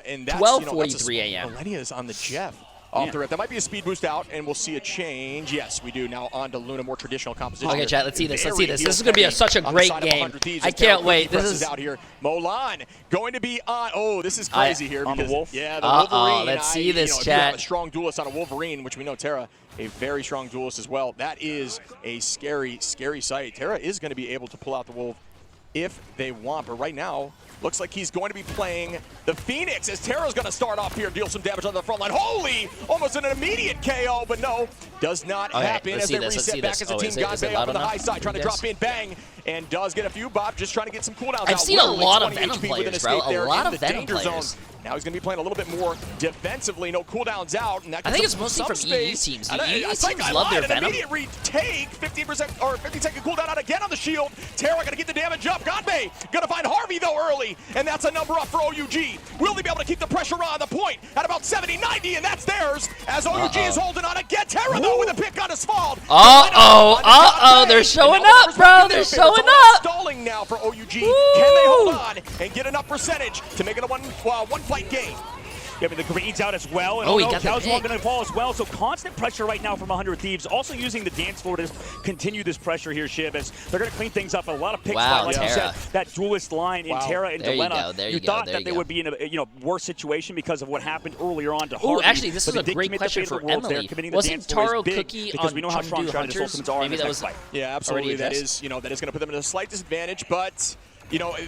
And that's 12:43 a.m. Millennia's on the Jeff. Off the rip. That might be a speed boost out, and we'll see a change. Yes, we do. Now on to Luna, more traditional composition. Okay, chat, let's see this. Let's see this. This is going to be such a great game. I can't wait. This is out here. Molan going to be on. Oh, this is crazy here. On the Wolf? Yeah, the Wolverine. Let's see this, if chat. you have a strong duelist on a Wolverine, which we know Terra, a very strong duelist as well. That is a scary, scary sight. Terra is going to be able to pull out the Wolf if they want, but right now, looks like he's going to be playing the Phoenix as Terra's going to start off here, deal some damage on the front line. Holy! Almost an immediate KO, but no, does not happen as they reset back as a team. Ganbei up on the high side, trying to drop in, bang, and does get a few bop, just trying to get some cooldowns out. I've seen a lot of Venom players, bro. A lot of Venom players. Now he's going to be playing a little bit more defensively, no cooldowns out. And that I think it's mostly from EU teams. EU teams love their Venom. Immediate retake, 15% or 15-second cooldown out again on the shield. Terra going to get the damage up. Ganbei going to find Harvey though early, and that's a number up for OUG. Will they be able to keep the pressure on the point at about 70-90, and that's theirs as OUG is holding on again. Terra though with a pick on asphalt. They're showing up, bro. They're showing up. Stalling now for OUG. Can they hold on and get enough percentage to make it a one-fight game? Yeah, but the greens out as well. And he got the Carousel going to fall as well. So constant pressure right now from 100 Thieves. Also using the dance floor to continue this pressure here, Shiv, as they're going to clean things up. A lot of picks by, like you said, that duelist line in Terra and Delena. You thought that they would be in a worse situation because of what happened earlier on to Harvey. Actually, this is a great question for Emily. Wasn't Taro Cookie because on we know how strong Hunters? Ultimates are Maybe that was fight. Yeah, absolutely. That is going to put them at a slight disadvantage, but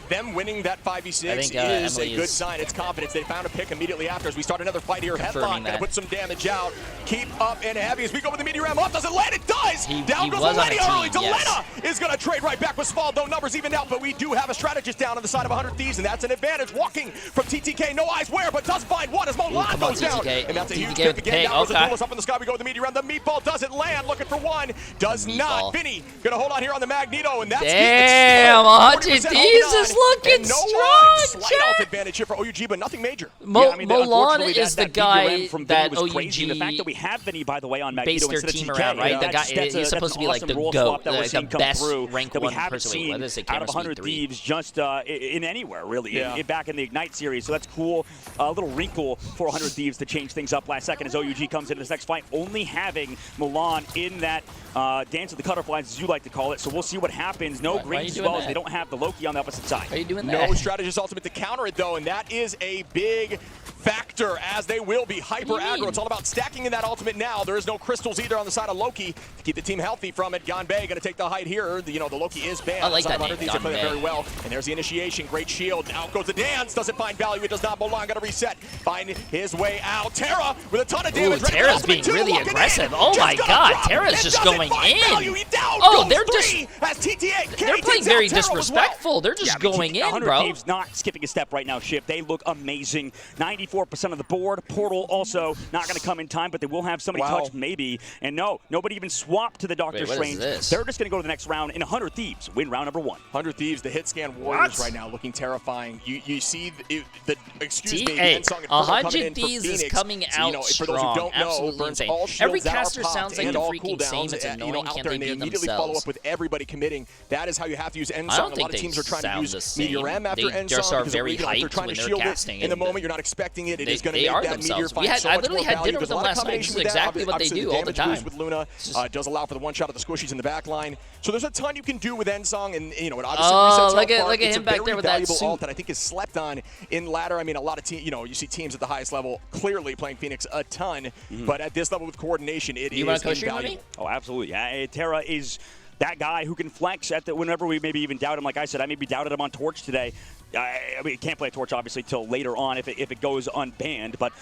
them winning that 5v6 is a good sign. It's confidence. They found a pick immediately after as we start another fight here. Headlock going to put some damage out. Keep up and heavy as we go with the meteor ram up. Does it land? It does! Down goes Millennia early. Delena is going to trade right back with Sval. No numbers even out, but we do have a strategist down on the side of 100 Thieves, and that's an advantage. Walking from TTK, no eyes where, but does find one as Molan goes down. And that's a huge pick again. Down goes the duelist up in the sky. We go with the meteor ram. The meatball doesn't land. Looking for one. Does not. Vinny going to hold on here on the Magneto, and that's damn, 100 Thieves is looking strong, slight advantage here for OUG, but nothing major. Molan is the guy that OUG the fact that we have Vinny, by the way, on Magneto based their team around, right? The guy, he's supposed to be like the GOAT, the best rank 1 person. What is it, out of 100 Thieves, just in anywhere, really, back in the Ignite series. So that's cool. A little wrinkle for 100 Thieves to change things up last second as OUG comes into this next fight, only having Molan in that dance of the butterflies, as you like to call it. So we'll see what happens. No greens as well as they don't have the Loki on the opposite side. Are you doing that? No strategist ultimate to counter it, though, and that is a big factor as they will be hyper aggro. It's all about stacking in that ultimate now. There is no crystals either on the side of Loki to keep the team healthy from it. Ganbei going to take the height here. The Loki is banned. I like that name, Ganbei. Play that very well. And there's the initiation. Great shield. Out goes the dance. Doesn't find value. It does not. Molan got to reset. Find his way out. Terra with a ton of damage. Terra's being really aggressive. Oh my God. Terra's just going in. Oh, they're playing very disrespectful. They're just going in, bro. Thieves not skipping a step right now, Shiv. They look amazing. 94% of the board. Portal also not going to come in time, but they will have somebody touch maybe. And no, nobody even swapped to the Doctor Strange. They're just going to go to the next round, and 100 Thieves win round number 1. 100 Thieves, the hit scan warriors right now looking terrifying. You see the Ensong and 100 Thieves is coming out strong. For those who don't know, burns all shields. Every caster sounds like the freaking cooldowns, same. It's annoying. Can't they they do immediately themselves? follow up with everybody committing. That is how you have to use Ensong. I don't think a lot of teams are trying to use Meteor Ram after Ensong. They just are very hyped they're trying to to shield casting it in the moment. You're not expecting it. It is going to make that Meteor find so I much literally more had dinner with them last night. This is exactly what they do all the time. With Luna does allow for the one shot of the squishies in the back line. So there's a ton you can do with Ensong, and it obviously resets look at him back there with that suit. Ult that I think is slept on in ladder. I mean, a lot of teams, you see teams at the highest level clearly playing Phoenix a ton, but at this level with coordination, it is invaluable. Oh, absolutely. Yeah, Terra is that guy who can flex at whenever we maybe even doubt him. Like I said, I maybe doubted him on Torch today. I mean, he can't play Torch obviously till later on if it goes unbanned, but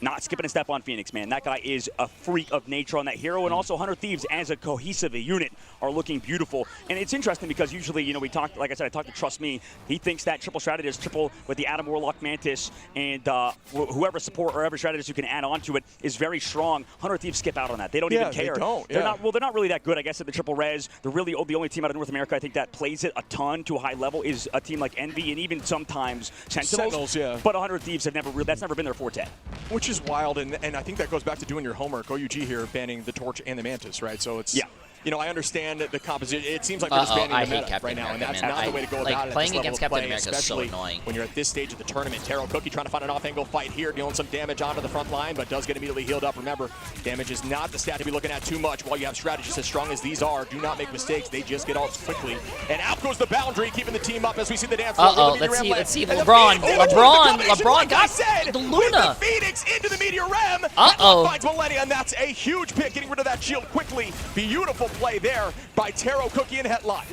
not skipping a step on Phoenix, man. That guy is a freak of nature on that hero, and also 100 Thieves as a cohesive unit are looking beautiful. And it's interesting because usually, we talk, like I said, I talked to Trust Me. He thinks that triple strategist, triple with the Adam Warlock Mantis, and whoever support or whoever strategist you can add on to it is very strong. 100 Thieves skip out on that. They don't even care. They're not really that good, I guess, at the triple res. They're really the only team out of North America I think that plays it a ton to a high level is a team like Envy and even sometimes Sentinels. But 100 Thieves have that's never been their forte. Which is wild, and I think that goes back to doing your homework. OUG here banning the Torch and the Mantis, right? So it's I understand the composition. It seems like we're just banning the meta right now, and that's not the way to go about it. Playing against Captain America is so annoying. When you're at this stage of the tournament. Taro Cookie trying to find an off-angle fight here, dealing some damage onto the front line, but does get immediately healed up. Remember, damage is not the stat to be looking at too much. While you have strategists as strong as these are, do not make mistakes. They just get ults quickly. And out goes the boundary, keeping the team up as we see the dance floor. Let's see. LeBron got the Luna. The Phoenix into the Meteor Ram. Finds Millennia, and that's a huge pick, getting rid of that shield quickly. Beautiful play there by Taro Cookie and Headlock.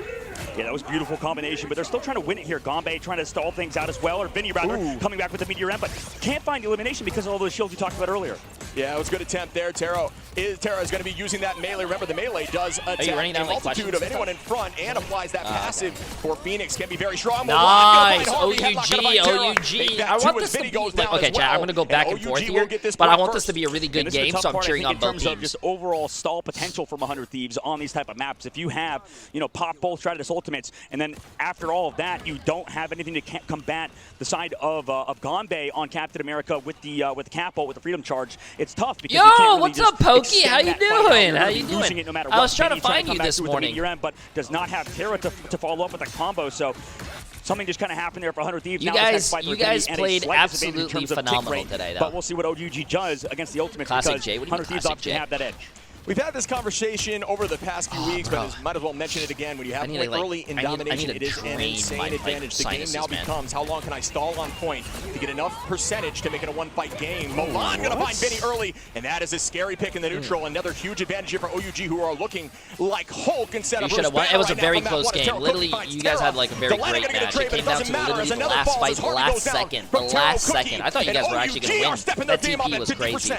Yeah, that was a beautiful combination, but they're still trying to win it here. Gombe trying to stall things out as well, or Vinny rather, coming back with the Meteor Ram, but can't find the elimination because of all those shields you talked about earlier. Yeah, it was a good attempt there. Taro is going to be using that melee. Remember, the melee does attack a multitude of anyone in front and applies that passive for Phoenix. Can be very strong. Nice. OUG. I want this to be... Okay, chat, I'm going to go back and forth here, but I want this to be a really good game, so I'm cheering on both teams. In terms of just overall stall potential from 100 Thieves on these type of maps, if you have, pop both Stratus ultimates, and then after all of that, you don't have anything to combat the side of Gombe on Captain America with the Capo, with the Freedom Charge, it's tough because you can't really what's up, Pokey? How you doing? How you doing? No I was trying to find you this morning. But does not have Terra to follow up with a combo, so something just kind of happened there for 100 Thieves. You guys played absolutely phenomenal today, though. But we'll see what OUG does against the Ultimates because 100 Thieves obviously have that edge. We've had this conversation over the past few weeks, but might as well mention it again. When you have point early in domination, it is an insane advantage. The game now becomes how long can I stall on point to get enough percentage to make it a one-fight game. Milan going to find Vinny early, and that is a scary pick in the neutral. Another huge advantage here for OUG, who are looking like Hulk instead of Bruce Banner. It was a very close game. Literally, you guys had like a very great match. It came down to literally the last fight, the last second. I thought you guys were actually going to win. That TP was crazy.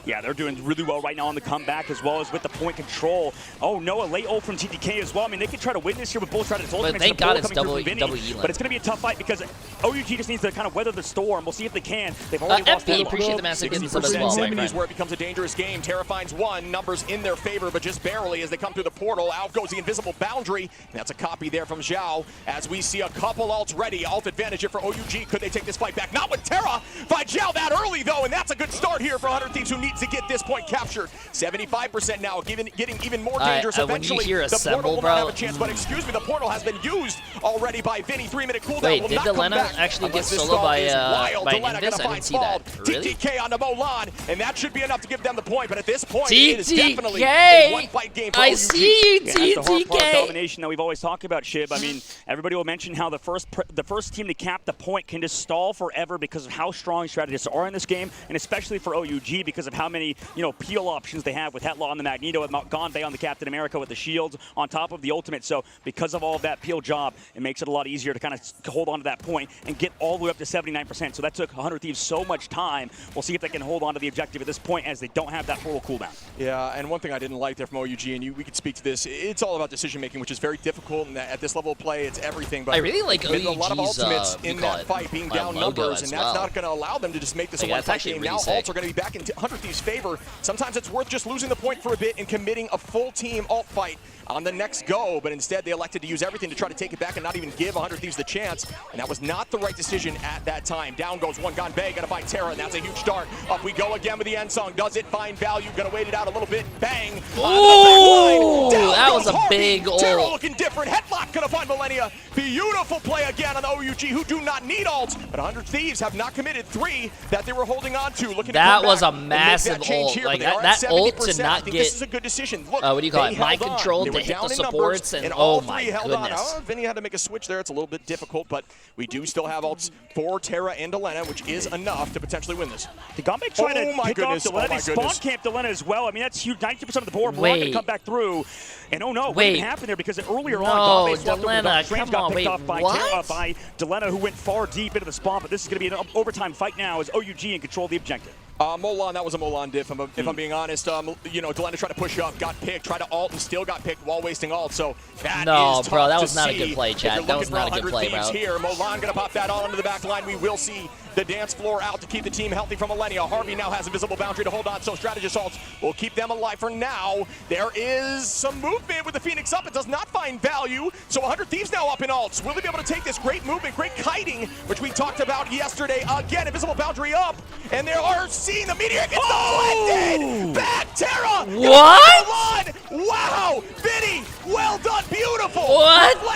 Yeah, they're doing really well right now on the comeback as well as with the point control. Oh no, a late ult from TTK as well. I mean, they could try to win this here with both Stratus ultimates. But thank God it's double E. But it's going to be a tough fight because OUG just needs to kind of weather the storm. We'll see if they can. They've already lost FP, appreciate the massive gift sub as well. Is where it becomes a dangerous game. Terra finds one, numbers in their favor, but just barely as they come through the portal. Out goes the invisible boundary, and that's a copy there from Zhao as we see a couple ults ready. Ult advantage here for OUG. Could they take this fight back? Not with Terra. Find Zhao that early, though, and that's a good start here for 100 Thieves, who needs to get this point captured. 75% now, getting even more dangerous. Eventually, when you hear the portal will not have a chance, but excuse me, the portal has been used already by Vinny. 3-minute cooldown. Wait, did Delena actually get solo by Invis? I didn't see that. Really? TTK on the Molan, and that should be enough to give them the point, but at this point, it is definitely a one-fight game for OUG. I see you, TTK! That's the hard part of domination that we've always talked about, Shib. I mean, everybody will mention how the first team to cap the point can just stall forever because of how strong strategists are in this game, and especially for OUG because of how many, peel options they have with Hetlaw on the Magneto, with Gombe on the Captain America, with the shields on top of the ultimate. So because of all of that peel job, it makes it a lot easier to kind of hold on to that point and get all the way up to 79%. So that took 100 Thieves so much time. We'll see if they can hold on to the objective at this point as they don't have that portal cooldown. Yeah, and one thing I didn't like there from OUG, and we could speak to this, it's all about decision making, which is very difficult, and at this level of play, it's everything. But I really like OUG's, a lot of ultimates in that fight being down numbers, and that's not going to allow them to just make this a one-fight game. Now ults are going to be back in 100 Thieves' favor. Sometimes it's worth just losing the point for a bit and committing a full team ult fight on the next go, but instead they elected to use everything to try to take it back and not even give 100 Thieves the chance, and that was not the right decision at that time. Down goes one, Gombe, gonna find Terra, and that's a huge start. Up we go again with the end song. Does it find value? Gonna wait it out a little bit. Bang! Ooh, that was a big ult. Terra looking different. Headlock gonna find Millennia. Beautiful play again on the OUG, who do not need ults, but 100 Thieves have not committed 3 that they were holding on to. Looking that to was a massive ult. Like that ult to not get. This is a good decision. Look, what do you call it? Mind control to hit the supports, and oh my goodness. Vinny had to make a switch there. It's a little bit difficult, but we do still have ults for Terra and Delena, which is enough to potentially win this. The Gombe trying to pick off Delena. They spawn camp Delena as well. I mean, that's huge. 90% of the board. We're going to come back through. And oh no, what didn't happen there? Because earlier on, Gombe swapped over the Strange got picked off by Delena, who went far deep into the spawn. But this is going to be an overtime fight now as OUG in control of the objective. Molan, that was a Molan diff, if I'm being honest. Delena tried to push up, got picked, tried to ult, and still got picked while wasting ult. So that is tough bro, that was to not see. a good play, chat. That was not a good play, bro. Here, Molan gonna pop that all into the back line. We will see the dance floor out to keep the team healthy from Millennia. Harvey now has a visible boundary to hold on, so strategist ults will keep them alive for now. There is some movement with the Phoenix up. It does not find value, so 100 Thieves now up in ults. Will they be able to take this great movement, great kiting, which we talked about yesterday? Again, invisible boundary up, and there are seeing the meteor gets deflected. Back Terra. What? Wow. Vinny, well done. Beautiful. What the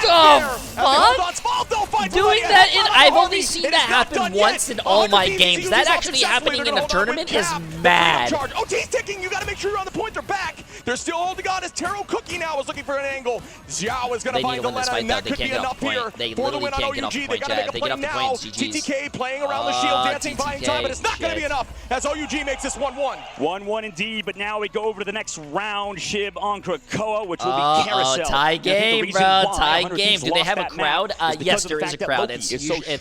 fuck? Fuck? Doing that in, I've only seen that happen once in all my games. That actually happening in a tournament is mad. OT's ticking. You got to make sure you're on the point. They're back. They're still holding on as Taro Cookie now is looking for an angle. Xiao is going to find Delena, and that could be enough here for the win on OUG. They got to make a play now. TTK playing around the shield, dancing, buying time, but it's not going to be enough as OUG makes this 1-1. 1-1 indeed, but now we go over to the next round. Shib on Krakoa, which will be Carousel. Tie game, bro. Tie game. Do they have a crowd? Yes, there is a crowd. It's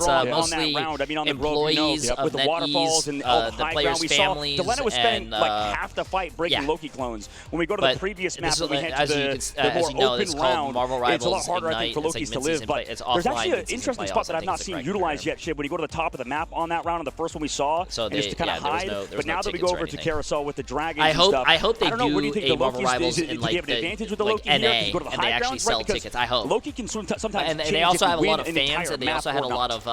mostly employees of NetEase, and the players' families, Delena was spending like half the fight breaking Loki clones. When we go to the previous map, we head to the more open round. Marvel Rivals, it's a lot harder, I think, for Lokis to live. But there's actually an interesting spot that I've not seen utilized yet, Shib. When you go to the top of the map on that round, on the first one we saw, and just to kind of hide. But now that we go over to Carousel with the dragons and stuff, I hope they do a Marvel Rivals in like the advantage with the Loki here, and they actually sell tickets. I hope. Loki can sometimes and they also have a lot of fans, and they also had a lot of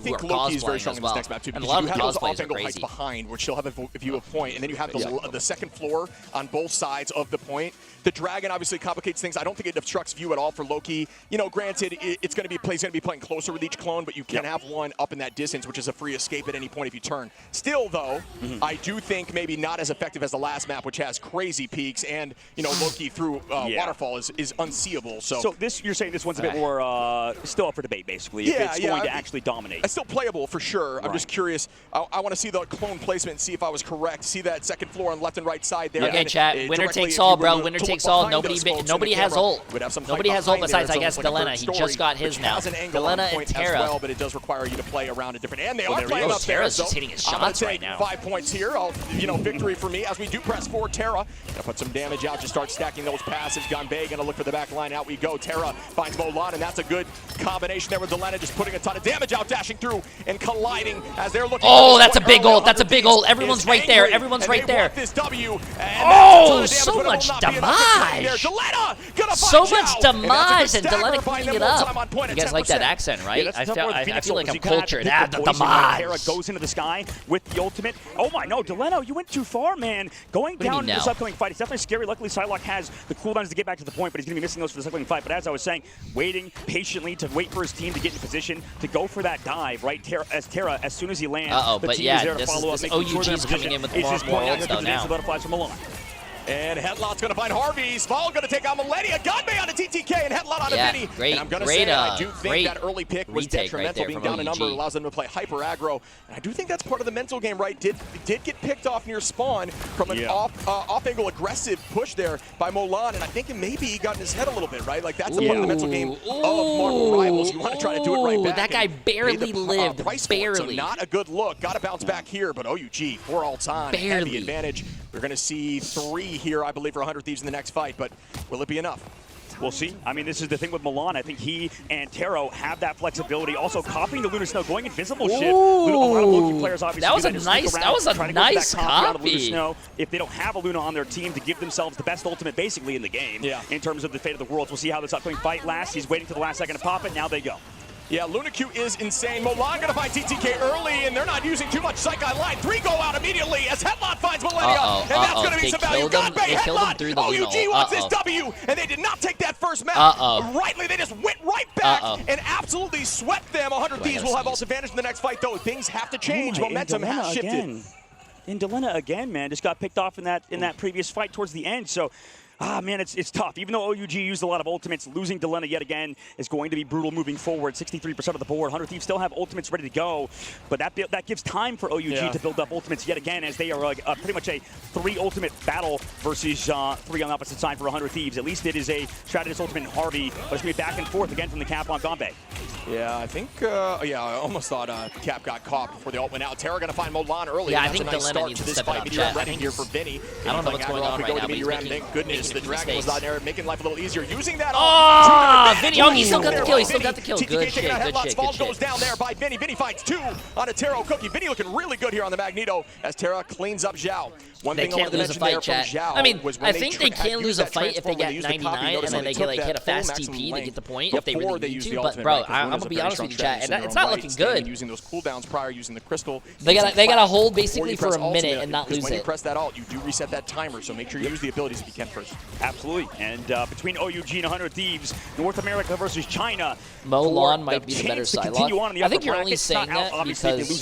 people who are cosplaying as well. And a lot of the cosplays are crazy. Behind, which she'll have a view of point, and then you have the second floor on both sides of the point. The dragon obviously complicates things. I don't think it obstructs view at all for Loki. You know, granted, it's going to be playing closer with each clone, but you can have one up in that distance, which is a free escape at any point if you turn. Still, though, I do think maybe not as effective as the last map, which has crazy peaks, and you know, Loki through waterfall is unseeable. So this, you're saying this one's a bit more still up for debate, basically. If it's going to actually dominate. It's still playable for sure. I'm just curious. I want to see the clone placement, see if I was correct. See that second floor on left and right side there. Okay, chat. Winner takes all, bro. Winner takes all. Nobody has ult. Nobody has ult besides, I guess, Delena. He just got his now. Delena and Terra. Well, but it does require you to play around a different. And they are playing up Terra's just hitting his shots right now. 5 points here. Victory for me as we do press for Terra. Gonna put some damage out to start stacking those passes. Ganbei gonna look for the back line. Out we go. Terra finds Molan, and that's a good combination there with Delena, just putting a ton of damage out, dashing through and colliding as they're looking. Oh, that's a big ult. That's a big ult. Everyone's right there. Everyone's right there. This W. Oh, so much damage. So much damage, and Delena cleaning it up. You guys like that accent, right? I feel like I'm cultured. The damage. Terra goes into the sky with the ultimate. Oh my, no, Delena, you went too far, man. Going down in this upcoming fight, it's definitely scary. Luckily, Psylocke has the cooldowns to get back to the point, but he's going to be missing those for the upcoming fight. But as I was saying, waiting patiently to wait for his team to get in position to go for that dive, right? Terra, as soon as he lands, the team is there to follow up. OUG's coming in with more ults though now. Butterflies from Milan. And Headlot's going to find Harvey. Small going to take out Millennia. Ganbei on a TTK and Headlot on a Vinny. Great, and I'm going to say I do think that early pick was detrimental, being down a number allows them to play hyper aggro. And I do think that's part of the mental game, right? Did get picked off near spawn from an off-angle aggressive push there by Molan, and I think maybe he got in his head a little bit, right? Like that's a part of the mental game of Marvel Rivals. You want to try to do it right back. That guy barely lived, barely. So not a good look. Got to bounce back here, but OUG, 4 all-time, heavy advantage. We're going to see 3 here, I believe, for 100 Thieves in the next fight, but will it be enough? We'll see. I mean, this is the thing with Milan. I think he and Taro have that flexibility. Also, copying the Lunar Snow, going invisible shift. A lot of Loki players obviously that was a nice copy. Snow, if they don't have a Luna on their team to give themselves the best ultimate basically in the game, in terms of the fate of the worlds. We'll see how this upcoming fight lasts. He's waiting for the last second to pop it. Now they go. Yeah, Luna Q is insane. Molan gonna find TTK early, and they're not using too much Psych Eye Line. 3 go out immediately as Headlot finds Millennia, and that's gonna be some value. Ganbei, Headlot, OUG wants this W, and they did not take that first map. Rightly, they just went right back and absolutely swept them. 100 Thieves will have ultimate advantage in the next fight, though. Things have to change. Momentum has shifted. And Delena again, man, just got picked off in that previous fight towards the end. So. Man, it's tough. Even though OUG used a lot of ultimates, losing Delena yet again is going to be brutal moving forward. 63% of the board. 100 Thieves still have ultimates ready to go, but that gives time for OUG to build up ultimates yet again, as they are pretty much a 3 ultimate battle versus 3 on the opposite side for 100 Thieves. At least it is a Strategist ultimate in Harvey, but it's going to be back and forth again from the cap on Ganbei. Yeah, I think, I almost thought Cap got caught before the ult went out. Terra going to find Molan early. Yeah, I think Delena needs to step it up. Ready here for Vinny. I don't know what's going on right now, but he's the Dragon was not there, making life a little easier. Using that. Oh, Vinny! Oh, he still got the kill. He still got the kill. Good shit. Good shit. Good goes down there by Vinny. Vinny finds 2 on a Taro Cookie. Vinny looking really good here on the Magneto as Terra cleans up Zhao. One they thing can't lose a fight, chat. I mean, I think they can lose a fight if they get 99 and then they can like hit a fast TP to get the point if they really need to. But bro, I'm gonna be honest with you, chat, and it's not looking good. Using those cooldowns prior, using the crystal. They gotta hold basically for a minute and not lose it. When you press that alt, you do reset that timer, so make sure you use the abilities if you can first. Absolutely. And between OUG and 100 Thieves, North America versus China, Mulan might be the better Psylocke. I think you're only saying that because Mulan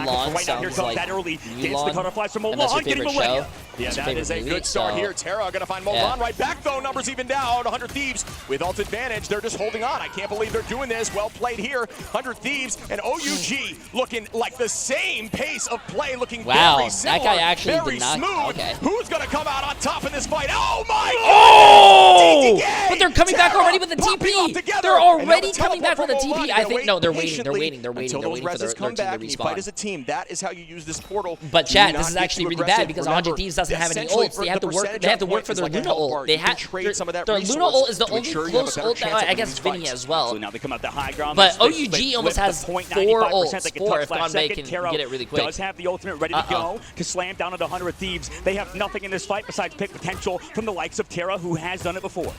sounds like Mulan. That's your favorite show. Yeah, that is a good start here. Terra gonna find Mulan right back though. Numbers even down. 100 Thieves with ult advantage. They're just holding on. I can't believe they're doing this. Well played here. 100 Thieves and OUG looking like the same pace of play, looking very similar. That guy actually very did not. Smooth. Okay. Who's gonna come out on top in this fight? Oh my! Oh! But they're coming back already with the TP. They're already coming back with a TP. I think no, they're waiting. They're waiting for their team to respawn. Fight as a team. That is how you use this portal. But chat, this is actually really bad because 100 Thieves doesn't have any ults. They have to work. They have to work for their Luna ult. They have their Luna ult is the only close ult that I guess Vinny as well. So now they come out the high ground. But OUG almost has 4 ults. 4 if Gonbei can get it really quick. Does have the ultimate ready to go to slam down at 100 Thieves. They have nothing in this fight besides pick potential from the likes of Terra, who has done it before.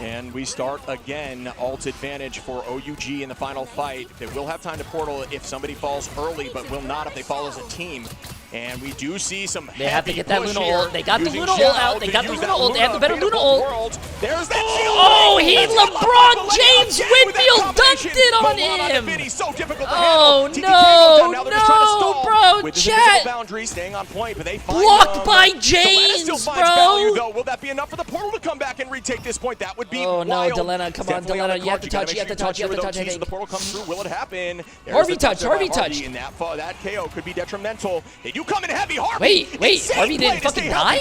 And we start again, ult advantage for OUG in the final fight. They will have time to portal if somebody falls early, but will not if they fall as a team. And we do see some They have to get that Luna ult. They got the Luna ult out. They got the Luna ult. They have the better Luna ult. There's that shield. Oh, he LeBron James Winfield dunked it on him. Oh, no, bro, chat. Boundary staying on point, but they blocked by James, bro. Will that be enough for the portal to come back and retake this point? That would be wild. Oh, no, Delena, come on, Delena. You have to touch, you have to touch, you have to touch. I think. The portal comes through. Will it happen? Harvey touched, Harvey touched. And that KO could be detrimental. They do come in heavy. Harvey. Wait, Harvey didn't fucking die?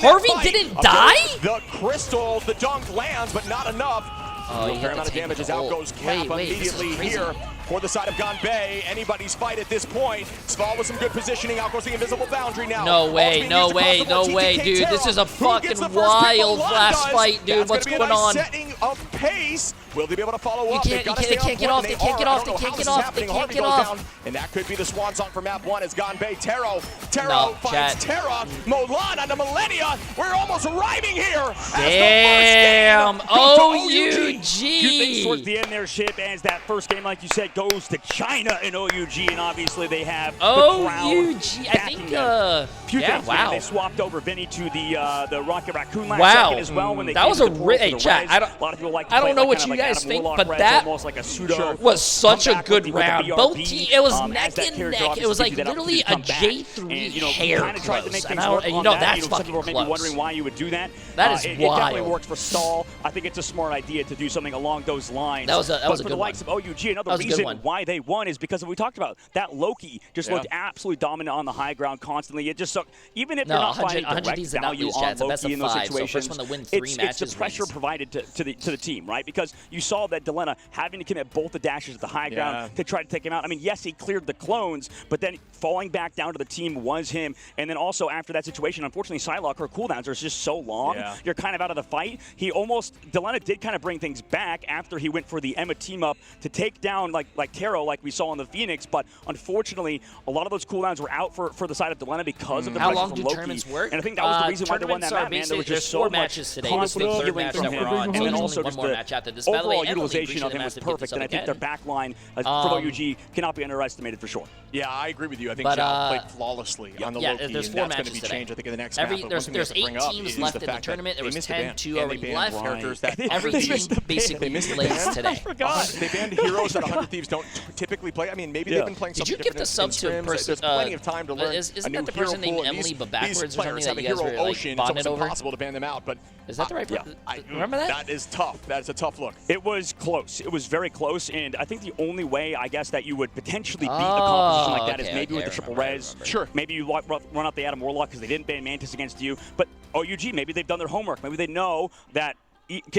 Harvey didn't die? The crystal, the dunk lands, but not enough. Oh, fair amount of damage as out goes Cap immediately here for the side of Gonbei. Anybody's fight at this point. Sval with some good positioning. Out goes the invisible boundary now. No way, dude. This is a fucking wild last fight, dude. What's going on? Setting of pace. Will they be able to follow up? They can't get off. They can't get off. They can't get off. They can't get off. And that could be the swan song for map 1 as Gonbei. Taro finds Terra. Mulan on the Millennia. We're almost rhyming here. Damn. OUG. Two things towards the end there, Ship, as that first game, like you said, goes to China and OUG, and obviously they have the crowd backing them. Wow. They swapped over Vinny to the Rocket Raccoon last second as well. When they that was a great chat. A lot of people like I don't know what you guys think, but that was such a good round. Both teams, it was neck and neck. It was like literally a J3 hair close. And you know that's fucking close. Maybe wondering why you would do that. That is wild. It definitely works for stall. I think it's a smart idea to do something along those lines. That was a good one. For the likes of OUG, another reason why they won is because we talked about that Loki just looked absolutely dominant on the high ground constantly. It just even if you're not finding direct value on Loki in those situations, it's the pressure provided to the team, right? Because you saw that Delena having to commit both the dashes at the high ground to try to take him out. I mean, yes, he cleared the clones, but then falling back down to the team was him. And then also after that situation, unfortunately, Psylocke, her cooldowns are just so long. You're kind of out of the fight. Delena did kind of bring things back after he went for the Emma team up to take down like Taro, like we saw in the Phoenix. But unfortunately, a lot of those cooldowns were out for the side of Delena because of the pressure from Loki. Tournaments work? And I think that was the reason why they won that match, man. There was just so much matches today. This is the third match that we're on. And then also one more match after this. Overall utilization of him was perfect, and I think their back line from OUG cannot be underestimated for sure. Yeah, I agree with you. I think Zhao played flawlessly on the Loki, there's and 4 that's going to matches be changed, I think, in the next match. There's 8 teams left in the tournament. There was 10, 2 already left. Every team basically plays today. I forgot. They banned heroes that 100 Thieves don't typically play. I mean, maybe they've been playing something different. Did you give the sub to a person? There's plenty of time to learn. Isn't that the person named Emily, but backwards or something that you guys were like bonded over? It's impossible to ban them out, but is that the right person? Remember that? That is tough. That is a tough look. It was close. It was very close, and I think the only way, I guess, that you would potentially beat a composition like that is maybe with the triple res. Sure. Maybe you run out the Adam Warlock because they didn't ban Mantis against you, but OUG, maybe they've done their homework. Maybe they know that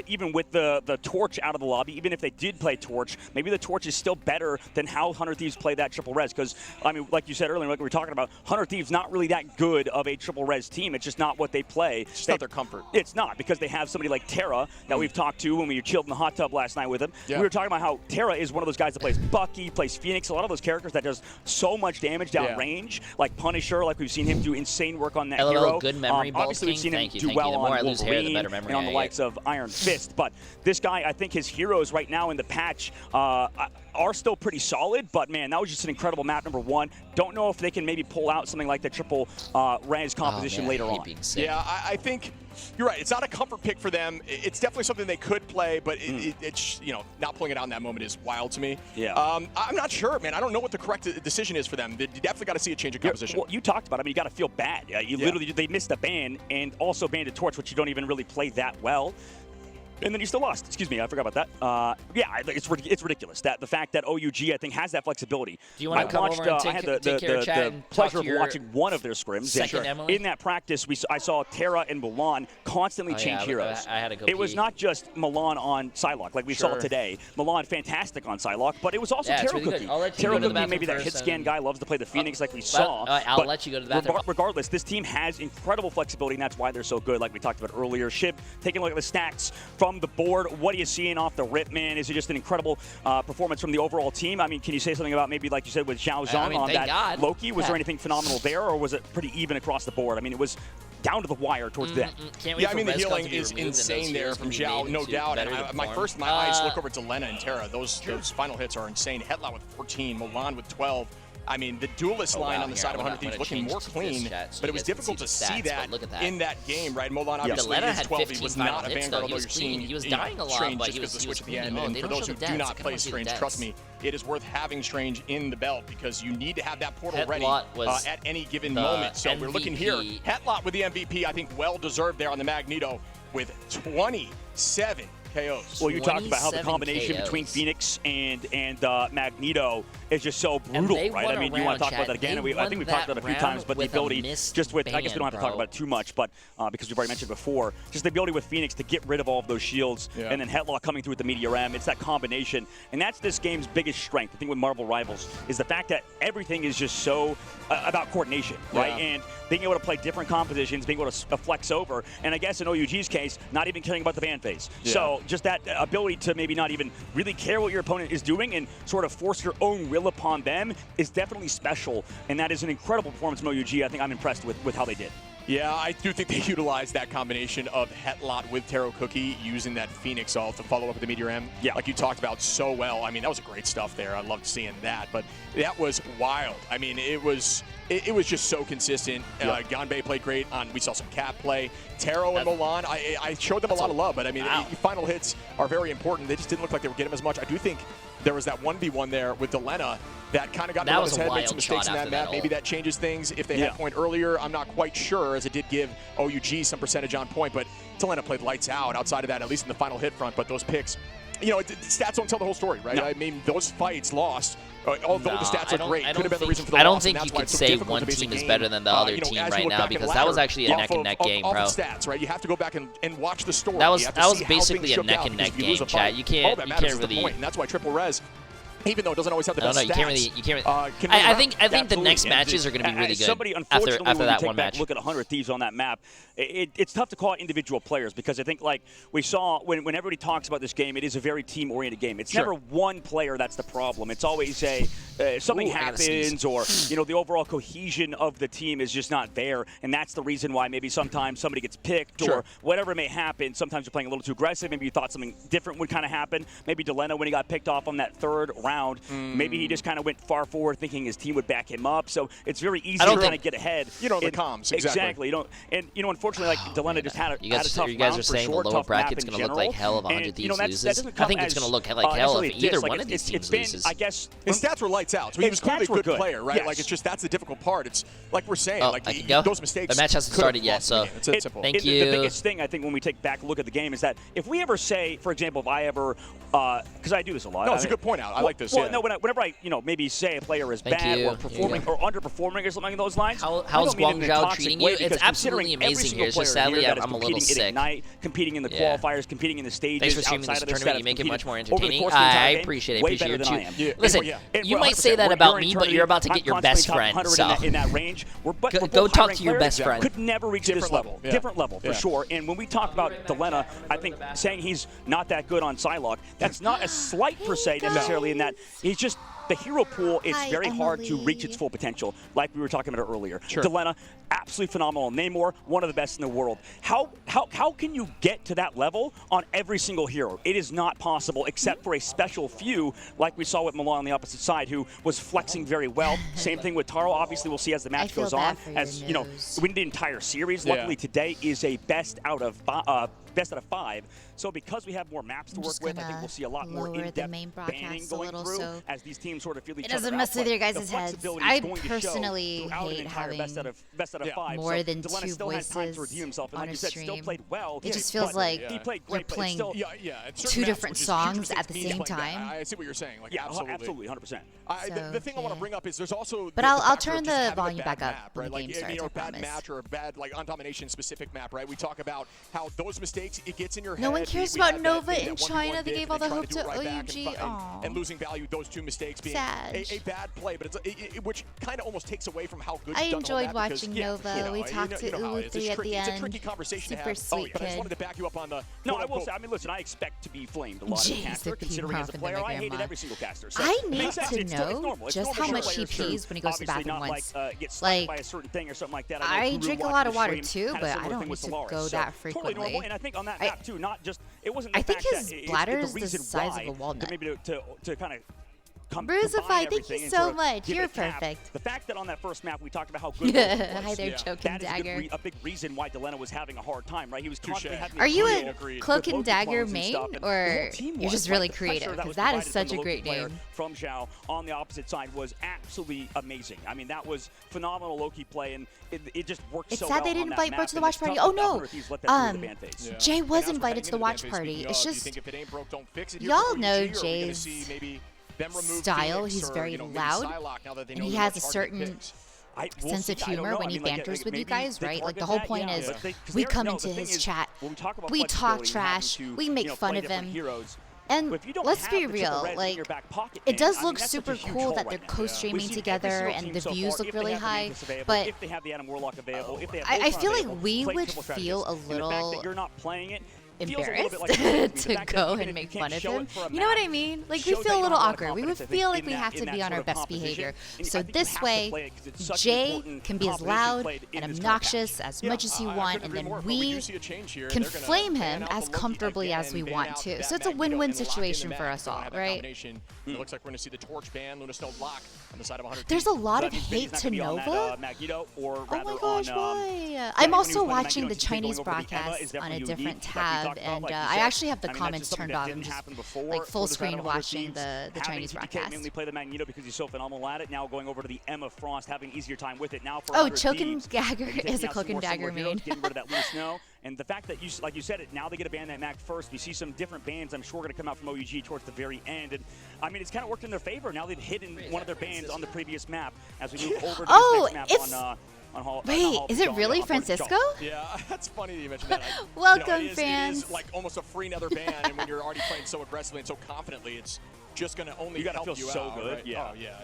even with the Torch out of the lobby, even if they did play Torch, maybe the Torch is still better than how 100 Thieves play that triple res. Because, I mean, like you said earlier, like we were talking about, 100 Thieves not really that good of a triple res team. It's just not what they play. It's just not their comfort. It's not, because they have somebody like Terra that we've talked to when we chilled in the hot tub last night with him. Yeah. We were talking about how Terra is one of those guys that plays Bucky, plays Phoenix, a lot of those characters that does so much damage down range, like Punisher, like we've seen him do insane work on that hero. Good memory, obviously, we've seen him do well on Wolverine and on the likes of Iron Fist. But this guy, I think his heroes right now in the patch are still pretty solid. But, man, that was just an incredible map, number one. Don't know if they can maybe pull out something like the triple res composition later on. Yeah, I think you're right. It's not a comfort pick for them. It's definitely something they could play, but it's, you know, not pulling it out in that moment is wild to me. Yeah. I'm not sure, man. I don't know what the correct decision is for them. You definitely got to see a change of composition. Well, you talked about it. I mean, you got to feel bad. Literally, they missed a ban and also banned a Torch, which you don't even really play that well. And then you still lost. Excuse me, I forgot about that. Yeah, it's ridiculous. That the fact that OUG, I think, has that flexibility. Do you want to come over and I had the pleasure of watching one of their scrims. In that practice, I saw Terra and Milan constantly change heroes. I had to go It was not just Milan on Psylocke, like we saw today. Milan, fantastic on Psylocke, but it was also Terra Cookie. Terra Cookie, maybe that hit scan guy, loves to play the Phoenix like we saw. I'll let you go to the bathroom. Regardless, this team has incredible flexibility, and that's why they're so good, like we talked about earlier. Shib, taking a look at the stats from the board, what are you seeing off the rip, man? Is it just an incredible performance from the overall team? I mean, can you say something about maybe, like you said, with Xiao Zhang on that Loki? Was there anything phenomenal there, or was it pretty even across the board? I mean, it was down to the wire towards the end. Yeah, I mean, the healing is insane there from Xiao, no doubt. And my eyes look over to Lena and Terra. Those final hits are insane. Headlock with 14, Milan with 12. I mean, the duelist line on the side of 100 Thieves looking more clean, but it was difficult to see that in that game, right? Molan obviously is 12. He was not a Vanguard, although you're seeing he was dying a lot, Strange but just he because was the switch at the end. And for those who do not play Strange, trust me, it is worth having Strange in the belt because you need to have that portal ready at any given moment. So we're looking here. Hetlot with the MVP, I think well-deserved there on the Magneto with 27 KOs. Well, you talked about how the combination between Phoenix and Magneto is just so brutal, right? I mean, you want to talk about that again? I think we've talked about it a few times, but the ability just with, I guess we don't have to talk about it too much, but because we've already mentioned it before, just the ability with Phoenix to get rid of all of those shields and then Hetlot coming through with the Meteor M. It's that combination, and that's this game's biggest strength, I think, with Marvel Rivals, is the fact that everything is just so about coordination, right? And being able to play different compositions, being able to flex over, and I guess in OUG's case, not even caring about the ban phase. So just that ability to maybe not even really care what your opponent is doing and sort of force your own will upon them is definitely special, and that is an incredible performance from OUG. I think I'm impressed with how they did. Yeah, I do think they utilized that combination of Hetlot with Terra Cookie using that Phoenix ult to follow up with the Meteor M. Yeah. Like you talked about so well. I mean, that was great stuff there. I loved seeing that. But that was wild. I mean, it was just so consistent. Ganbei played great we saw some Cap play. Taro and Milan, I showed them a lot of love. But I mean, final hits are very important. They just didn't look like they were getting them as much. I do think there was that 1v1 there with Delena that kind of got in his head, made some mistakes in that map. Maybe that changes things. If they had a point earlier, I'm not quite sure, as it did give OUG some percentage on point. But Delena played lights out outside of that, at least in the final hit front. But those picks, you know, stats don't tell the whole story, right? I mean, those fights lost. Although the stats are great, could have been the reason for the loss. I don't think you could say one team is better than the other team right now, because that was actually a neck-and-neck game, bro. Stats, right? You have to go back and watch the story. That was basically a neck-and-neck game, chat. You can't really. And that's why triple res, even though it doesn't always have the best stats. You can't really. I think the next matches are going to be really good. Somebody, unfortunately, after that one match. Look at 100 Thieves on that map. It's tough to call it individual players, because I think, like we saw when everybody talks about this game, it is a very team-oriented game. It's never one player that's the problem. It's always something happens, or the overall cohesion of the team is just not there, and that's the reason why maybe sometimes somebody gets picked or whatever may happen. Sometimes you're playing a little too aggressive. Maybe you thought something different would kind of happen. Maybe Delena, when he got picked off on that third round, maybe he just kind of went far forward thinking his team would back him up. So it's very easy to kind of get ahead. The comms. Exactly. Unfortunately, like Delena just had a tough round. You guys are saying the lower bracket's going to look like hell if 100 Thieves loses. I think it's going to look like hell if either one of these teams loses. I guess his stats were lights out, so he was clearly a good player, right? Yes. Like, it's just that's the difficult part. It's like we're saying, those mistakes. The match hasn't started yet, so it's simple. Thank you. The biggest thing, I think, when we take back a look at the game is that if we ever say, for example, if I ever, because I do this a lot. No, it's a good point out. I like this. focus. Well, no, whenever I, maybe say a player is bad or performing or underperforming or something along those lines. How's Guangzhou treating you? It's absolutely amazing here. It's just sadly I'm a little sick. Ignite, competing in the qualifiers, competing in the stages. Thanks for streaming this tournament. You make it much more entertaining. I appreciate it. Way better than I am. Listen, you might say that about me, but you're about to get your best friend. So in that range, go talk to your best friend. Could never reach this level. Different level for sure. And when we talk about Delena, I think saying he's not that good on Psylocke, that's not a slight per se necessarily in that he's just the hero pool is very hard to reach its full potential, like we were talking about earlier. Delena, absolutely phenomenal. Namor, one of the best in the world. How can you get to that level on every single hero? It is not possible, except for a special few, like we saw with Milan on the opposite side, who was flexing very well. Same thing with Taro. Obviously, we'll see as the match goes on. As you know, we did the entire series. Luckily, today is a best out of 5. So because we have more maps to work with, I think we'll see a lot more in-depth banning going through as these teams sort of feel each other out. It doesn't mess with your guys' heads. I personally hate having more than 2 voices on a stream. It just feels like you're playing 2 different songs at the same time. I see what you're saying. Like, yeah, absolutely, 100%. The thing I want to bring up is there's also. But I'll turn the volume back up when the game starts. A bad match or a bad on-domination specific map, right? We talk about how those mistakes, it gets in your head. No one cares about Nova in China. They gave all the hope to OUG. And losing value, those 2 mistakes being a bad play, but which kind of almost takes away from how good I enjoyed watching Nova. We talked to OUG at the end. It's a tricky conversation Super sweet but I just wanted to back you up on the. No, I will say. I mean, listen, I expect to be flamed a lot of caster, considering as a player, I hated every single caster. So I need to know just how much he pees when he goes to the bathroom once. Like by a certain thing or something like that. I drink a lot of water too, but I don't need to go that frequently. Totally normal, and I think on that map too, not just it wasn't. I think his bladder is the size of a walnut. Maybe to kind of. Brucify, thank you so much. You're perfect. The fact that on that first map we talked about how good it was. Hi there, Cloak and Dagger. That is a big reason why Delena was having a hard time, right? He was constantly having. Are you a Cloak and Dagger main, or you're just really creative? Because that is such a great name. From Zhao on the opposite side was absolutely amazing. I mean, that was phenomenal Loki play, and it just worked so well. It's sad they didn't invite Bro to the watch party. Oh no, Jay was invited to the watch party. It's just y'all know Jay's style. He's very loud, and he has a certain sense of humor when he banters with you guys, right? Like the whole point is we come into his chat, we talk trash, we make fun of him. And let's be real, like, it does look super cool that they're co-streaming together and the views look really high, but I feel like we would feel a little embarrassed to go and make fun of him. You know what I mean? Like, we feel a little awkward. We would feel like we have to be on our best behavior. So this way, Jay can be as loud and obnoxious as much as he wants, and then we can flame him as comfortably as we want to. So it's a win-win situation for us all, right? It looks like we're going to see the torch ban, Luna Snow lock on the side of 100. There's a lot of hate to Nova. Oh my gosh, why? I'm also watching the Chinese broadcast on a different tab, and I actually have the comments turned off. I'm just like full screen watching the Chinese broadcast. Mainly play the Magneto because he's so phenomenal at it. Now going over to the Emma Frost, having an easier time with it. Now for Choke and Dagger is a Cloak and Dagger main. Getting rid of that Luna Snow. And the fact that, like you said it, now they get to ban that Mac first. We see some different bans, I'm sure, going to come out from OUG towards the very end. And I mean, it's kind of worked in their favor. Now they've hidden one of their bans on the previous map as we move over to this next map on Hall. Wait, is it really Francisco? Yeah, that's funny that you mentioned that. Welcome, fans. It is like almost a free another ban, and when you're already playing so aggressively and so confidently, it's just going to only help you so out. Good. Right? Yeah. Oh, yeah,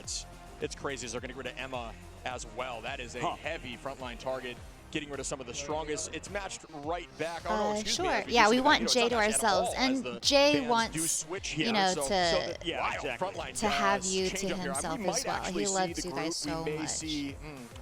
it's crazy. They're going to get rid of Emma as well. That is a heavy frontline target. Getting rid of some of the strongest. It's matched right back. Oh, no, sure. Yeah, we want Jay to ourselves, and Jay wants, you know, to have you to himself as well. He loves you guys so much. I'm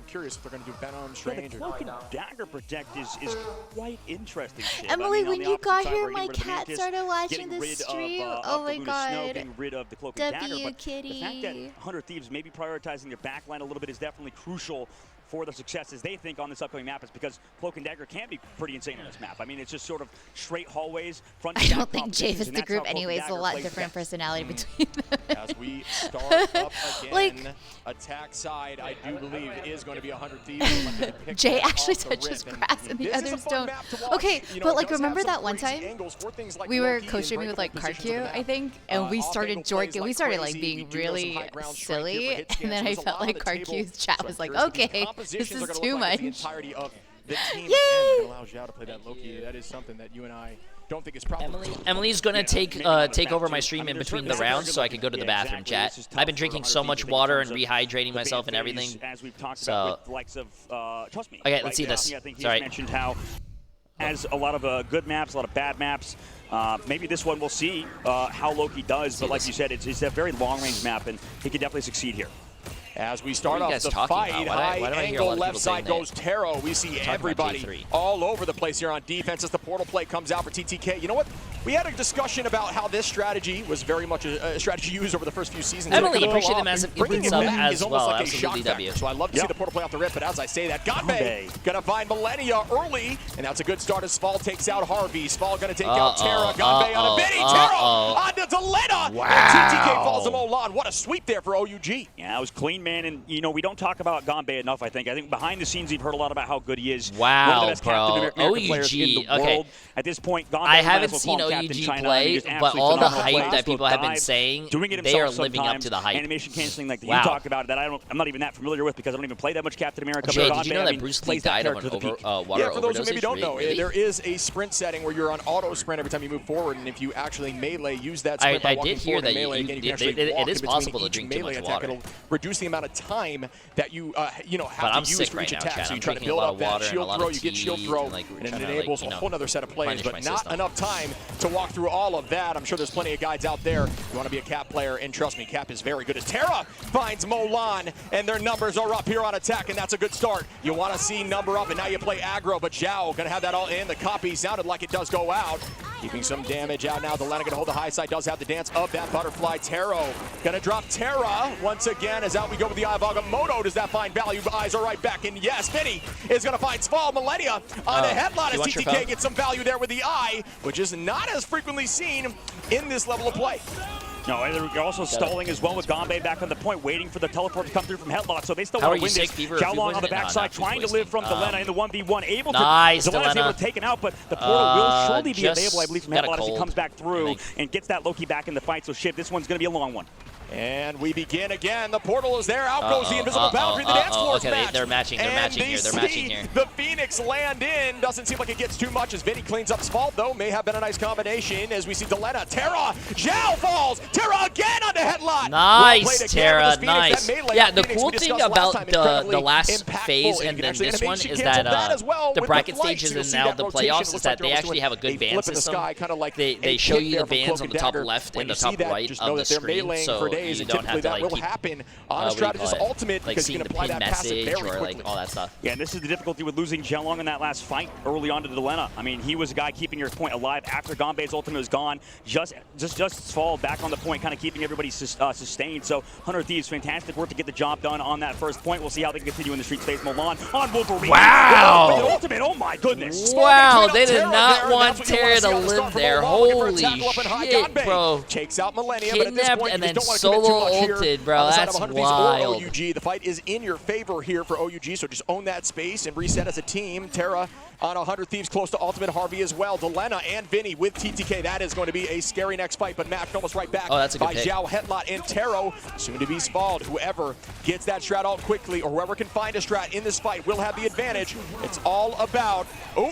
curious if they're going to do Venom, Strange, or Cloak and Dagger Protect is quite interesting. Emily, when you got here, my cat started watching the stream. Oh my god. Getting rid of the Cloak and Dagger, Kitty. The fact that 100 Thieves maybe prioritizing their backline a little bit is definitely crucial for the successes they think on this upcoming map is because Cloak and Dagger can be pretty insane on this map. I mean, it's just sort of straight hallways. Front I don't think Jay is the group anyways. A lot different personality between them. As we start up again, attack side, I do believe, is going to be 100 Thieves. Jay actually touches grass and the others don't. Okay, but like remember that one time we were co-streaming with like CarQ, I think, and we started jorking. We started like being really silly, and then I felt like CarQ's chat was like, okay, this is too much. Yay! Allows Zhao to play that Loki. That is something that you and I don't think is probably. Emily's gonna take over my stream in between the rounds so I can go to the bathroom, chat. I've been drinking so much water and rehydrating myself and everything. So, okay, let's see this. Sorry. Mentioned how has a lot of good maps, a lot of bad maps. Maybe this one we'll see how Loki does, but like you said, it's a very long-range map, and he can definitely succeed here. As we start off the fight, high angle left side goes Taro. We see everybody all over the place here on defense as the portal play comes out for TTK. You know what? We had a discussion about how this strategy was very much a strategy used over the first few seasons. Emily, appreciate the massive input sub as well. Like Absolutely W. So I love to see the portal play off the rip, but as I say that, Ganbei gonna find Millennia early, and that's a good start as Sval takes out Harvey. Sval gonna take out Terra. Ganbei on a Biddy. Terra onto Delena. Wow. And TTK falls to Molan. What a sweep there for OUG. Yeah, that was clean, man. And, you know, we don't talk about Ganbei enough, I think. I think behind the scenes, we've heard a lot about how good he is. Wow, one of the best Captain America players in the world. At this point, Ganbei, I haven't seen OUG play, but all the hype that people have been saying, they are living up to the hype. Animation canceling like you talked about that I'm not even that familiar with because I don't even play that much Captain America. Jay, did you know that Bruce Lee died of an water overdose? For those who maybe don't know, there is a sprint setting where you're on auto sprint every time you move forward, and if you actually melee, use that sprint by walking forward and melee, again, you can actually walk in between each melee attack. It'll reduce the amount of time that you have to use for each attack. So you try to build up that shield throw, you get shield throw, and it enables a whole other set of plays, but not enough time to walk through all of that. I'm sure there's plenty of guides out there. You want to be a Cap player, and trust me, Cap is very good. As Terra finds Molan, and their numbers are up here on attack, and that's a good start. You want to see number up, and now you play aggro, but Zhao going to have that all in. The copy sounded like it does go out. Keeping some damage out now. Delena going to hold the high side, does have the dance of that butterfly. Taro going to drop Terra once again as out we go with the eye of Agamotto. Does that find value? Eyes are right back, and yes, Vinny is going to find Sval. Millennia on a headlock as TTK gets some value there with the eye, which is not as frequently seen in this level of play. No, they're also stalling as well with Ganbei back on the point, waiting for the teleport to come through from headlock. So they still want to win this. Zhao Long on the backside, trying to live from Delena in the 1v1. Able to, Delena's able to take it out, but the portal will surely be available, I believe, from headlock as he comes back through and gets that Loki back in the fight. So shit, this one's going to be a long one. And we begin again. The portal is there. Out goes the invisible boundary. The dance floor is matched. They're matching. They're matching here. They're matching here. The Phoenix land in. Doesn't seem like it gets too much as Vinny cleans up Sval, though. May have been a nice combination as we see Delena. Terra. Zhao falls. Terra again on the headlock. Nice, Terra. Nice. Yeah, the cool thing about the last phase and then this one is that the bracket stages and now the playoffs is that they actually have a good ban system. They show you the bans on the top left and the top right of the screen, so you don't have to will happen on a strategist ultimate because you can apply that passive very quickly. Like all that stuff. Yeah, and this is the difficulty with losing Zhao Long in that last fight early on to Delena. I mean, he was a guy keeping your point alive after Ganbei's ultimate was gone. Just fall back on the point, kind of keeping everybody sustained. So 100 Thieves, fantastic work to get the job done on that first point. We'll see how they can continue in the street space. Molan on Wolverine. Wow! The ultimate, oh my goodness. Wow, they did not want Terra to live there. Holy shit, bro. Takes out Millennia, kidnapped and then solo ulted, bro. That's wild. OUG. The fight is in your favor here for OUG, so just own that space and reset as a team. Terra on 100 Thieves close to ultimate. Harvey as well. Delena and Vinny with TTK. That is going to be a scary next fight, but matched almost right back that's a good by Zhao, Hetlot, and Taro. Soon to be Spald. Whoever gets that strat ult quickly or whoever can find a strat in this fight will have the advantage. It's all about,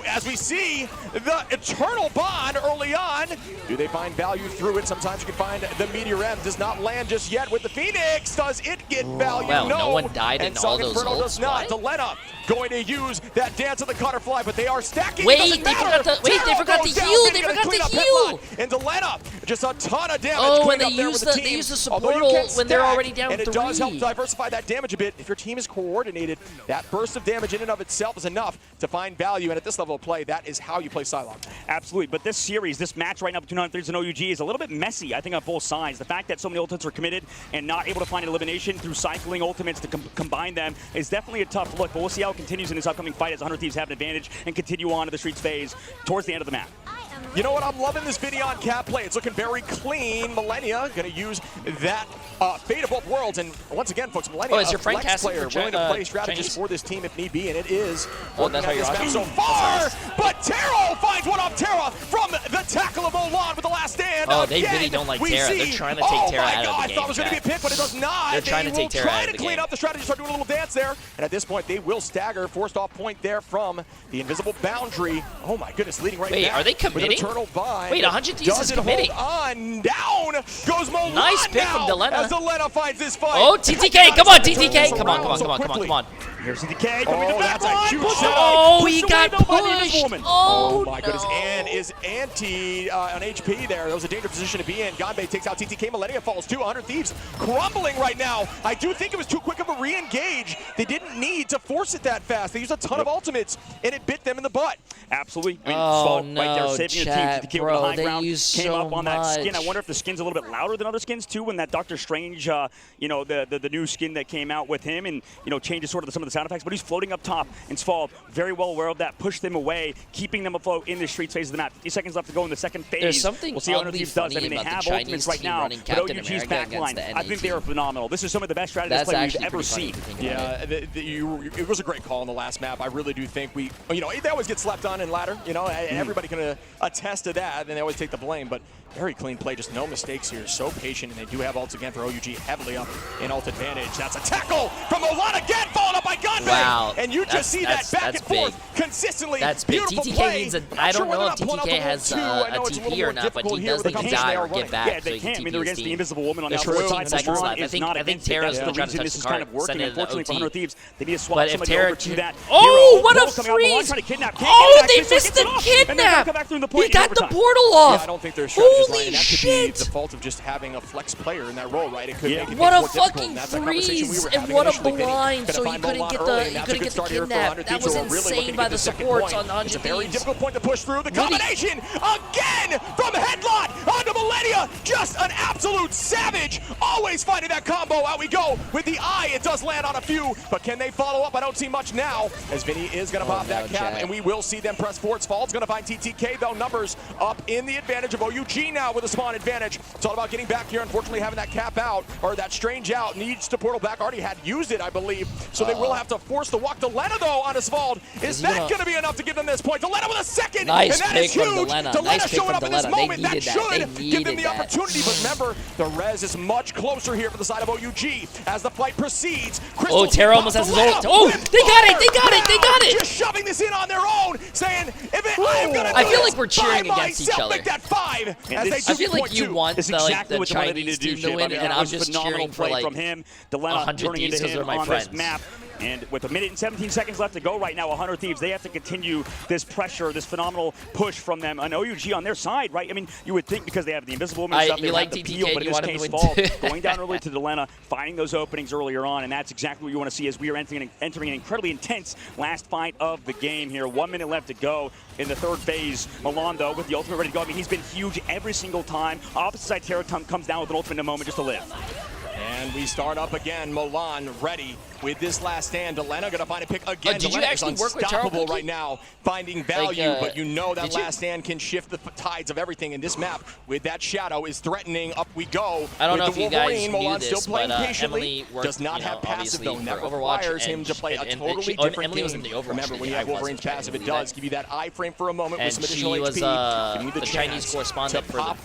as we see, the eternal bond early on. Do they find value through it? Sometimes you can find the Meteor M. Does not land just yet with the Phoenix. Does it get value? Wow, no one died in all those ults. Does not. Delena going to use that dance of the Cutterfly, but they are stacking. Wait, they forgot to heal. They forgot to heal. And Delena Just a ton of damage. Oh, and they use the support ult when they're already down 3. And it does help diversify that damage a bit. If your team is coordinated, that burst of damage in and of itself is enough to find value. And at this level of play, that is how you play Psylocke. Absolutely. But this series, this match right now between 100 and OUG is a little bit messy, I think, on both sides. The fact that so many ultimates are committed and not able to find elimination through cycling ultimates to combine them is definitely a tough look. But we'll see how it continues in this upcoming fight as 100 Thieves have an advantage and continue on to the Streets phase towards the end of the map. You know what? I'm loving this video on cap play. It's looking very clean. Millennia going to use that Fate of Both Worlds. And once again, folks, Millennia, is your friend flex player, willing to play strategies for this team if need be, and it is working on this map so far. But Taro finds one off Terra from the tackle of Olan with the last stand. Oh, they really don't like Terra. They're trying to take Terra out of the game. I thought it was going to be a pick, but it does not. They're trying to take Terra out of the game. Clean up the strategy, start doing a little dance there. And at this point, they will stagger. Forced off point there from the invisible boundary. Oh my goodness, leading right back. Wait, are they committing? Wait, 100 Thieves is committing. On down goes Molan. Nice pick from Delena. As Delena finds this fight. Oh, TTK, come on, TTK. Come on. Here's TTK. Oh, that's a huge shot. Oh, he got pushed. Oh my goodness, and is anti on HP there. That was a dangerous position to be in. Ganbei takes out TTK. Millennia falls too. 100 Thieves crumbling right now. I do think it was too quick of a re-engage. They didn't need to force it that fast. They used a ton of ultimates, and it bit them in the butt. Absolutely. I mean, oh no, right there, saving chat, the team. TTK bro, with the high ground, use came so up on much. that skin. I wonder if the skin's a little bit louder than other skins too. When that Doctor Strange, you know, the new skin that came out with him, and you know, changes sort of some of the sound effects. But he's floating up top, and Sval very well aware of that, pushed them away, keeping them afloat in the Streets phase of the map. 50 seconds left to go in the second phase. There's something we'll see how Thieves does. I mean, they have ultimates right now, but OUG's backline, I think they are phenomenal. This is some of the best strategies we've ever seen. Yeah, it was a great call on the last map. I really do think we, you know, they always get slept on in ladder. You know, everybody can attest to that, and they always take the blame. But very clean play, just no mistakes here. So patient, and they do have ults again for OUG heavily up in ult advantage. That's a tackle from Olan again, followed up by Ganbei. Wow. And you just see that back and forth consistently. That's big. Beautiful TTK play. needs a, I don't know if TTK has a TP or not, but he does need to die or get back. Yeah, they can't. I mean, they're against the Invisible Woman on the outside side. Seconds left. I think Terra's still trying to touch this the is kind of cart. working. Unfortunately for 100 Thieves, they need to swap somebody over to that. Oh, what a freeze! Oh, they missed the kidnap! He got the portal off! Yeah, I don't think there's strategies Holy line. That could shit! be the fault of just having a flex player in that role, right? It could make it what a more fucking difficult. freeze! And what a blind, so he couldn't get the kidnap. That was insane by the supports on 100 Thieves. It's a very difficult point to push through. The combination again from Headlock onto Millennia. Just an absolute savage. Always finding that combo. Out we go with the eye. It does land on a few, but can they follow up? I don't see much now, as Vinny is going to pop that cap, and we will see them press forward. Sval's going to find TTK, though. Numbers up in the advantage of OUG now with a spawn advantage. It's all about getting back here. Unfortunately, having that cap out, or that Strange out, needs to portal back. Already had used it, I believe, so they will have to force the walk. Delena, though, on Sval. Is that going to be enough to give them this point? Delena with a second, nice, and that is huge. Delena showing up in this moment. That should give them the opportunity. But remember, the res is much closer here for the side of OUG as the fight proceeds. Oh, Terra almost has his ult. Oh, they got it! Just shoving this in on their own, saying, I feel like we're cheering against each other. That 5, I feel like you want the Chinese team to win, and I'm just cheering for like from him. Delena turning into him on this map. And with 1 minute and 17 seconds left to go right now, 100 Thieves, they have to continue this pressure, this phenomenal push from them. An OUG on their side, right? I mean, you would think because they have the Invisible Woman stuff, they like have the TTK, peel, but in this case, Sval going down early to Delena, finding those openings earlier on, and that's exactly what you want to see as we are entering an incredibly intense last fight of the game here. 1 minute left to go in the third phase. Milan, though, with the ultimate ready to go. I mean, he's been huge every single time. Opposite side, Terra comes down with an ultimate in a moment just to live. And we start up again. Milan ready with this last stand. Delena going to find a pick again. Did you actually work with unstoppable right now, finding value, but you know that last stand can shift the tides of everything in this map. With that shadow is threatening. Up we go. I don't know if you guys knew this, still playing patiently. Emily worked, does not have passive though. That Overwatch requires him to play a totally different Emily game. was in the Overwatch. Remember, when you have Wolverine's passive, it does give you that iframe for a moment with some additional HP. And she was the Chinese correspondent for the.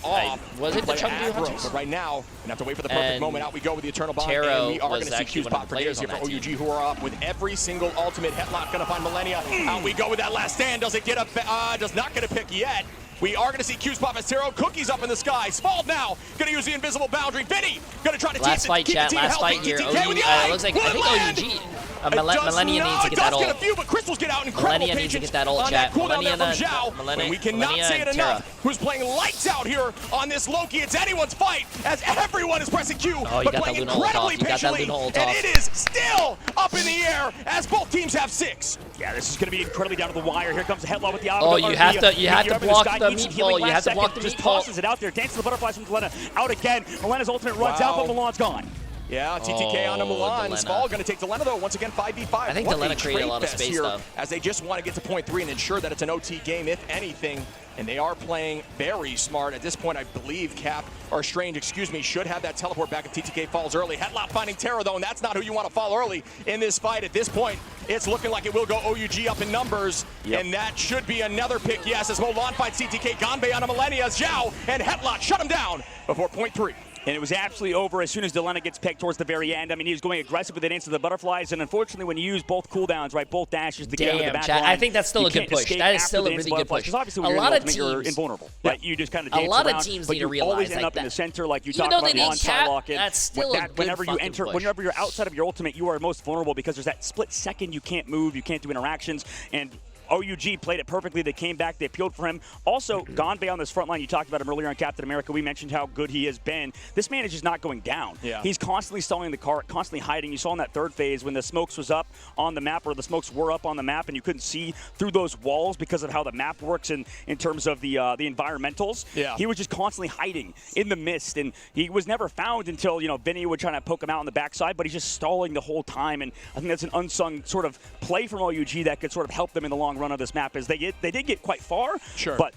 Was it the Chengdu Hunters? But right now, we have to wait for the perfect moment. Out we go with the Eternal Bond. Terra We are going to see actually Q's pop for days here for OUG, who are up with every single ultimate. Headlock going to find Millennia. Out we go with that last stand. Does it get a does not get a pick yet. We are going to see Q's pop as Terra. Cookies up in the sky. Sval now going to use the invisible boundary. Vinny going to try to last fight, chat. Last fight here. Looks like I think OUG. Millennia needs to get that ult. Get a few, but Crystals get out. Incredible Millennia needs to get that ult, on chat. that cooldown Millennia there from Zhao. And we cannot say it enough. Who's playing lights out here on this Loki? It's anyone's fight as everyone is pressing Q, but playing incredibly patiently. And it is still up in the air as both teams have 6. Yeah, this is going to be incredibly down to the wire. Here comes the headlock with the Oh, you have to block the meatball. You have to block the just meatball. tosses it out there. Dances the butterflies from Delena. Out again. Milena's ultimate runs out, but Milan's gone. Yeah, TTK onto Milan. Sval going to take Delena, though, once again, 5v5. I think Delena created a lot of space, though. As they just want to get to point 3 and ensure that it's an OT game, if anything. And they are playing very smart. At this point, I believe Cap, or Strange, excuse me, should have that teleport back if TTK falls early. Headlock finding Terra, though, and that's not who you want to fall early in this fight. At this point, it's looking like it will go OUG up in numbers. And that should be another pick, yes, as Mulan fights TTK. Ganbei on a Millennia, Zhao, and Headlock shut him down before point 3. And it was absolutely over as soon as Delena gets picked towards the very end. I mean, he was going aggressive with the dance of the butterflies, and unfortunately, when you use both cooldowns, right, both dashes to get out of the back line, I think that's still a good push. That is still a really good push. Because obviously, when you're in the you're invulnerable. Right? You just kind of dance around, a lot of teams need to realize you always end up in the center, like you talked about on Psylocke. That's still a good fucking push. Whenever you're outside of your ultimate, you are most vulnerable because there's that split second you can't move, you can't do interactions, and OUG played it perfectly. They came back. They appealed for him. Also, Ganbei on this front line, you talked about him earlier on Captain America. We mentioned how good he has been. This man is just not going down. Yeah. He's constantly stalling the cart, constantly hiding. You saw in that third phase when the smokes was up on the map, or the smokes were up on the map, and you couldn't see through those walls because of how the map works in terms of the environmentals. Yeah. He was just constantly hiding in the mist, and he was never found until, Vinny would try to poke him out on the backside, but he's just stalling the whole time, and I think that's an unsung sort of play from OUG that could sort of help them in the long run of this map, as they did get quite far, but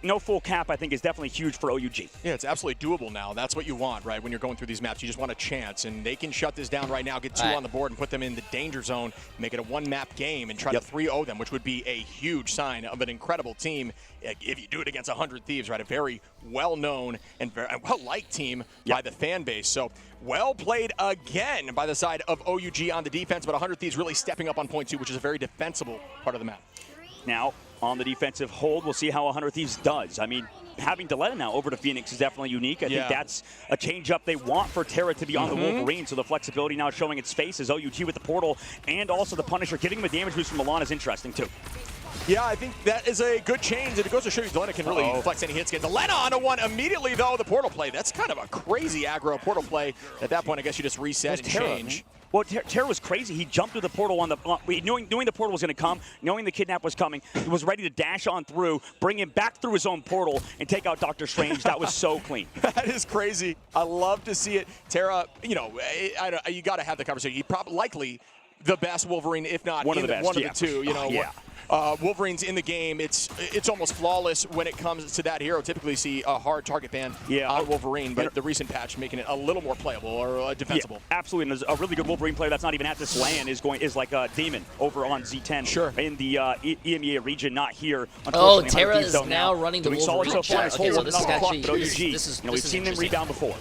no full cap, I think, is definitely huge for OUG. Yeah, it's absolutely doable now. That's what you want, right? When you're going through these maps, you just want a chance, and they can shut this down right now, get 2 on the board, and put them in the danger zone, make it a 1-map game, and try to 3-0 them, which would be a huge sign of an incredible team if you do it against 100 Thieves, right? A very well-known and very well-liked team by the fan base. So well played again by the side of OUG on the defense, but 100 Thieves really stepping up on point 2, which is a very defensible part of the map. Now, on the defensive hold, we'll see how 100 Thieves does. I mean, having Delena now over to Phoenix is definitely unique. I think that's a change-up they want for Terra to be on the Wolverine, so the flexibility now showing its face as OUG with the portal and also the Punisher. Giving him a damage boost from Milan is interesting, too. Yeah, I think that is a good change, and it goes to show you Delena can really flex any hits. Get Delena onto one immediately, though, the portal play. That's kind of a crazy aggro portal play. At that point, I guess you just reset and change. Well, Terra was crazy. He jumped through the portal knowing the portal was going to come, knowing the kidnap was coming. He was ready to dash on through, bring him back through his own portal, and take out Dr. Strange. That was so clean. That is crazy. I love to see it. Terra, you got to have the conversation. He probably likely the best Wolverine, if not one of the two. Wolverine's in the game. It's almost flawless when it comes to that hero. Typically see a hard target ban on Wolverine, but the recent patch making it a little more playable or defensible. Yeah, absolutely, and a really good Wolverine player that's not even at this LAN is like a Demon over on Z10 in the EMEA region, not here. Oh, Terra is now running the Wolverine. So far. Okay, so this is actually we've seen them rebound before.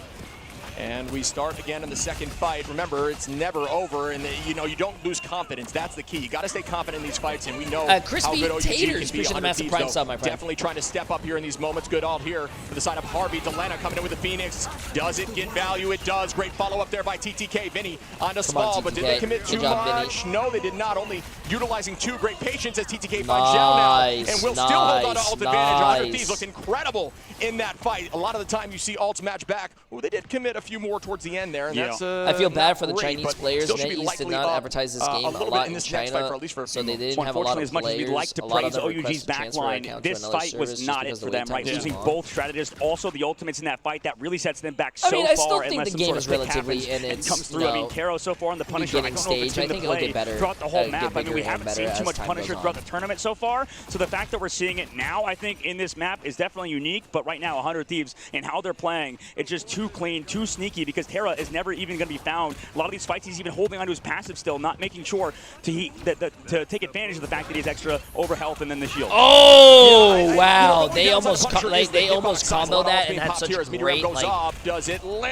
And we start again in the second fight. Remember, it's never over, and you don't lose confidence. That's the key. You got to stay confident in these fights, and we know how good OUG can be. Pushing a massive prime sub, my friend. Definitely trying to step up here in these moments. Good ult here for the side of Harvey. Delena coming in with the Phoenix. Does it get value? It does. Great follow-up there by TTK. Vinny onto Small, but did they commit too much? No, they did not. Only utilizing 2 great patience as TTK finds Zhao now, and will still hold on to ult advantage. 100 Thieves looked incredible in that fight. A lot of the time you see ults match back. Ooh, they did commit a few more towards the end there, and that's I feel bad for the Chinese players. NetEase did not advertise this game a lot in China, so they didn't have a lot of as much as we'd like to praise OUG's backline, this fight was not it for them, right? Losing both strategists, also the ultimates in that fight, that really sets them back so far. I still think the game is relatively in its comes through. I mean, Caro so far on the Punisher, I don't know if it's going to play throughout the whole map. I mean, we haven't seen too much Punisher throughout the tournament so far, so the fact that we're seeing it now, I think, in this map is definitely unique, but right now, 100 Thieves and how they're playing, it's just too clean, too sneaky, because Terra is never even going to be found. A lot of these fights, he's even holding onto his passive still, not making sure to take advantage of the fact that he has extra over health and then the shield. Oh, wow. They almost comboed that and had such great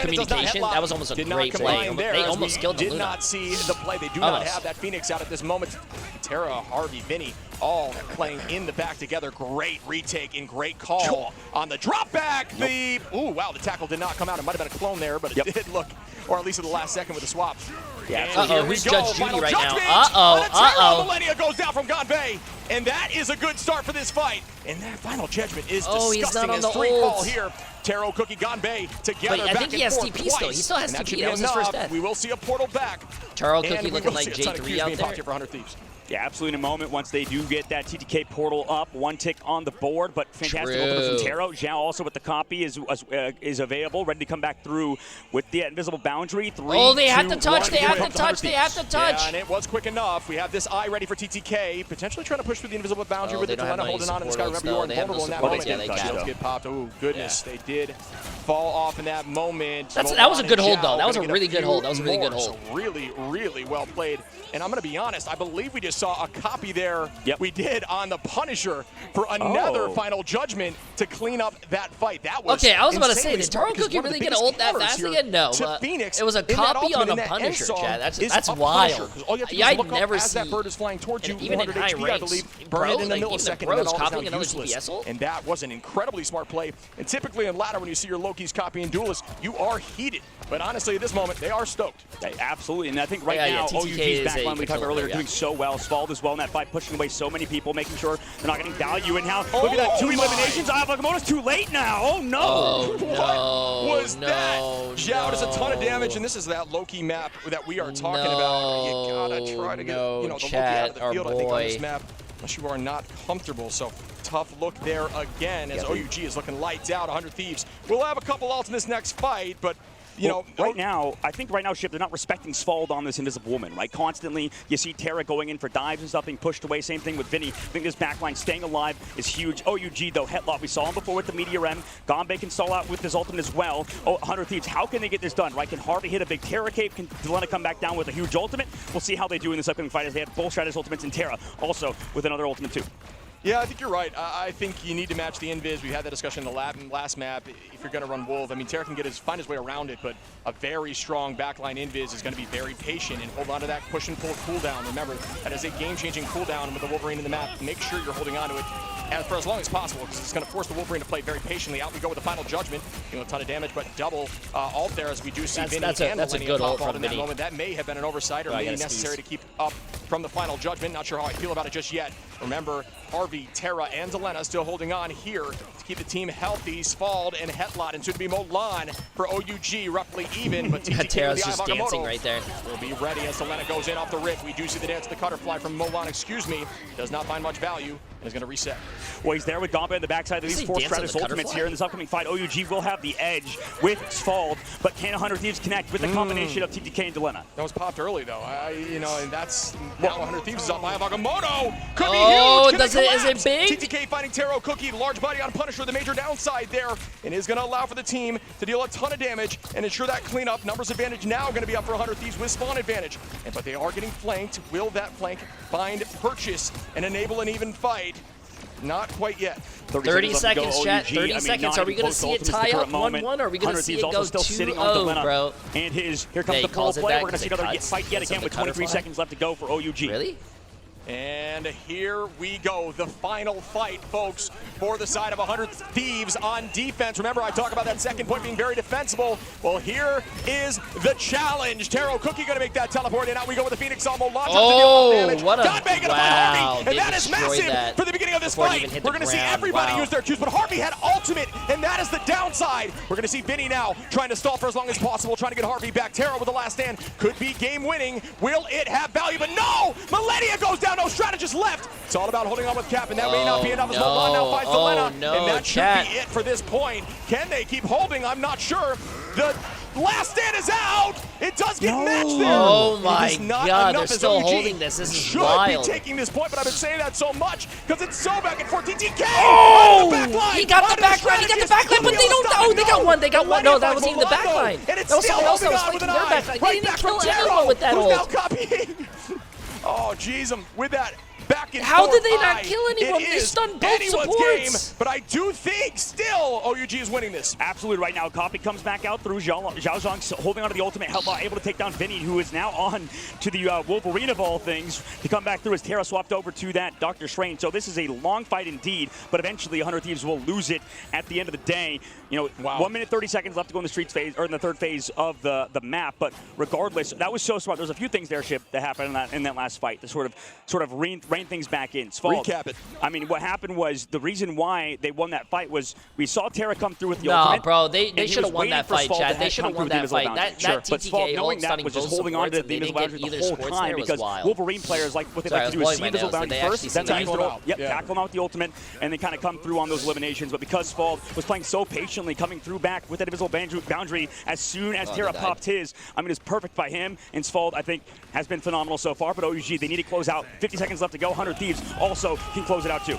communication. That was almost a great play. They almost killed the Luna. Did not see the play. They do not have that Phoenix out at this moment. Terra, Harvey, Vinny, all playing in the back together. Great retake and great call on the drop back. Ooh, wow, the tackle did not come out. It might have been a clone there, but it did look, or at least at the last second with the swap. Yeah. Uh-oh, who's Judge Judy right now? Uh-oh. Millennia goes down from Ganbei. And that is a good start for this fight. And that final judgment is disgusting as 3 fall here. Taro, Cookie, Ganbei together. Wait, I think he has TP still. He still has TP. That was his first death. We will see a portal back. Taro, Cookie looking like Jay3 out there. For 100 Thieves. Yeah, absolutely in a moment once they do get that TTK portal up. 1 tick on the board, but fantastic opener from Taro. Zhao also with the copy is available, ready to come back through with the invisible boundary. 3, oh, they 2, have to touch, 1. they have to touch, they have to touch. Yeah, and it was quick enough. We have this eye ready for TTK, potentially trying to push through the invisible boundary with it. Delena holding on to this guy. Remember, you are invulnerable in that moment. Yeah, they Shields get popped. Oh, goodness, they did fall off in that moment. That was a good hold, though. That was a really good hold. That was a really good hold. Really, really well played. And I'm going to be honest, I believe we just saw a copy there. Yep. We did on the Punisher for another final judgment to clean up that fight. That was okay. I was about to say, did Taro Cookie really get ult that fast again? No. Phoenix it was a copy on a Punisher, Chad. That's wild. Yeah, I'd never see. That bird is flying towards you. Even in high ranks, I believe, burn it in a millisecond, and then copying another DPS ult. And that was an incredibly smart play. And typically in ladder, when you see your Lokis copying duelists, you are heated. But honestly, at this moment, they are stoked. Yeah, absolutely. And I think right now, OUG's backline we talked about earlier doing so well. Svald as well in that fight, pushing away so many people, making sure they're not getting value. And now, look at that, 2 eliminations. Wakamoto's too late now. Oh, no. Oh, what was that? Zhao does a ton of damage, and this is that Loki map that we are talking about. You gotta try to get the Loki out of the field, I think, on this map, unless you are not comfortable. So tough look there again as OUG is looking lights out. 100 Thieves. We'll have a couple ults in this next fight, but you know, right now, I think right now, Ship, they're not respecting Svald on this Invisible Woman, right? Constantly, you see Tara going in for dives and stuff, being pushed away. Same thing with Vinny. I think this backline staying alive is huge. OUG, though, Headlock, we saw him before with the Meteor M. Ganbei can stall out with his ultimate as well. 100 Thieves, how can they get this done, right? Can Harvey hit a big Tara cape? Can Delena come back down with a huge ultimate? We'll see how they do in this upcoming fight as they have both Stratus ultimates and Tara also with another ultimate, too. Yeah, I think you're right. I think you need to match the invis. We had that discussion in the last map. If you're going to run Wolf, I mean, Tara can find his way around it, but a very strong backline invis is going to be very patient and hold on to that push and pull cooldown. Remember, that is a game-changing cooldown with the Wolverine in the map. Make sure you're holding on to it for as long as possible, because it's going to force the Wolverine to play very patiently. Out we go with the final judgment. A ton of damage, but double ult there as we do see Vinny and that's a good ult from in that moment. That may have been an oversight or maybe necessary to keep up from the final judgment. Not sure how I feel about it just yet. Remember, Harvey, Tara, and Delena still holding on here to keep the team healthy. Svald and Hetlot and soon to be Molan for OUG, roughly even. But Tara's just dancing right there. Will be ready as Delena goes in off the rip. We do see the dance of the Cutterfly from Molan, does not find much value. And is going to reset. Well, he's there with Ganbei on the backside of these 4 Stratus ultimates here in this upcoming fight. OUG will have the edge with Svald, but can 100 Thieves connect with the combination of TTK and Delena? That was popped early, though. And that's now 100 Thieves is up by Wakamoto. Could be huge. Is it big? TTK fighting Taro Cookie, large body on Punisher, the major downside there, and is going to allow for the team to deal a ton of damage and ensure that cleanup. Numbers advantage now going to be up for 100 Thieves with spawn advantage. But they are getting flanked. Will that flank find purchase and enable an even fight? Not quite yet. 30 seconds, chat. 30 seconds. Are we going to see it tie up 1-1, or are we going to see it go 2-0, bro? And here comes the full play. We're going to see another fight yet again with 23 seconds left to go for OUG. Really? And here we go, the final fight, folks, for the side of 100 Thieves on defense. Remember, I talk about that second point being very defensible. Well, here is the challenge. Taro Cookie going to make that teleport, and out we go with the Phoenix Almo launch. What a wow, and that is massive for the beginning of this fight. We're going to see everybody use their Qs, but Harvey had ultimate, and that is the downside. We're going to see Vinny now trying to stall for as long as possible, trying to get Harvey back. Taro with the last stand could be game winning. Will it have value? But no! Millennia goes down. No strategist left. It's all about holding on with Cap, and that may not be enough as Molan now finds Delena. And that should be it for this point. Can they keep holding? I'm not sure. The last stand is out. It does get matched there. Oh my God, they're still holding this. This is wild. Should be taking this point, but I've been saying that so much because it's so back and forth. TTK! Oh! He got the backline. He got the backline, but they don't. Oh, they got one. They got one. No, that wasn't even the backline. That was someone else that was flanking their backline. They didn't kill anyone with that ult. Oh, jeez, with that back and How forth did they not eye, kill anyone? They stunned both supports. Game, but I do think still OUG is winning this. Absolutely right now. Copy comes back out through Zhao Zhang holding onto the ultimate, able to take down Vinny, who is now on to the Wolverine of all things to come back through as Terra swapped over to that Dr. Strange. So this is a long fight indeed, but eventually 100 Thieves will lose it at the end of the day. You know, wow. 1 minute 30 seconds left to go in the streets phase, or in the third phase of the map. But regardless, that was so smart. There's a few things there, Ship, that happened in that last fight to sort of rein things back in. Recap it. I mean, what happened was the reason why they won that fight was we saw Terra come through with the ultimate. No, bro, they should have won that fight, Chad. They should have won that fight. That TTK knowing that was just holding on to the invisible boundary the whole time because Wolverine players what they like to do is see invisible boundary first, then they use tackle them out with the ultimate, and they kind of come through on those eliminations. But because Spald was playing so patiently, coming through back with that invisible boundary as soon as Terra popped his, I mean, it's perfect by him. And Spald, I think, has been phenomenal so far. But OUG, they need to close out. 50 seconds left to go. 100 Thieves also can close it out too.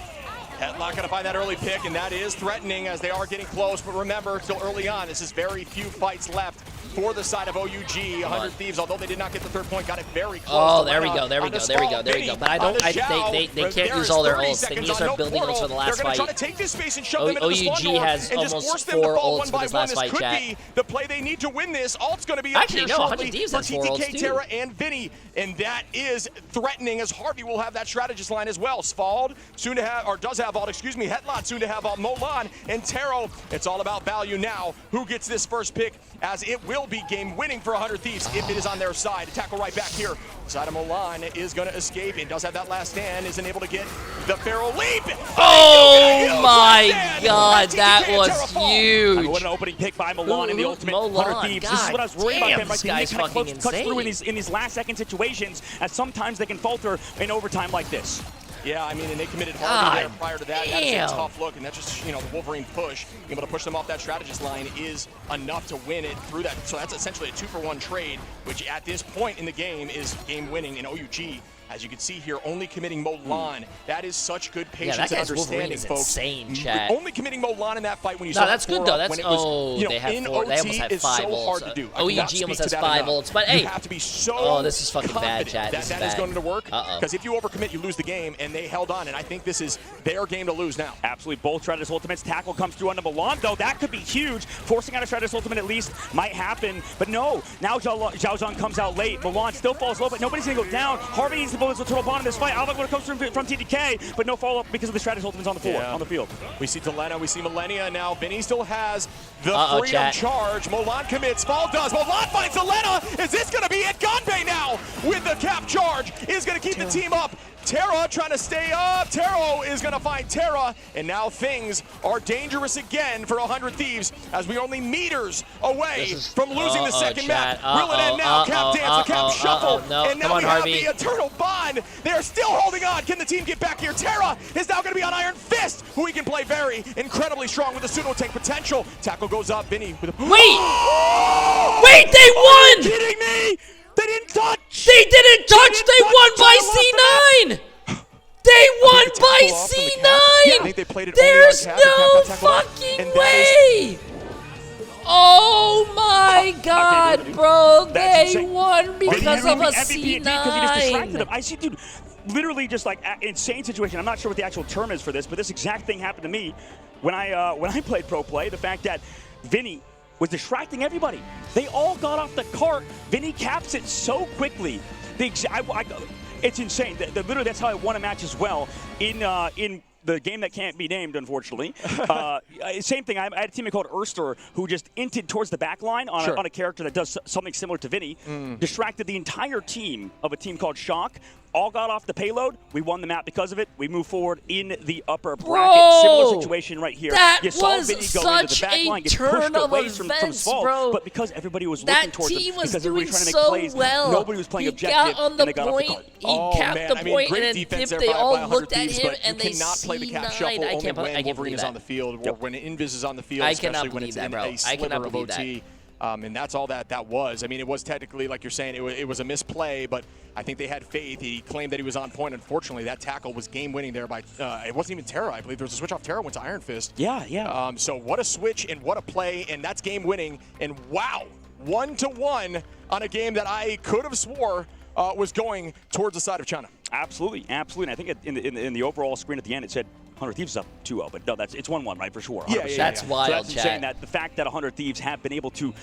Headlock going to find that early pick, and that is threatening as they are getting close. But remember, still early on, this is very few fights left for the side of OUG. 100 Thieves, although they did not get the third point, got it very close. Oh, there we go. But they can't use all their ults. They can use their building ults for the last fight. They're going to try to take this space and shove them into the spawn door has and almost just force them to 4 fall ults one by for this one. last This fight, could chat. be the play they need to win this. Ult's going to be up here shortly for TTK, Terra, and Vinny, and that is threatening as Harvey will have that strategist line as well. Spald soon to have, or does have Alt, excuse me, Hetlot soon to have Molan, and Taro. It's all about value now. Who gets this first pick, as it will be game winning for 100 Thieves if it is on their side. Tackle right back here. Side of Molan is going to escape and does have that last stand, isn't able to get the Pharaoh leap. Oh my god, that was huge. What an opening pick by Molan in the ultimate 100 Thieves. This is what I was worried about him, right? This guy's fucking insane. Through in these last second situations, as sometimes they can falter in overtime like this. Yeah, I mean, and they committed Harvey there prior to that. That is a tough look, and that's just, you know, the Wolverine push. Being able to push them off that strategist line is enough to win it through that. So that's essentially a 2-for-1 trade, which at this point in the game is game winning in OUG. As you can see here, only committing Molan. That is such good patience and understanding, folks. Insane, chat. Only committing Molan in that fight when you saw that's good though. That's when it was, they have 4. They almost had 5 so hard to do. OUG almost has 5 ults, but hey, you have to be so this is fucking bad, chat. That is going to work. Because if you overcommit, you lose the game, and they held on. And I think this is their game to lose now. Absolutely, both strategist ultimates. Tackle comes through onto Molan, though. That could be huge. Forcing out a strategist ultimate at least might happen, but no. Now Zhao Zhang comes out late. Molan still falls low, but nobody's gonna go down. Harvey needs the bullets to turtle bottom of this fight. Alva when it comes from TTK, but no follow-up because of the strategist ultimates on the floor, on the field. We see Delena, we see Millennia now. Vinny still has the freedom charge. Molan commits, Fall does. Molan finds Delena. Is this going to be it? Ganbei now with the cap charge is going to keep the team up. Terra trying to stay up. Taro is going to find Terra, and now things are dangerous again for 100 Thieves as we are only meters away from losing the second map. Will it end now? Cap dance, the cap shuffle, and now we have the eternal bond. They are still holding on. Can the team get back here? Terra is now going to be on Iron Fist, who he can play very incredibly strong with the pseudo tank potential. Tackle goes up. Vinny with a wait, they won! Are you kidding me? They didn't touch! They didn't touch! They won by C9! They won by C9! I think they played it There's no fucking way! Oh my god, bro! They won because of a C9! Because he just distracted them. I see, dude, literally just like insane situation. I'm not sure what the actual term is for this, but this exact thing happened to me when I played pro play. The fact that Vinny was distracting everybody. They all got off the cart. Vinny caps it so quickly. It's insane. Literally, that's how I won a match as well in the game that can't be named, unfortunately. Same thing. I had a teammate called Erster who just inted towards the back line on a character that does something similar to Vinny. Distracted the entire team of a team called Shock. All got off the payload. We won the map because of it. We move forward in the upper bracket. Similar situation right here. You saw Vinny go into the back line, get pushed away from Svald, but because everybody was looking towards him, because everybody was trying to make plays, well. nobody was playing objective, and they got off the cart. He capped the point, and then they all looked at him, and they cannot play the cap shuffle only when Wolverine is on the field, or when Invis is on the field, especially when it's in a sliver of OT. And that's all that was. I mean, it was technically, like you're saying, it was a misplay, but I think they had faith. He claimed that he was on point. Unfortunately, that tackle was game-winning there by, it wasn't even Terra, I believe. There was a switch off Terra, went to Iron Fist. Yeah. So what a switch and what a play, and that's game-winning. And wow, 1-1 on a game that I could have swore was going towards the side of China. Absolutely, absolutely. And I think in the overall screen at the end, it said 100 Thieves is up 2-0, but no, it's 1-1, right, for sure. Yeah, that's wild, so that's chat. saying that the fact that 100 Thieves have been able to,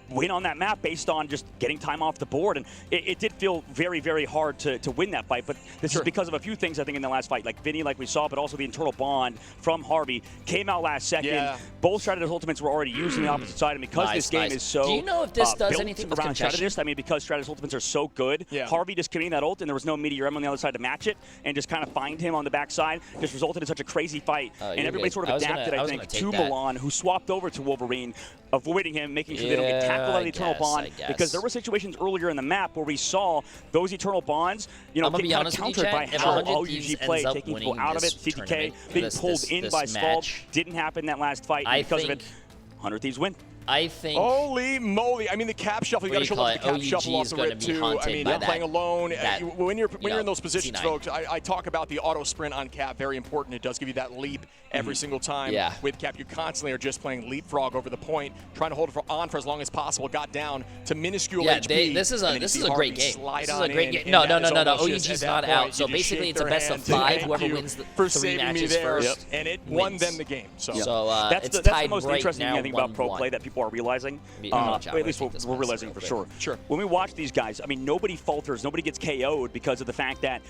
win on that map based on just getting time off the board. And it did feel very, very hard to win that fight. But this is because of a few things, I think, in the last fight. Like Vinny, like we saw, but also the internal bond from Harvey came out last second. Yeah. Both Strategist ultimates were already used on the opposite side. And because this game is so do you know if this does anything with around Strategist, I mean, because Strategist ultimates are so good, Harvey just committing that ult, and there was no Meteor M on the other side to match it, and just kind of find him on the backside, just resulted in such a crazy fight. And everybody sort of adapted, I think, to Milan, who swapped over to Wolverine, avoiding him, making sure they don't get tackled out of the Eternal Bond, because there were situations earlier in the map where we saw those Eternal Bonds, get kind of countered by how OUG played, taking people out of it. CTK being pulled in by Scald didn't happen that last fight, and because of it, 100 Thieves win. I think. Holy moly! I mean, the cap shuffle. You got to show off the cap shuffle off the rip too. I mean, you're playing alone. When you're in those positions, folks, I talk about the auto sprint on cap. Very important. It does give you that leap every single time. With cap, you constantly are just playing leapfrog over the point, trying to hold it on for as long as possible. Got down to minuscule HP. This is a great game. This is a great game. No. OUG's not out. So basically, it's a best of 5. Whoever wins the 3 matches first, and it won them the game. So that's the most interesting thing I think about pro play that people are realizing. At least we're realizing for sure. When we watch these guys, I mean, nobody falters, nobody gets KO'd because of the fact that,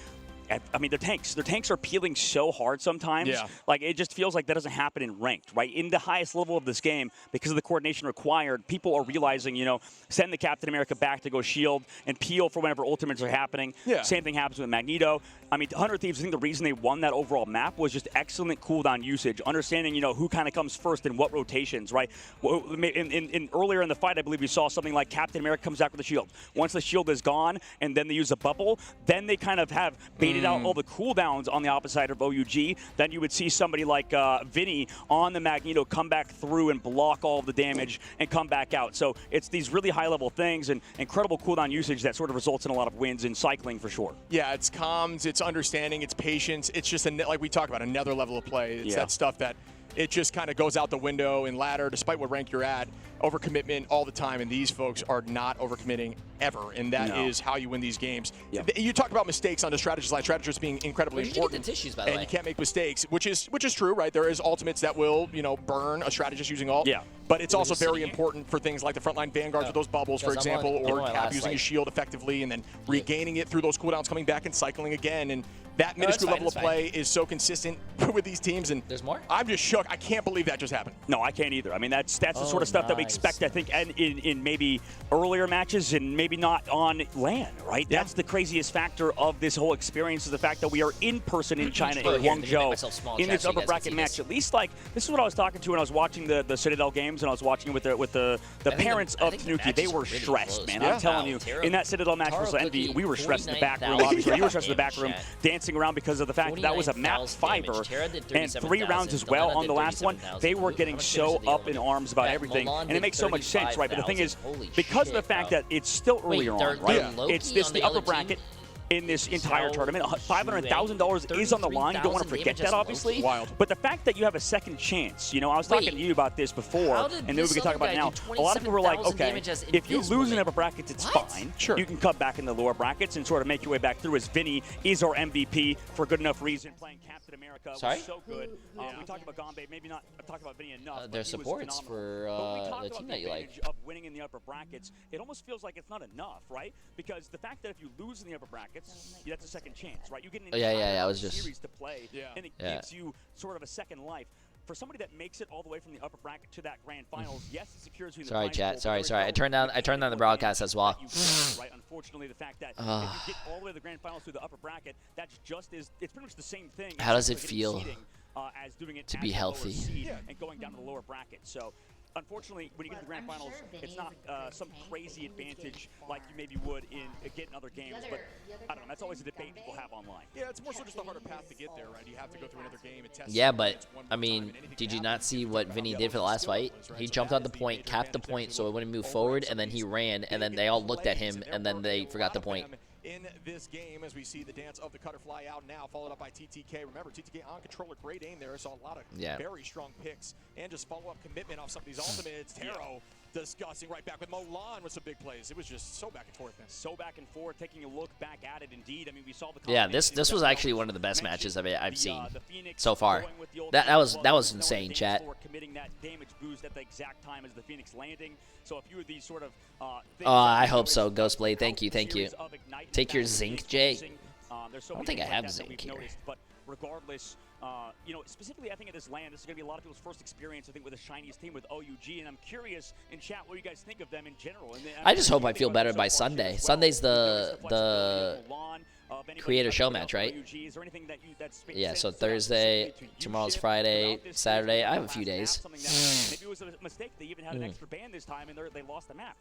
I mean, their tanks are peeling so hard sometimes. Like, it just feels like that doesn't happen in ranked, right? In the highest level of this game, because of the coordination required, people are realizing, send the Captain America back to go shield and peel for whenever ultimates are happening. Same thing happens with Magneto. I mean, 100 Thieves, I think the reason they won that overall map was just excellent cooldown usage, understanding, who kind of comes first in what rotations, right? Earlier in the fight, I believe we saw something like Captain America comes back with the shield. Once the shield is gone and then they use a bubble, then they kind of have baited out all the cooldowns on the opposite side of OUG. Then you would see somebody like Vinny on the Magneto come back through and block all of the damage and come back out. So it's these really high-level things and incredible cooldown usage that sort of results in a lot of wins in cycling for sure. Yeah, it's comms, it's understanding, it's patience. It's just, like we talk about, another level of play. It's that stuff that it just kind of goes out the window in ladder, despite what rank you're at. Overcommitment all the time, and these folks are not overcommitting ever, and that is how you win these games. You talk about mistakes on the strategist line, strategists being incredibly important. The tissues, by the way. You can't make mistakes, which is true, right? There is ultimates that will, burn a strategist using ult. But it's also very important for things like the frontline vanguards with those bubbles, for example, or Cap using his shield effectively and then regaining it through those cooldowns, coming back and cycling again. And that minuscule level of play is so consistent with these teams. And there's more? I'm just shook. I can't believe that just happened. No, I can't either. I mean, that's the sort of stuff that we expect, I think, and in maybe earlier matches and maybe not on LAN, right? That's the craziest factor of this whole experience, is the fact that we are in person in China, in Guangzhou, in this upper bracket match. At least, like, this is what I was talking to when I was watching the Citadel games, and I was watching with the parents of Tanuki. They were stressed, man. I'm telling you, in that Citadel match versus Envy, we were stressed in the back room, obviously. You were stressed in the back room, dancing around because of the fact that was a map 5er and 3 rounds as well on the last one. They were getting so up in arms about everything, and it makes so much sense, right? But the thing is, because of the fact that it's still earlier on, right? It's the upper bracket in this entire tournament. $500,000 is on the line. You don't want to forget that, obviously. But the fact that you have a second chance, I was talking to you about this before, and then we can talk about it now. A lot of people were like, okay, if you lose in upper brackets, it's fine. You can come back in the lower brackets and sort of make your way back through, as Vinny is our MVP for good enough reason. Playing Captain America was so good. We talked about Gombe, maybe not talk about Vinny enough. Their supports for the team that you like. Of winning in the upper brackets, it almost feels like it's not enough, right? Because the fact that if you lose in the upper brackets, that's a second chance, right? You get an entire series to play, and it gives you sort of a second life. For somebody that makes it all the way from the upper bracket to that grand finals, yes, it secures you in the Sorry, chat. Sorry. I turned down the broadcast as well. Right. Unfortunately, the fact that if you get all the way to the grand finals through the upper bracket, that's it's pretty much the same thing. How does it feel to be healthy and going down to the lower bracket? So, unfortunately, when you get to the grand finals, it's not some crazy advantage like you maybe would in getting other games. But I don't know. That's always a debate people have online. Yeah, it's more so just a harder path to get there, right? You have to go through another game and test. Yeah, but I mean, did you not see what Vinny did for the last fight? He jumped on the point, capped the point, so it wouldn't move forward, and then he ran, and then they all looked at him, and then they forgot the point. In this game, as we see the dance of the cutter fly out now, followed up by TTK. Remember, TTK on controller, great aim there. Saw a lot of very strong picks and just follow-up commitment off some of these ultimates. Taro discussing right back with Milan with some big plays. It was just so back and forth, man. So back and forth, taking a look back at it indeed. I mean, we saw the yeah, this was actually one of the best matches I've seen so far. That was insane, chat. Committing that damage boost at the exact time as the Phoenix landing. So a few of these sort of I hope so, Ghostblade. Thank you. Take your zinc, Jay. I don't think I have zinc here. But regardless, you know, specifically I think at this land, this is going to be a lot of people's first experience, I think, with a Chinese team with OUG, and I'm curious in chat what you guys think of them in general. And I just hope I feel better by Sunday. Sunday's the creator show match, right? Yeah, so Thursday, tomorrow's Friday, Saturday. I have a few days. Maybe it was a mistake. They even had an extra ban this time, and they lost the map.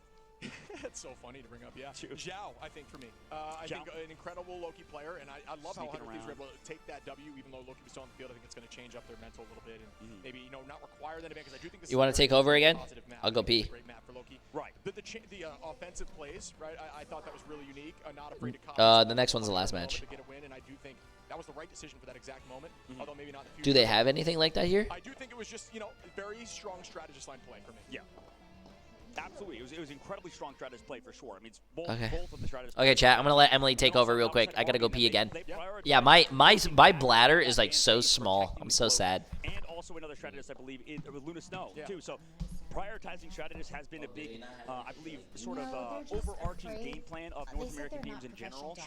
That's so funny to bring up, yeah. Zhao, I think, for me. I think an incredible Loki player, and I love how 100 Thieves were able to take that W, even though Loki was still on the field. I think it's going to change up their mental a little bit, and maybe, you know, not require that event, because I do think this you want to take over again? I'll go pee. Great map for Loki. Right. The offensive plays, right, I thought that was really unique. Not afraid to the next one's the last match. To get a win, and I do think that was the right decision for that exact moment, although maybe not in the Do future. they have anything like that here? I do think it was just, you know, very strong strategist line play for me. Yeah. Absolutely. It was incredibly strong strategist play for sure. I mean, it's both of the strategists. Okay, chat. I'm going to let Emily take over real quick. I got to go pee again. Yeah, my bladder is like so small. I'm so sad. And also another strategist, I believe, with Luna Snow, too. So prioritizing strategists has been a big, I believe, sort of overarching game plan of North American teams in general.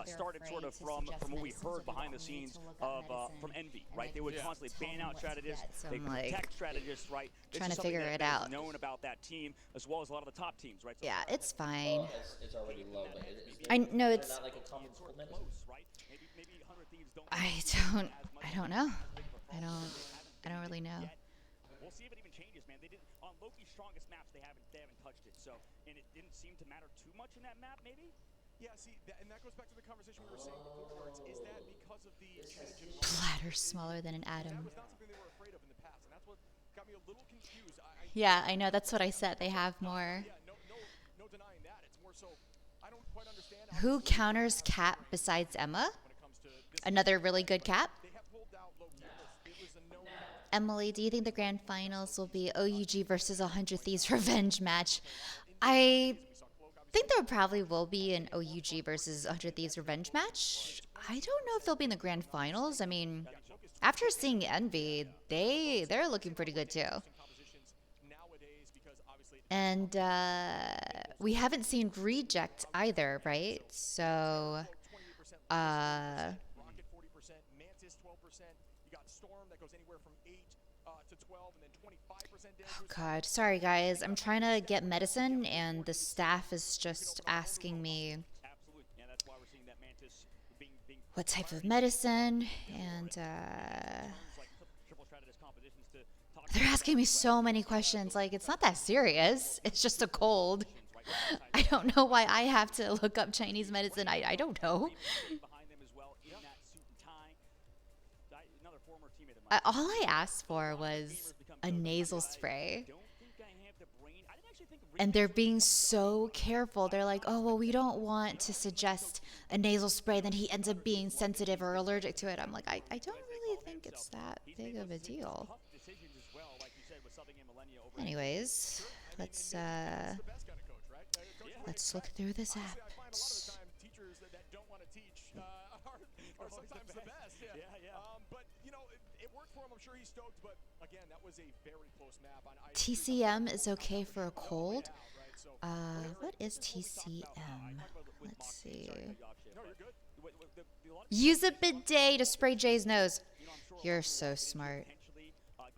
Started sort of from what we heard behind the scenes of from Envy, right? They would constantly ban out strategists, they protect strategists, right? Trying to figure it out. Known about that team as well as a lot of the top teams, right? So yeah, it's fine. Well, it's already low, but I know it's. Like a common close, right? Maybe 100 Thieves don't. I don't know. I don't really know. We'll see if it even changes, man. They did on Loki's strongest maps. They haven't touched it. So, and it didn't seem to matter too much in that map, maybe. Yeah, see, and that goes back to the conversation we were saying before. Is that because of the change in Bladder smaller than an atom. That was not something they were afraid of in the past, and that's what got me a little confused. Yeah, I know. That's what I said. They have more. Yeah, no denying that. It's more so I don't quite understand. Who counters Cap besides Emma? Another really good Cap. Emily, do you think the grand finals will be OUG versus 100 Thieves revenge match? I think there probably will be an OUG versus 100 Thieves revenge match. I don't know if they'll be in the grand finals. I mean, after seeing Envy, they're looking pretty good too. And we haven't seen Reject either, right? So, oh God, sorry guys. I'm trying to get medicine, and the staff is just asking me what type of medicine, and they're asking me so many questions. Like, it's not that serious. It's just a cold. I don't know why I have to look up Chinese medicine. I don't know. All I asked for was a nasal spray. And they're being so careful. They're like, oh, well, we don't want to suggest a nasal spray. Then he ends up being sensitive or allergic to it. I'm like, I don't really think it's that big of a deal. Anyways, let's look through this app. Sometimes the best, but you know, it worked for him. I'm sure he's stoked, but again, that was a very close map. TCM is okay for a cold. What is TCM? Let's see. Use a bidet to spray Jay's nose. You're so smart.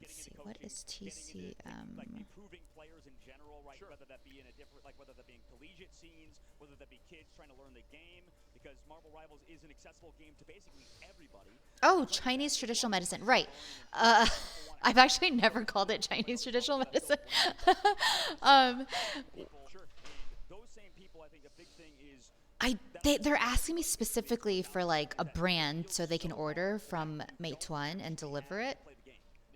Let's see. What is TCM? Improving players in general, right? Whether that be in a different, like whether that be in collegiate scenes, whether that be kids trying to learn the game. Because Marvel Rivals is an accessible game to basically everybody. Oh, Chinese traditional medicine. Right. I've actually never called it Chinese traditional medicine. Those same people, I think a big thing is they're asking me specifically for like a brand so they can order from Meituan and deliver it.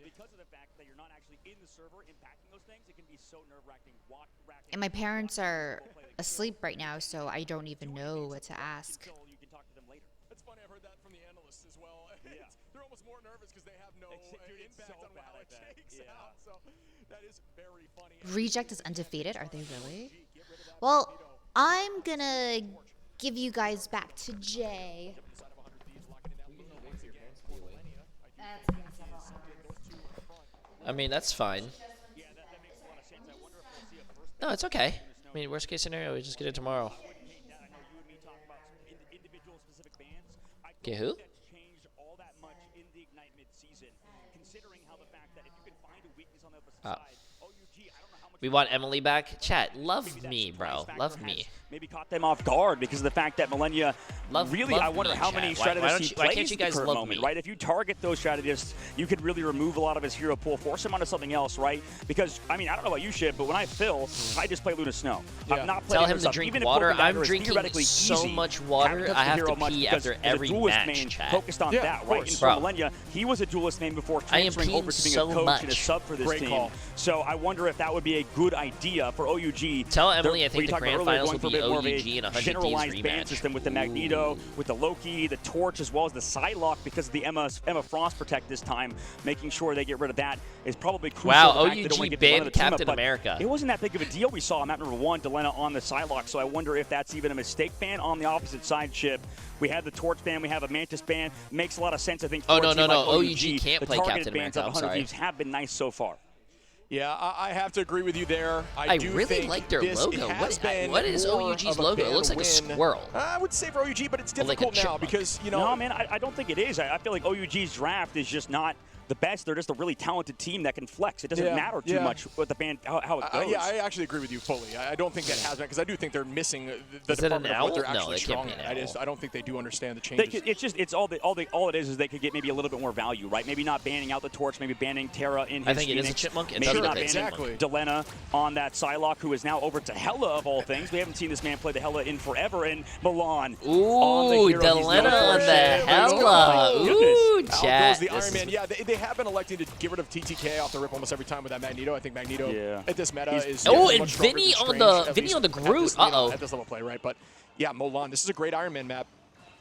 Because of the fact that you're not actually in the server impacting those things, it can be so nerve-wracking. And my parents are asleep right now, so I don't even know what to ask. It's funny, I've heard that from the analysts. as well. They're almost more nervous because they have no impact on how it shakes out. So that is very funny. Reject is undefeated. Are they really? Well, I'm gonna give you guys back to Jay. I mean, that's fine. No, it's okay. I mean, worst case scenario, we just get it tomorrow. Okay, who? We want Emily back. Chat, love me, bro. Love me. Maybe caught them off guard because of the fact that Millennia I wonder how many strategists he plays can't you guys in the current love moment, me? right? If you target those strategists, you could really remove a lot of his hero pool, force him onto something else, right? Because, I mean, I don't know about you, Shit, but when I fill, I just play Luna Snow. I'm not playing Tell him to drink water. I'm drinking so much water, I have to pee after every match, chat. Focused on that, right? And for Millennia, he was a duelist main before transferring over to being a coach and a sub for this team. So I wonder if that would be a good idea for OUG. Tell Emily I think the grand finals will be OUG and 100 generalized ban system with the Magneto, with the Loki, the Torch, as well as the Psylocke because of the Emma Frost Protect this time. Making sure they get rid of that is probably crucial. Wow, OUG banned Captain America. It wasn't that big of a deal. We saw map number 1, Delena on the Psylocke, so I wonder if that's even a mistake ban on the opposite side. Chip. We have the Torch ban, we have a Mantis ban. Makes a lot of sense, I think. Oh, no. Like OUG can't play Captain America. I'm sorry. Thieves have been nice so far. Yeah, I have to agree with you there. I really like their logo. What is OUG's logo? It looks like a squirrel. I would say for OUG, but it's difficult now because, you know. No, man, I don't think it is. I feel like OUG's draft is just not the best. They're just a really talented team that can flex. It doesn't matter too much what the band, how it goes. Yeah, I actually agree with you fully. I don't think that has been, because I do think they're missing the is department of what they're no, actually they strong can't at. I don't think they do understand the changes. It's all it is they could get maybe a little bit more value, right? Maybe not banning out the Torch, maybe banning Terra in his I think Phoenix. It is a chipmunk. Maybe not banning Delena on that Psylocke, who is now over to Hela of all things. We haven't seen this man play the Hela in forever. And Milan. Ooh, Delena on the Hela. Ooh, chat. The Iron Man. Yeah, they have been electing to get rid of TTK off the rip almost every time with that Magneto. I think Magneto at this meta is and Vinny on the Groot. At this level play, right? But yeah, Mulan. This is a great Iron Man map.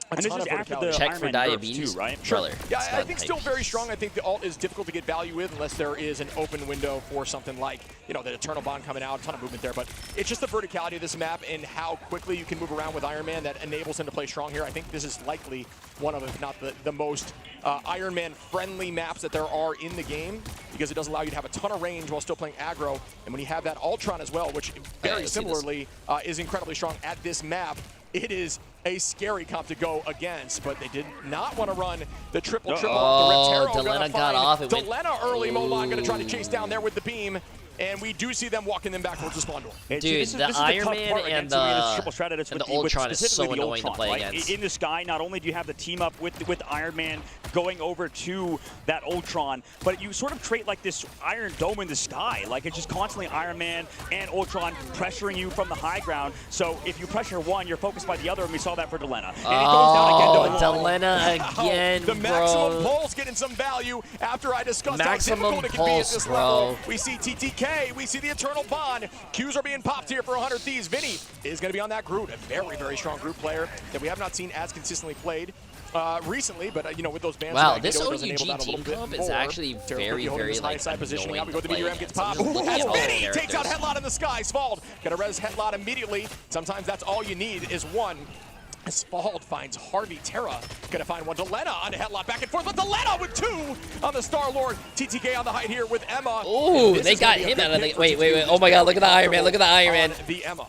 And this is after the check Iron for Man diabetes too, right? Sure. Yeah, I think still very strong. I think the ult is difficult to get value with unless there is an open window for something like, you know, the Eternal Bond coming out, a ton of movement there. But it's just the verticality of this map and how quickly you can move around with Iron Man that enables him to play strong here. I think this is likely one of, if not the most Iron Man friendly maps that there are in the game, because it does allow you to have a ton of range while still playing aggro. And when you have that Ultron as well, which very similarly is incredibly strong at this map, it is a scary comp to go against, but they did not want to run the triple off the rip. Delena got off. Delena early. Mulan going to try to chase down there with the beam. And we do see them walking them back towards the spawn door. Dude, the Iron Man and the Ultron is so annoying to play against. In the sky, not only do you have the team up with Iron Man going over to that Ultron, but you sort of create like this Iron Dome in the sky. Like it's just constantly Iron Man and Ultron pressuring you from the high ground. So if you pressure one, you're focused by the other, and we saw that for Delena. Oh, Delena again, the maximum pulse getting some value after I discussed how difficult it can be at this level. We see TTK. We see the Eternal Bond. Qs are being popped here for 100 Thieves. Vinny is going to be on that Groot, a very, very strong Groot player that we have not seen as consistently played recently, but you know, with those bans. Wow, this OUG team comp is actually very, very like positioning. annoying We go to the to meteor, gets popped. As Vinny takes out Headlot in the sky. Svald got to res Headlot immediately. Sometimes that's all you need is one. Svald finds Harvey. Terra gonna find one. Delena on the Headlock, back and forth, but Delena with two on the Star-Lord. TTK on the height here with Emma. Ooh, they got him out of the... Wait. Oh my god, look at the Iron Man, look at the Iron Man. The Emma.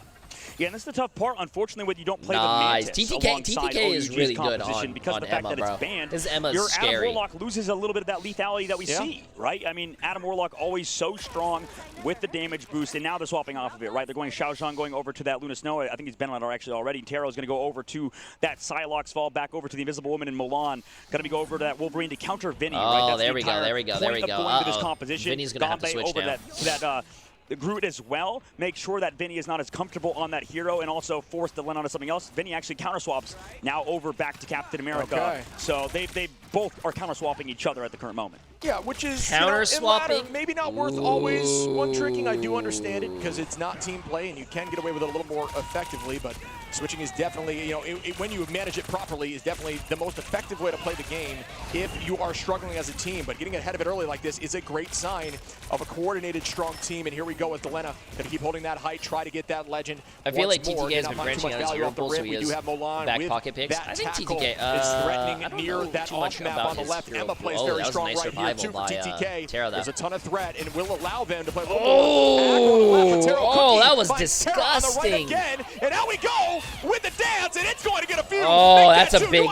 Yeah, and that's the tough part, unfortunately, when you don't play the Mantis TTK is really good on because of the fact Emma, that it's banned. This Emma's your scary. Adam Warlock loses a little bit of that lethality that we see, right? I mean, Adam Warlock always so strong with the damage boost, and now they're swapping off of it, right? They're going Xiaozhan going over to that Luna Snow. I think he's been on it actually already. Taro's going to go over to that Psylocke's fall, back over to the Invisible Woman in Milan. Going to go over to that Wolverine to counter Vinny, right? That's there we go. Going to this composition. Vinny's going to have to switch over now. The Groot as well. Make sure that Vinny is not as comfortable on that hero and also force Delena onto something else. Vinny actually counter swaps now over back to Captain America. Okay. So they both are counter swapping each other at the current moment. Yeah, which is counter swapping. Maybe not worth always one tricking. I do understand it because it's not team play and you can get away with it a little more effectively, but switching is definitely, you know, when you manage it properly, is definitely the most effective way to play the game if you are struggling as a team. But getting ahead of it early like this is a great sign of a coordinated, strong team. And here we go with Delena, gonna keep holding that height, try to get that legend. I feel like TTK has been branching out his hero pool, so he has back pocket picks. I think TTK is threatening near that off map on the left. Emma plays very strong right here too for TTK. There's a ton of threat and will allow them to play. Oh, that was disgusting. And now we go with the dance, and it's going to get a few. Oh, that's a big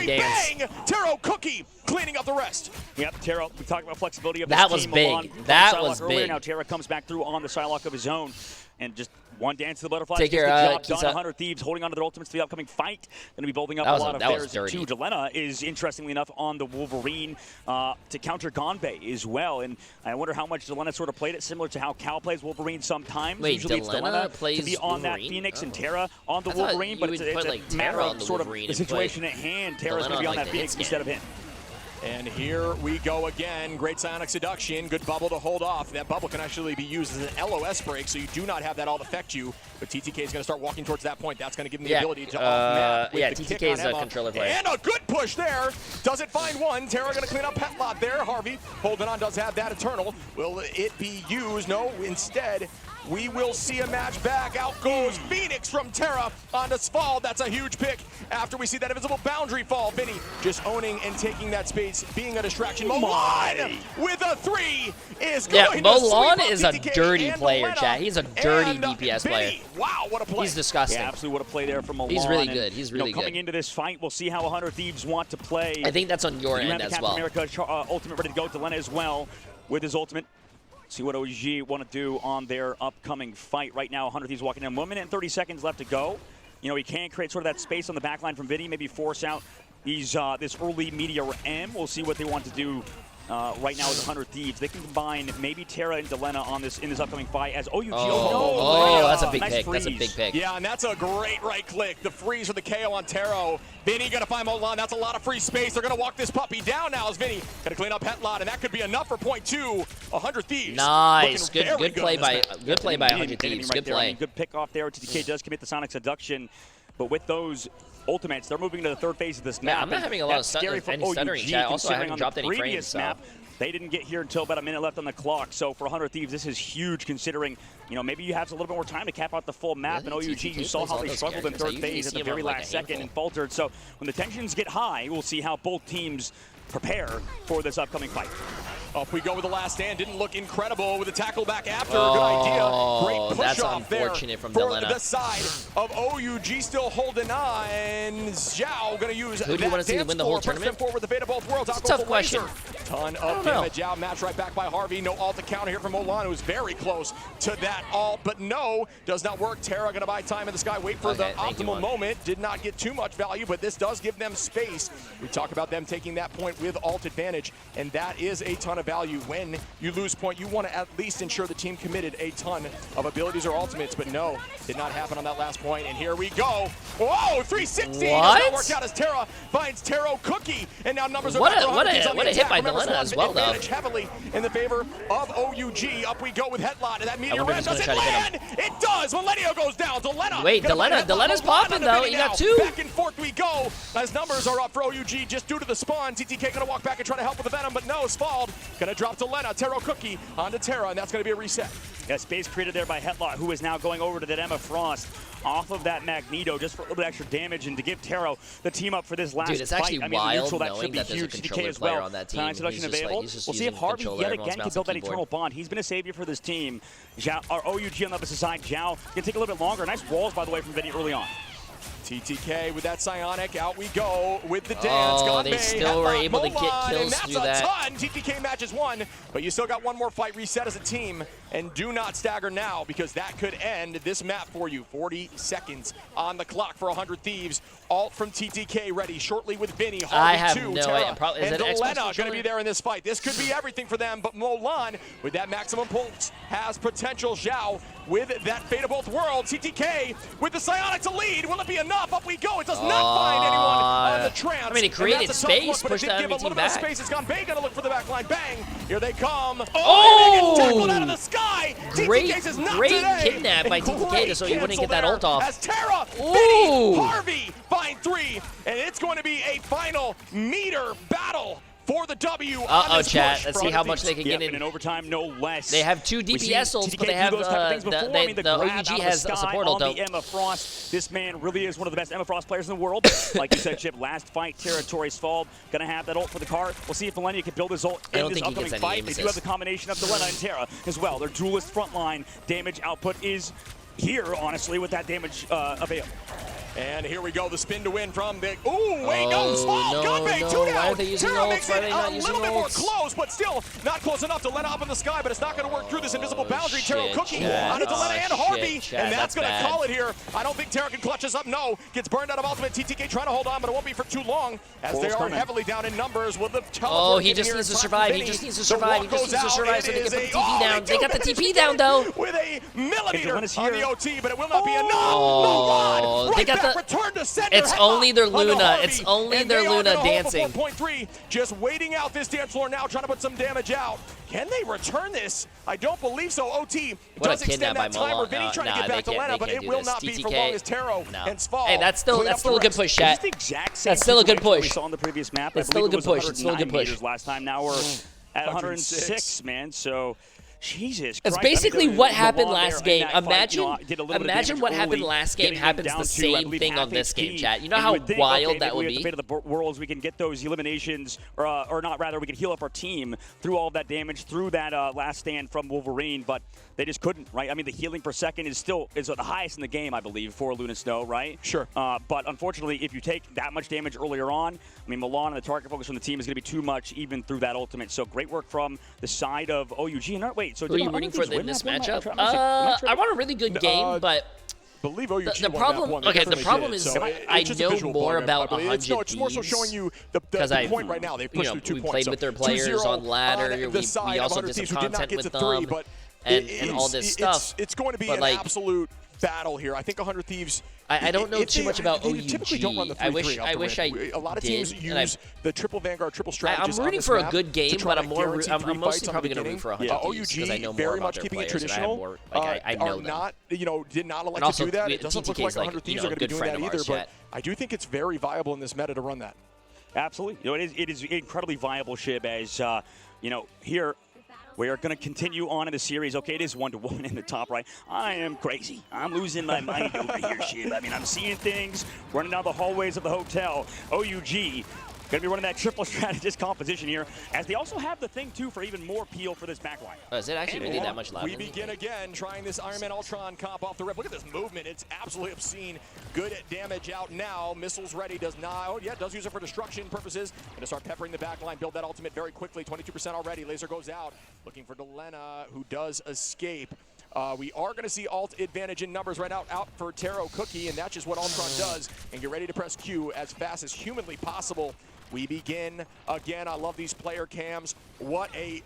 dance. Bang! Taro Cookie cleaning up the rest. Yep, Taro, we talked about flexibility of that this was team. Big. That was big. Now Tara comes back through on the Psylocke of his own, and just one dance to the butterfly. Take your job done. 100 Thieves holding on to their ultimates for the upcoming fight. Going to be building up a lot of theirs too. Delena is, interestingly enough, on the Wolverine to counter Gonbei as well. And I wonder how much Delena sort of played it, similar to how Cal plays Wolverine sometimes. Wait, usually it's Delena plays to be on Wolverine? that Phoenix and Tara on the Wolverine, but it's a matter of sort of the situation at hand. Tara's going to be on that Phoenix instead of him. And here we go again. Great Psionic Seduction. Good bubble to hold off. That bubble can actually be used as an LOS break, so you do not have that all affect you. But TTK is going to start walking towards that point. That's going to give him the ability to off-map. Yeah, TTK is a controller player. And a good push there. Does it find one? Tara going to clean up Petlot there. Harvey holding on, does have that Eternal. Will it be used? No, instead, we will see a match back. Out goes Phoenix from Tara onto Sval. That's a huge pick after we see that invisible boundary fall. Vinny just owning and taking that space, being a distraction. Milan with a 3 is going to Milan is a TTK dirty player, chat. He's a dirty DPS player. Wow, what a play. He's disgusting. Yeah, absolutely what a play there from Milan. He's really good. He's really good. Coming into this fight, we'll see how 100 Thieves want to play. I think that's on your end as well. America ultimate ready to go. Delena as well with his ultimate. See what OUG want to do on their upcoming fight. Right now, 100 Thieves walking in. 1 minute and 30 seconds left to go. You know, he can create sort of that space on the back line from Vinny, maybe force out these this early Meteor M. We'll see what they want to do right now with 100 Thieves. They can combine maybe Tara and Delena on this in this upcoming fight as OUG. That's a big pick. Freeze. That's a big pick. Yeah, and that's a great right click. The freeze for the KO on Taro. Vinny gonna find Milan. That's a lot of free space. They're gonna walk this puppy down now as Vinny gonna clean up Petlot, and that could be enough for point 2. 100 Thieves. Nice. Good play by 100 Thieves. Good play. Good pick off there. TTK does commit the Sonic Seduction, but with those ultimates, they're moving to the third phase of this map. Yeah, I'm not having a lot of stuttering chat. Also, I haven't dropped any frames. So. They didn't get here until about a minute left on the clock. So for 100 Thieves, this is huge considering, you know, maybe you have a little bit more time to cap out the full map. And OUG, you saw how they struggled in third phase at the very last second and faltered. So when the tensions get high, we'll see how both teams prepare for this upcoming fight. Up we go with the last stand. Didn't look incredible with the tackle back after. Good idea. Great push off there from for Delena. the side of OUG still holding on. Zhao going to use who do you want to see win the whole tournament? Forward with the Fate of Both Worlds. It's a tough question. Ton of damage. Zhao match right back by Harvey. No ult to counter here from Milan, who's very close to that ult, but no, does not work. Tara going to buy time in the sky, wait for the optimal moment. Did not get too much value, but this does give them space. We talk about them taking that point with ult advantage, and that is a ton of value. When you lose point, you want to at least ensure the team committed a ton of abilities or ultimates, but no, did not happen on that last point. And here we go. Whoa, 316 does not work out as Tara finds Taro Cookie, and now numbers are back. What a hit by Delena as well, though. Heavily in the favor of OUG. Up we go with Headlot, and that Meteor Ram doesn't land. It does. Millennial goes down. Delena. Wait, Delena's popping though. You got 2. Back and forth we go as numbers are up for OUG just due to the spawn. TTK gonna walk back and try to help with the Venom, but no, Spald gonna drop Delena. Taro Cookie onto Tara, and that's gonna be a reset. Yeah, space created there by Headlot, who is now going over to that Emma Frost off of that Magneto just for a little bit extra damage and to give Taro the team up for this last fight. Dude, it's actually wild neutral, that should be huge. TK as well. On that team. Seduction available. We'll see if Harvey yet again can build that eternal bond. He's been a savior for this team. Zhao, or OUG on the opposite side. Zhao can take a little bit longer. Nice walls, by the way, from Vinny early on. TTK with that Psionic, out we go with the dance. They still were able to get kills through that. That's a ton. TTK matches 1, but you still got one more fight. Reset as a team, and do not stagger now because that could end this map for you. 40 seconds on the clock for 100 Thieves. Ult from TTK ready shortly with Vinny. I have no idea. And Delena going to be there in this fight. This could be everything for them, but Milan with that maximum pulse has potential. Zhao with that Fate of Both Worlds. TTK with the Psionic to lead. Will it be enough? Up we go. It does not find anyone on the trance. I mean, it created space, pushed the enemy team back. Space. It's gone. Bay gonna look for the back line. Bang! Here they come. Oh! They get tackled out of the sky. Great kidnap by TTK so he wouldn't get that ult off. As Terra, Vinny, Harvey find 3, and it's going to be a final meter battle for the W. Chat. Let's see how much they can get in overtime, no less. They have 2 DPS ults, but they have the OUG has a support ult. Emma Frost. This man really is one of the best Emma Frost players in the world. Like you said, Chip, last fight, Territory's fall. Gonna have that ult for the card. We'll see if Millennia can build his ult in this upcoming fight. They do have the combination of Delena and Terra as well. Their duelist frontline damage output is here, honestly, with that damage available. And here we go, the spin to win from the... Ooh, wait, no, small, Gunbay, 2 down. Why are they using ults? Why are they not using ults? A little bit more close, but still not close enough to let up in the sky, but it's not going to work through this invisible boundary. Terra cooking on Delena and Harvey, and that's going to call it here. I don't think Terra can clutch us up. No, gets burned out of ultimate. TTK trying to hold on, but it won't be for too long, as they are heavily down in numbers. With the he just needs to survive. He just needs to survive. He just needs to survive so they can put the TP down. They got the TP down, though. With a millimeter on the OT, but it will not be enough. No rod. Right back, return to center. It's only their Luna. It's only their Luna dancing. 4.3, just waiting out this dance floor now, trying to put some damage out. Can they return this? I don't believe so. OT does extend that time. Vinny trying to get back to Lena, but it will not be for long as Taro and Sval. Hey, that's still a good push, chat. That's still a good push. We saw on the previous map. It's still a good push. It's still a good push. Last time, now we're at 106, man. So. Jesus Christ. That's basically what happened last game. Imagine what happened last game happens the same thing on this game, chat. You know how wild that would be? At the Fate of the Worlds, we can get those eliminations, or not, rather, we can heal up our team through all of that damage, through that last stand from Wolverine, but they just couldn't, right? I mean, the healing per second is still the highest in the game, I believe, for Luna Snow, right? Sure. But unfortunately, if you take that much damage earlier on, I mean, Milan and the target focus from the team is going to be too much, even through that ultimate. So great work from the side of OUG. And wait, so who are you rooting for in this matchup? I want a really good game, but believe OUG the problem. The problem is I know more about 100 Thieves. No, it's more so showing you the point right now. They've pushed through 2 points. We played with their players on ladder. We also did some content with them, and all this stuff. It's going to be an absolute battle here. I think 100 Thieves. I don't know too much about OUG. They typically don't run the 3-3 I wish I A lot of teams use the triple Vanguard, triple strategies. I'm rooting for a good game, but I'm mostly probably going to root for 100 Thieves because I know more about their players and I know them. Not, did not elect to do that. It doesn't look like 100 Thieves are going to be doing that either, but I do think it's very viable in this meta to run that. Absolutely. It is incredibly viable, Shib, as, here, we are going to continue on in the series. Okay, it is 1-1 in the top right. I am crazy. I'm losing my mind over here, Shib. I mean, I'm seeing things running down the hallways of the hotel. OUG going to be running that triple strategist composition here, as they also have the thing, too, for even more peel for this backline. Is it actually really that much louder? We begin again trying this Iron Man Ultron comp off the rip. Look at this movement. It's absolutely obscene. Good damage out now. Missiles ready. Does not. Oh, yeah, does use it for destruction purposes. Going to start peppering the backline. Build that ultimate very quickly. 22% already. Laser goes out. Looking for Delena, who does escape. We are going to see alt advantage in numbers right now out for Taro Cookie, and that's just what Ultron does. And get ready to press Q as fast as humanly possible. We begin again. I love these player cams. I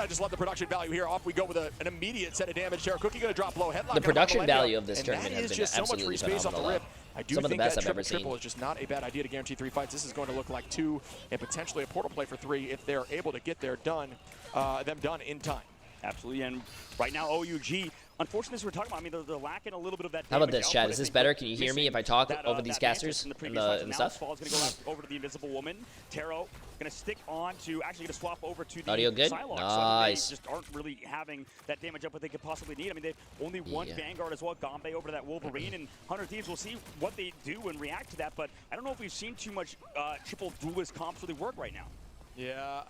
just love the production value here. Off we go with an immediate set of damage. Tara Cookie going to drop low. Headlock. The production value of this tournament has been just so much free space phenomenal. Off the rip. I do Some of the think best that I've ever seen. triple is just not a bad idea to guarantee 3 fights. This is going to look like 2 and potentially a portal play for 3 if they're able to get them done in time. Absolutely, and right now OUG, unfortunately, as we're talking about, I mean, they're lacking a little bit of that. How about this, Chad? Is this better? Can you hear me if I talk over these casters and the stuff? Fall's going to go out over to the Invisible Woman. Taro going to stick on to actually going to swap over to the audio good. Psylocke. Nice. So they just aren't really having that damage up what they could possibly need. I mean, they've only one Vanguard as well. Gombe over to that Wolverine, and 100 Thieves. We'll see what they do and react to that. But I don't know if we've seen too much triple duelist comps really work right now. Yeah,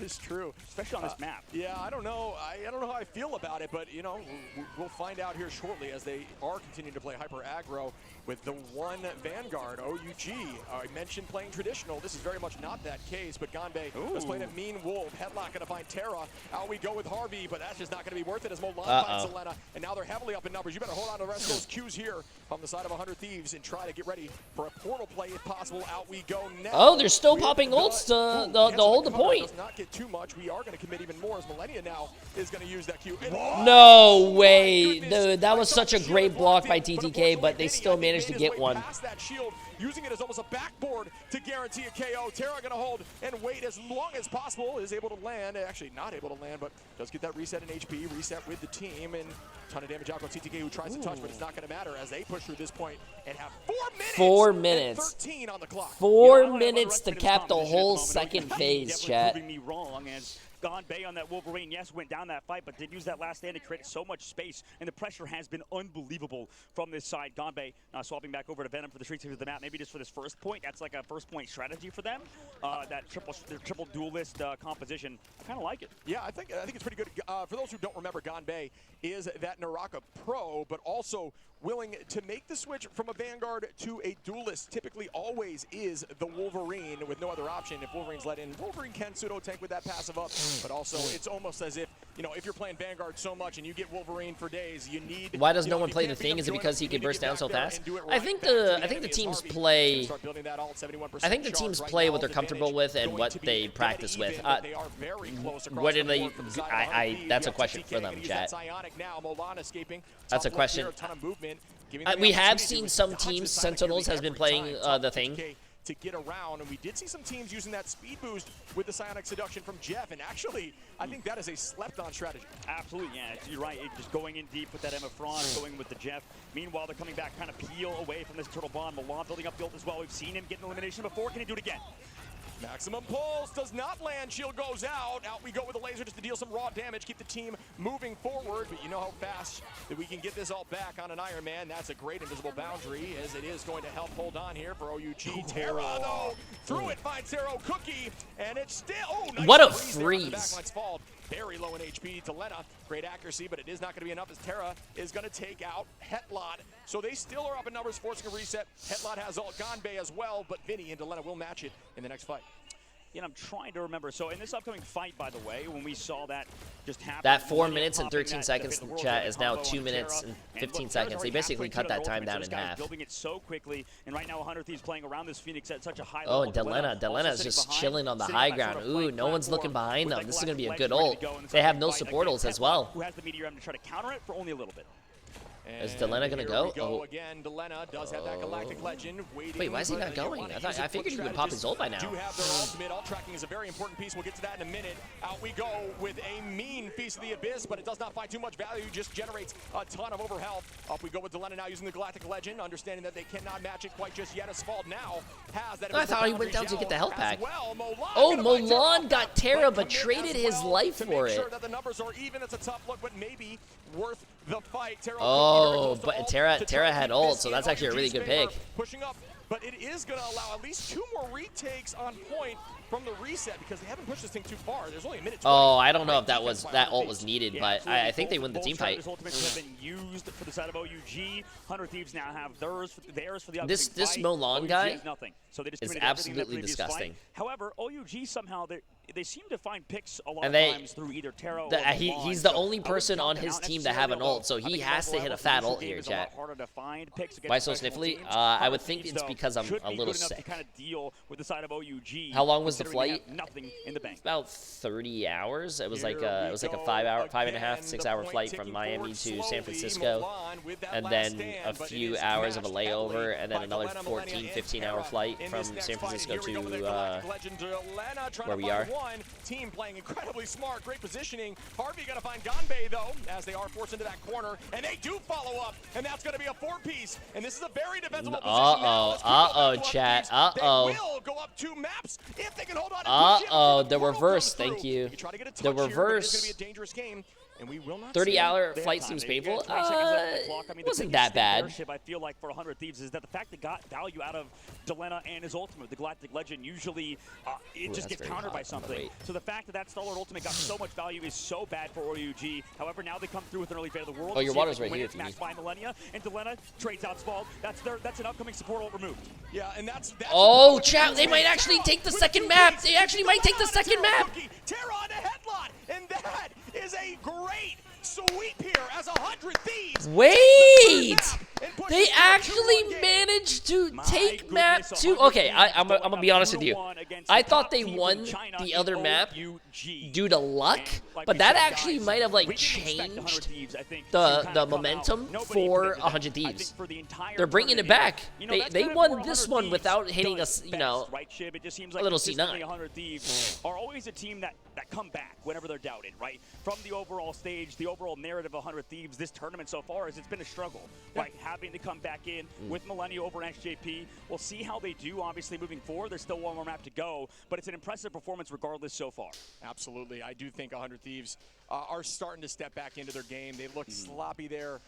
it's true. Especially on this map. Yeah, I don't know. I don't know how I feel about it, but we'll find out here shortly as they are continuing to play hyper aggro with the one Vanguard, OUG. I mentioned playing traditional. This is very much not that case, but Ganbei was playing a mean wolf. Headlock going to find Terra. Out we go with Harvey, but that's just not going to be worth it as Milan finds Selena, and now they're heavily up in numbers. You better hold on to the rest of those Qs here on the side of 100 Thieves and try to get ready for a portal play if possible. Out we go now. Oh, they're still popping ults to the hold the point. Does not get too much. We are going to commit even more as Millennia now is going to use that Q. No way. Dude, that was such a great block by TTK, but they still managed to get one. Using it as almost a backboard to guarantee a KO. Terra going to hold and wait as long as possible. Is able to land. Actually, not able to land, but does get that reset in HP. Reset with the team. And a ton of damage out on TTK who tries to touch, but it's not going to matter as they push through this point and have 4 minutes. 4 minutes. 13 on the clock. 4 minutes to cap the whole second phase, chat. Proving me wrong as Gonbei on that Wolverine, yes, went down that fight, but did use that last stand to create so much space, and the pressure has been unbelievable from this side. Gonbei swapping back over to Venom for the street of the map, maybe just for this first point. That's like a first point strategy for them. That triple duelist composition, I kind of like it. Yeah, I think it's pretty good. For those who don't remember, Gonbei is that Naraka pro, but also willing to make the switch from a Vanguard to a duelist. Typically always is the Wolverine with no other option. If Wolverine's let in, Wolverine can pseudo tank with that passive up, but also it's almost as if, you know, if you're playing Vanguard so much and you get Wolverine for days, you need. Why does no one play the thing? Is it because he can burst down so fast? I think the teams play. I think the teams play what they're comfortable with and what they practice with. What do they? That's a question for them, chat. That's a question. We have seen some teams. Sentinels has been playing the thing. To get around, and we did see some teams using that speed boost with the Psionic Seduction from Jeff, and actually, I think that is a slept-on strategy. Absolutely, yeah, you're right. Just going in deep with that Emma Frost, going with the Jeff. Meanwhile, they're coming back, kind of peel away from this Turtle Bomb. Milan building up the ult as well. We've seen him get an elimination before. Can he do it again? Maximum pulse does not land. Shield goes out. Out we go with the laser just to deal some raw damage. Keep the team moving forward. But you know how fast that we can get this all back on an Iron Man. That's a great invisible boundary as it is going to help hold on here for OUG. Terra, though, through it finds Zero Cookie. And it's still... Oh, nice. What a freeze. Very low in HP. Delena, great accuracy, but it is not going to be enough as Terra is going to take out Hetlot. So they still are up in numbers, forcing a reset. Hetlot has ult, Gonbei as well, but Vinny and Delena will match it in the next fight. And I'm trying to remember. So in this upcoming fight, by the way, when we saw that just happen, that 4 minutes and 13 seconds in the chat is now 2 minutes and 15 seconds. They basically cut that time down in half. Building it so quickly, and right now 100 Thieves playing around this Phoenix at such a high level. Oh, and Delena is just chilling on the high ground. Ooh, no one's looking behind them. This is going to be a good ult. They have no support ults as well. Who has the Meteor to try to counter it for only a little bit. Is Delena gonna go? Oh. Again. Delena does have that Galactic Legend. Wait, why is he not going? I figured he would pop his ult by now. Do have their ultimate. Ult tracking is a very important piece. We'll get to that in a minute. Out we go with a mean Feast of the Abyss, but it does not find too much value. Just generates a ton of overhealth. Up we go with Delena now using the Galactic Legend, understanding that they cannot match it quite just yet. Asphalt now has that. I thought he went down to get the health pack. Oh, Milan got Terra, but traded his life for it. Sure that the numbers are even. It's a tough look, but maybe worth the fight. Oh, but Terra had ult, so that's actually a really good pick. Pushing up, but it is going to allow at least 2 more retakes on point from the reset because they haven't pushed this thing too far. There's only a minute. Oh, I don't know if that ult was needed, but I think they win the team fight. Ultimates have been used for the side of OUG. 100 Thieves now have theirs for the this Milan guy so they just is absolutely disgusting. However, OUG somehow they seem to find picks a lot of times through either Terra or he's the only person on his team to have an ult, so he has to hit a fat ult here, chat. Why so sniffly? I would think it's because I'm a little sick. How long was the flight? Nothing in the bank. About 30 hours. It was like a 5.5, 6 hour flight from Miami to San Francisco, and then a few hours of a layover, and then another 14, 15 hour flight from San Francisco to where we are. Team playing incredibly smart, great positioning. Harvey gonna find Gonbei though, as they are forced into that corner, and they do follow up, and that's gonna be a 4-piece, and this is a very defensible position. Chat. They will go up 2 maps if they can hold on to the reverse. Thank you. The reverse. It's gonna be a dangerous game. And we will not 30-hour flight seems painful. Wasn't that bad. I feel like for 100 Thieves is that the fact that got value out of Delena and his ultimate, the Galactic Legend, usually it just gets countered by something. So the fact that that Stalwart ultimate got so much value is so bad for OUG. However, now they come through with an early fate of the world. Oh, your water's right here. Matched by Millennia, and Delena trades out Spald. That's an upcoming support ult removed. Yeah, and that's oh, chat, they might actually take the second map. They actually might take the second map. Terra on a headlock, and that is a great sweep here as 100 Thieves. Wait! They actually managed to take map 2. Okay, I'm going to be honest with you. I thought they won the other map due to luck, but that actually might have like changed the momentum for 100 Thieves. They're bringing it back. They won this one without hitting us, you know, a little C9. 100 Thieves are always a team that come back whenever they're doubted, right? From the overall stage, the overall narrative of 100 Thieves this tournament so far is it's been a struggle, right? Having to come back in with Millennial over an XJP. We'll see how they do, obviously, moving forward. There's still one more map to go, but it's an impressive performance regardless so far. Absolutely. I do think 100 Thieves are starting to step back into their game. They looked sloppy there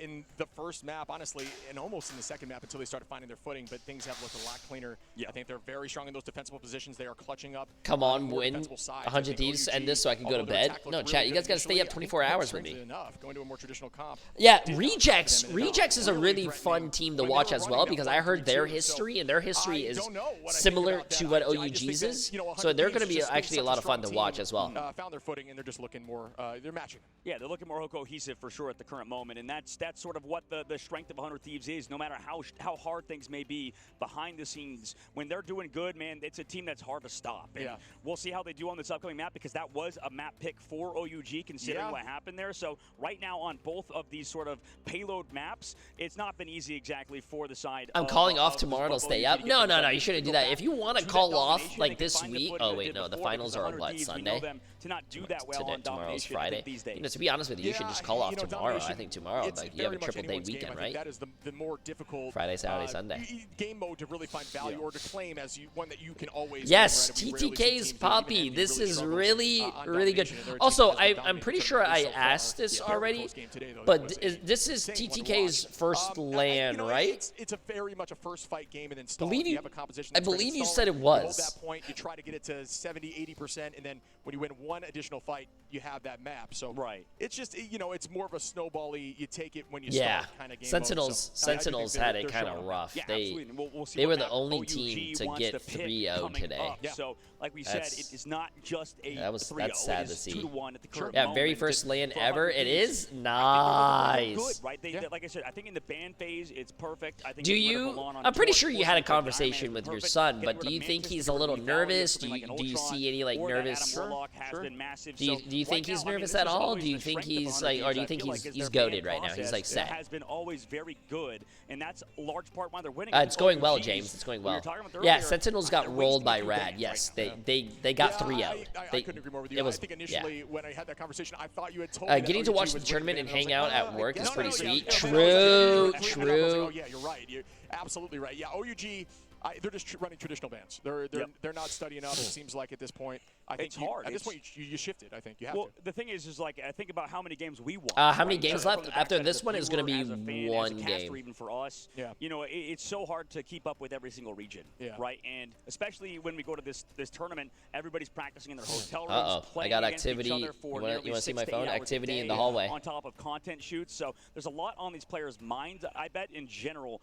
in the first map, honestly, and almost in the second map until they started finding their footing, but things have looked a lot cleaner. I think they're very strong in those defensible positions. They are clutching up. Come on, win 100 Thieves, end this so I can go to bed. No, chat, you guys got to stay up 24 hours with me. Going to a more traditional comp. Yeah, Rejects. Rejects is a really fun team to watch as well because I heard their history, and their history is similar to what OUG's is. So they're going to be actually a lot of fun to watch as well. Found their footing, and they're just looking more, they're matching. Yeah, they're looking more cohesive for sure at the current moment, and that's sort of what the strength of 100 Thieves is. No matter how hard things may be behind the scenes, when they're doing good, man, it's a team that's hard to stop. And we'll see how they do on this upcoming map because that was a map pick for OUG considering what happened there. So right now on both of these sort of payload maps, it's not been easy exactly for the side. I'm calling off tomorrow to stay up. No, you shouldn't do that. If you want to call off like this week, oh wait, no, the finals are on what, Sunday? To not do that well on tomorrow's Friday. You know, to be honest with you, you should just call off tomorrow. I think tomorrow, like you have a triple day weekend, right? That is the more difficult Friday, Saturday, Sunday game mode to really find value or to claim as one that you can always. Yes, TTK's Poppy. This is really good. Also, I'm pretty sure I asked this already, but this is TTK's first LAN, right? It's a very much a first fight game and then stall. You have a composition. I believe you said it was. At that point, you try to get it to 70-80%, and then when you win one additional fight, you have that map. So it's just it's more of a snowball-y, you take it when you start kind of game. Sentinels had it kind of rough. They were the only team to get 3-0 today. So like we said, it is not just a 3-0. That's sad to see. 2-1 at the current moment. Very first LAN ever. It is nice. Good, right? Like I said, I think in the ban phase, it's perfect. I think I'm pretty sure you had a conversation with your son, but do you think he's a little nervous? Do you see any like nervous? Do you think he's nervous at all? Do you think he's like, or do you think he's goated right now? He's like set. Has been always very good, and that's a large part why they're winning. It's going well, James. It's going well. Yeah, Sentinels got rolled by Rad. Yes, they got 3-0. I couldn't agree more with you. I think initially when I had that conversation, I thought you had told me getting to watch the tournament and hang out at work is pretty sweet. True. Oh yeah, you're right. You're absolutely right. Yeah, OUG. They're just running traditional bans. They're not studying up. It seems like at this point. I think it's hard. At this point, you shifted. I think you have to. The thing is like I think about how many games we won. How many games left after this one is going to be one game. Even for us, it's so hard to keep up with every single region, right? And especially when we go to this tournament, everybody's practicing in their hotel rooms. I got activity. You want to see my phone? Activity in the hallway. On top of content shoots, so there's a lot on these players' minds. I bet in general,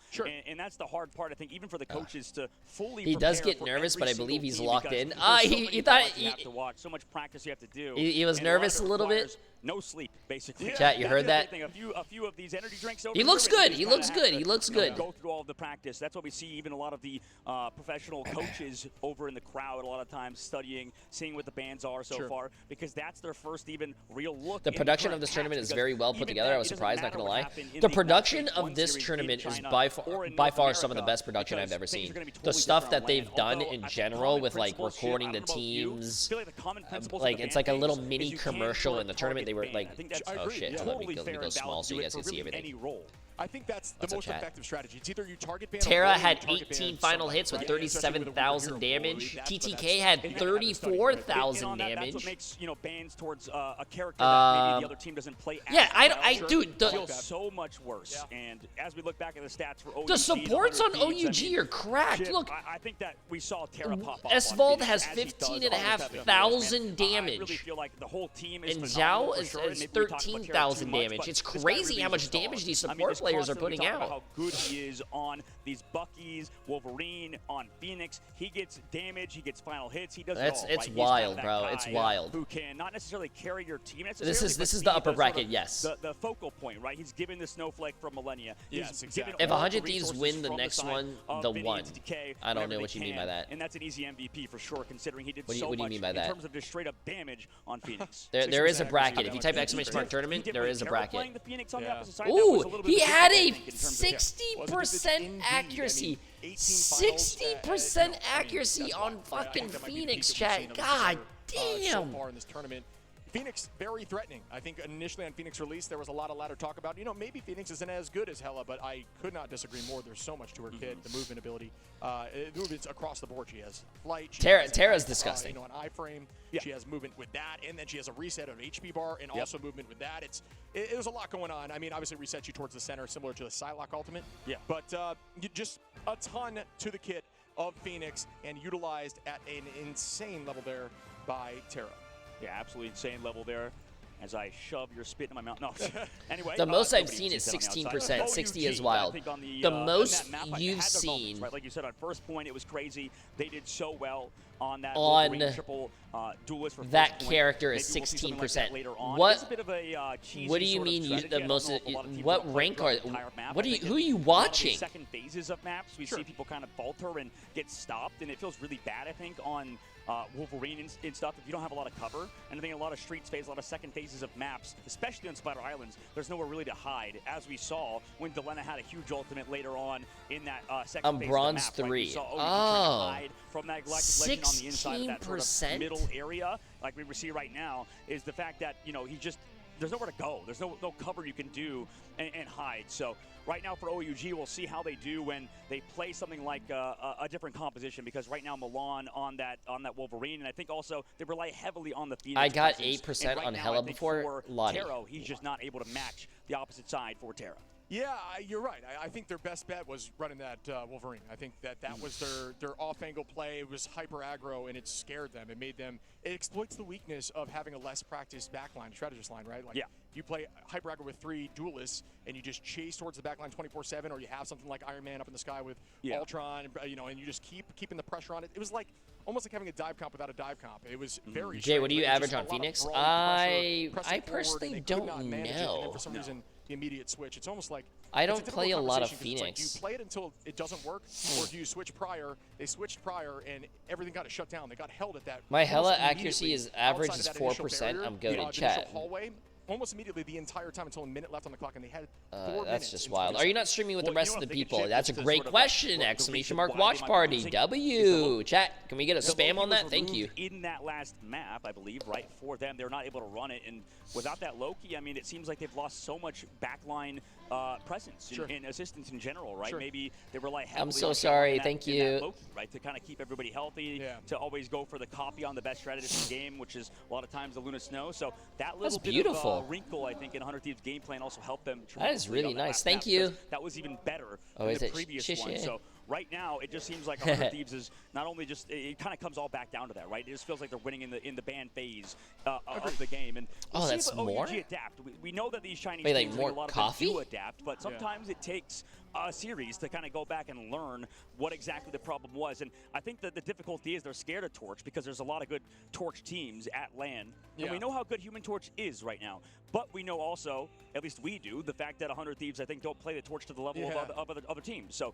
and that's the hard part. I think even for the coaches to fully. He does get nervous, but I believe he's locked in. He thought. You have to watch so much practice you have to do. He was nervous a little bit. No sleep, basically. Chat, you heard that? A few of these energy drinks. He looks good. He looks good. He looks good. Go through all of the practice. That's what we see. Even a lot of the professional coaches over in the crowd. A lot of times studying, seeing what the bans are so far, because that's their first even real look. The production of this tournament is very well put together. I was surprised, not gonna lie. The production of this tournament is by far some of the best production I've ever seen. The stuff that they've done in general with like recording the teams, like it's like a little mini commercial in the tournament. They were like, oh shit, let me go small so you guys can see everything. I think that's the most effective strategy. It's either you target ban. Terra had 18 final hits with 37,000 damage. TTK had 34,000 damage. That's what makes bans towards a character that maybe the other team doesn't play. Dude, so much worse. And as we look back at the stats for OUG, the supports on OUG are cracked. Look, I think that we saw Terra pop off. Esvald has 15,500 damage. I really feel like the whole team is and Zhao is 13,000 damage. It's crazy how much damage these support players players are putting out. How good he is on these Buckies, Wolverine, on Phoenix. He gets damage, he gets final hits, he does it all. It's wild, bro. It's wild. Who can not necessarily carry your team This is the upper bracket, yes. The focal point, right? He's given the Snowflake from Millennia. Yes, exactly. If 100 Thieves win the next one, the one. I don't know what you mean by that. And that's an easy MVP for sure, considering he did so much in terms of just straight up damage on Phoenix. There is a bracket. If you type exclamation mark tournament, there is a bracket. Ooh, he had a 60% accuracy. 60% accuracy on fucking Phoenix, chat. God damn. So far in this tournament. Phoenix, very threatening. I think initially on Phoenix release, there was a lot of ladder talk about, maybe Phoenix isn't as good as Hella, but I could not disagree more. There's so much to her kid, the movement ability. Movements across the board. She has flight. Terra's disgusting. An iframe. Yeah. She has movement with that, and then she has a reset of HP bar, and also movement with that. It was a lot going on. I mean, obviously resets you towards the center, similar to the Psylocke ultimate. Yeah. But just a ton to the kit of Phoenix, and utilized at an insane level there by Terra. Yeah, absolutely insane level there. As I shove your spit in my mouth. No. Anyway, the most I've seen is 16%. 60 is wild. The most you've seen. Right, like you said, on first point, it was crazy. They did so well on that triple duelist for that character is 16%. What do you mean the most? What rank are? Who are you watching? Second phases of maps, we see people kind of falter and get stopped, and it feels really bad. I think on Wolverine and stuff, if you don't have a lot of cover, and I think a lot of streets phase, a lot of second phases of maps, especially on Spider Islands, there's nowhere really to hide, as we saw when Delena had a huge ultimate later on in that second phase Bronze of the map. 3. Right? We saw OUG trying to hide from that Galactic Legend on the inside of that sort of middle area, like we see right now, is the fact that, there's nowhere to go. There's no cover you can do and hide. So right now for OUG, we'll see how they do when they play something like a different composition, because right now Milan on that Wolverine, and I think also they rely heavily on the Phoenix. I got 8% on Hella before Lottie. Terra, he's just not able to match the opposite side for Terra. Yeah, you're right. I think their best bet was running that Wolverine. I think that was their off-angle play. It was hyper aggro, and it scared them. It exploits the weakness of having a less practiced backline, strategist line, right? Like, you play hyper aggro with 3 duelists, and you just chase towards the backline 24/7, or you have something like Iron Man up in the sky with Ultron, and you just keeping the pressure on it. It was like almost like having a dive comp without a dive comp. It was very Jay, strange. what do you average on Phoenix? I personally don't know. And then for some reason, the immediate switch. It's almost like I don't play a lot of Phoenix. Like, do you play it until it doesn't work, or do you switch prior? They switched prior, and everything got shut down. They got held at that. My Hella accuracy is average is 4%. I'm good in chat. Hallway, almost immediately the entire time until a minute left on the clock, and they had 4 minutes. That's just wild. Are you not streaming with the rest of the people? That's a great question! Exclamation mark watch party. W. Chat, can we get a spam on that? Thank you. In that last map, I believe, right, for them, they're not able to run it, and without that Loki, I mean, it seems like they've lost so much backline presence and assistance in general, right? Maybe they rely heavily I'm so on sorry. Thank you. Loki, right, to kind of keep everybody healthy, to always go for the copy on the best strategist in the game, which is a lot of times the Luna Snow. So that little bit of wrinkle, I think, in 100 Thieves game plan also helped them. That is really nice. Thank you. That was even better than the previous one. So right now, it just seems like 100 Thieves is not only just, it kind of comes all back down to that, right? It just feels like they're winning in the ban phase of the game. And we'll see that's if more? OUG adapt. We know that these Chinese teams, a lot of them do adapt, but sometimes it takes a series to kind of go back and learn what exactly the problem was. And I think that the difficulty is they're scared of Torch, because there's a lot of good Torch teams at LAN. And we know how good Human Torch is right now. But we know also, at least we do, the fact that 100 Thieves, I think, don't play the Torch to the level of other teams. So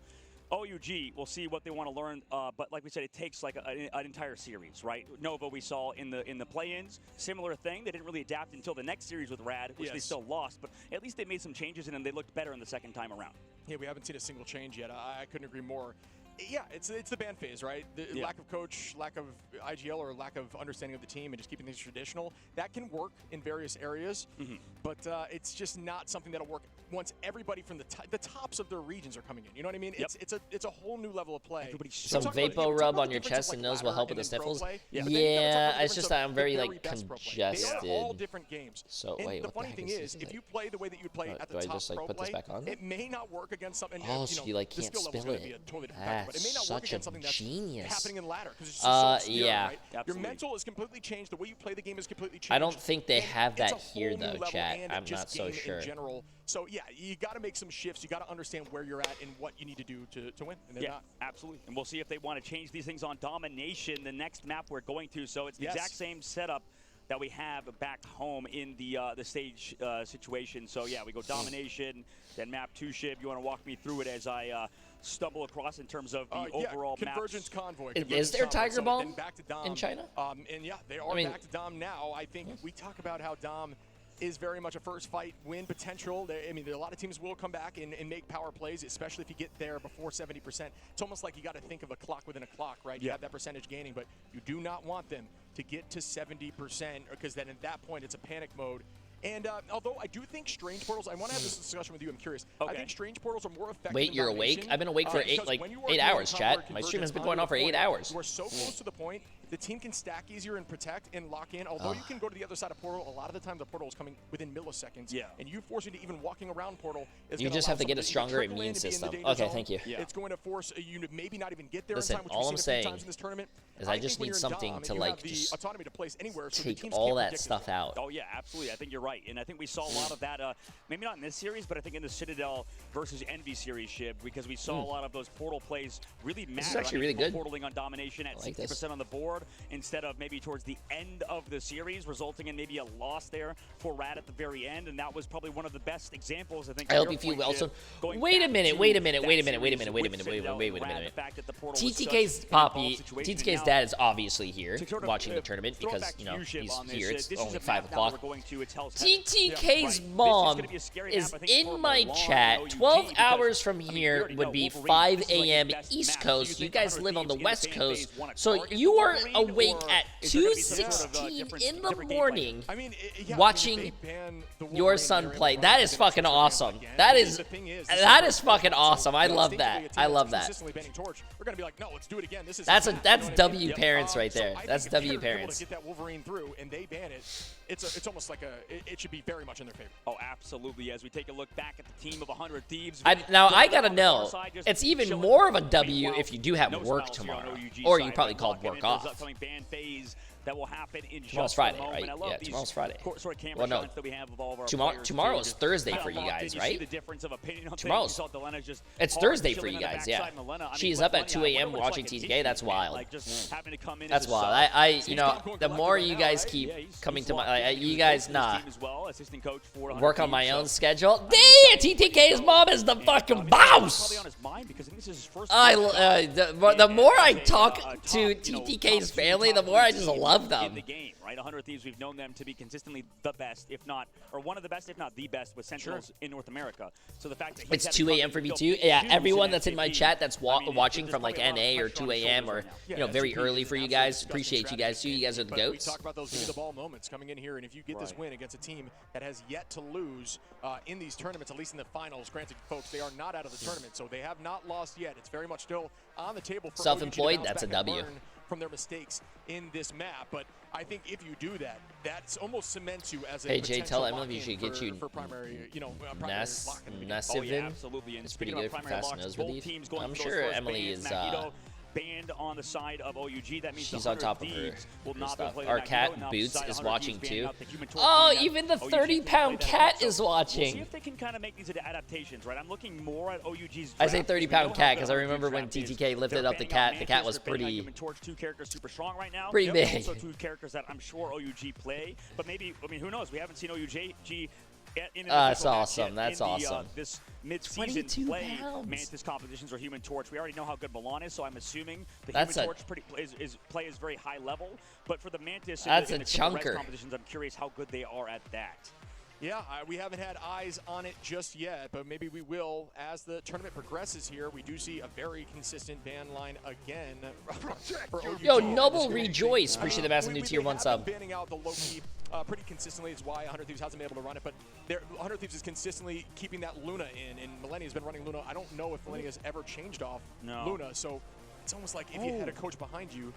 OUG, we'll see what they want to learn, but like we said, it takes like an entire series, right? Nova we saw in the play-ins, similar thing. They didn't really adapt until the next series with Rad, which they still lost, but at least they made some changes and they looked better in the second time around. Yeah, we haven't seen a single change yet. I couldn't agree more. Yeah, it's the ban phase, right? The lack of coach, lack of IGL, or lack of understanding of the team, and just keeping things traditional. That can work in various areas, but it's just not something that'll work once everybody from the tops of their regions are coming in. You know what I mean? It's a whole new level of play. Some Vapo rub on your chest and nose will help with the sniffles. Yeah, it's just that I'm very like congested. They are all different games. So and wait, the funny thing is, if you play the way that you play at the top just like pro put this play, back on? it may not work against something. Oh, so you like can't spill it. but it may not work against something that's happening in ladder because it's just so obscure, right? Your mental is completely changed. The way you play the game is completely changed. I don't think they have that here, though, chat. I'm not so sure. So, yeah, you got to make some shifts. You got to understand where you're at and what you need to do to win. And they're not. Absolutely. And we'll see if they want to change these things on Domination, the next map we're going to. So it's the exact same setup that we have back home in the stage situation. So, yeah, we go Domination, then map 2, Shiv. You want to walk me through it as I stumble across in terms of the overall Convergence Convoy. Is there Tiger Bomb in China? And, yeah, they are back to Dom now. I think we talk about how Dom is very much a first fight win potential. I mean, a lot of teams will come back and make power plays, especially if you get there before 70%. It's almost like you got to think of a clock within a clock, right? You have that percentage gaining, but you do not want them to get to 70% because then at that point it's a panic mode. And although I do think Strange Portals, I want to have this discussion with you, I'm curious. I think Strange Portals are more effective. Wait, you're awake? I've been awake for 8 hours, chat. My stream has been going on for 8 hours. You are so close to the point. The team can stack easier and protect and lock in. Although you can go to the other side of Portal, a lot of the time the Portal is coming within milliseconds. Yeah. And you forcing to even walking around Portal is you just have to get a stronger immune system. Okay, thank you. It's going to force you to maybe not even get there Listen, in time, which all we've I'm seen a few saying times in this tournament. is I just need something to like just autonomy to place anywhere, so take all that stuff out. Oh yeah, absolutely. I think you're right, and I think we saw a lot of that. Maybe not in this series, but I think in the Citadel versus Envy series, Shib, because we saw a lot of those Portal plays really matter. This is actually really good. Portaling on Domination at 60% on the board instead of maybe towards the end of the series, resulting in maybe a loss there for Rad at the very end, and that was probably one of the best examples, I think. I hope you feel well. So, wait a minute. TTK's Poppy, TTK's dad is obviously here watching the tournament because, you know, he's here. It's only 5 o'clock. TTK's mom is in my chat. 12 hours from here would be 5 a.m. East Coast. You guys live on the West Coast, so you are awake at 2:16 in the morning watching your son play. That is fucking awesome. That is fucking awesome. I love that. I love that. That's W parents right there. That's W parents. Get that Wolverine through and they ban it. It's almost like it should be very much in their favor. Oh, absolutely. As we take a look back at the team of 100 Thieves. Now I gotta know, it's even more of a W if you do have work tomorrow, or you probably called work off. That will happen in tomorrow's Friday, right? Yeah, tomorrow's Friday. Well, no. Tomorrow's Thursday for you guys, right? Tomorrow's. It's Thursday for you guys, yeah. She's up at 2 a.m. watching TTK. That's wild. That's wild. You know, the more you guys keep coming to my, you guys work on my own schedule. Damn, TTK's mom is the fucking boss. The more I talk to TTK's family, the more I just love them. In the game, right? 100 Thieves, we've known them to be consistently the best, if not, or one of the best, if not the best, with Sentinels in North America. So the fact that it's 2 a.m. for me too. Yeah, everyone that's in my chat that's watching from like NA or 2 a.m. or you know very early for you guys. Appreciate you guys too. You guys are the goats. We talk about those give the ball moments coming in here, and if you get this win against a team that has yet to lose in these tournaments, at least in the finals, granted, folks, they are not out of the tournament, so they have not lost yet. It's very much still on the table for self-employed. That's a W. From their mistakes in this map, but I think if you do that, that's almost cements you as a hey Jay, tell Emily she should get you for primary, Nassivin. Absolutely. It's pretty good for fast nose relief. I'm sure Emily is banned on the side of OUG. That means she's on top of her stuff. Our cat Boots is watching too. Oh, even the 30-pound cat is watching. We'll see if they can kind of make these adaptations, right? I'm looking more at OUG's. I say 30-pound cat because I remember when TTK lifted up the cat. The cat was pretty. Two characters super strong right now. Pretty big. Also 2 characters that I'm sure OUG play, but maybe who knows? We haven't seen OUG. That's awesome. That's awesome. This mid-season play Mantis competitions or Human Torch. We already know how good Milan is, so I'm assuming the Human Torch play is very high level. But for the Mantis, that's in a chunker. Competitions, I'm curious how good they are at that. Yeah, we haven't had eyes on it just yet, but maybe we will as the tournament progresses here. We do see a very consistent ban line again. Yo, Noble Rejoice. Appreciate the massive new tier 1 sub. Banning out the low-key pretty consistently. It's why 100 Thieves hasn't been able to run it, but 100 Thieves is consistently keeping that Luna in, and Millennia's been running Luna. I don't know if Millennia has ever changed off Luna, so it's almost like if you had a coach behind you,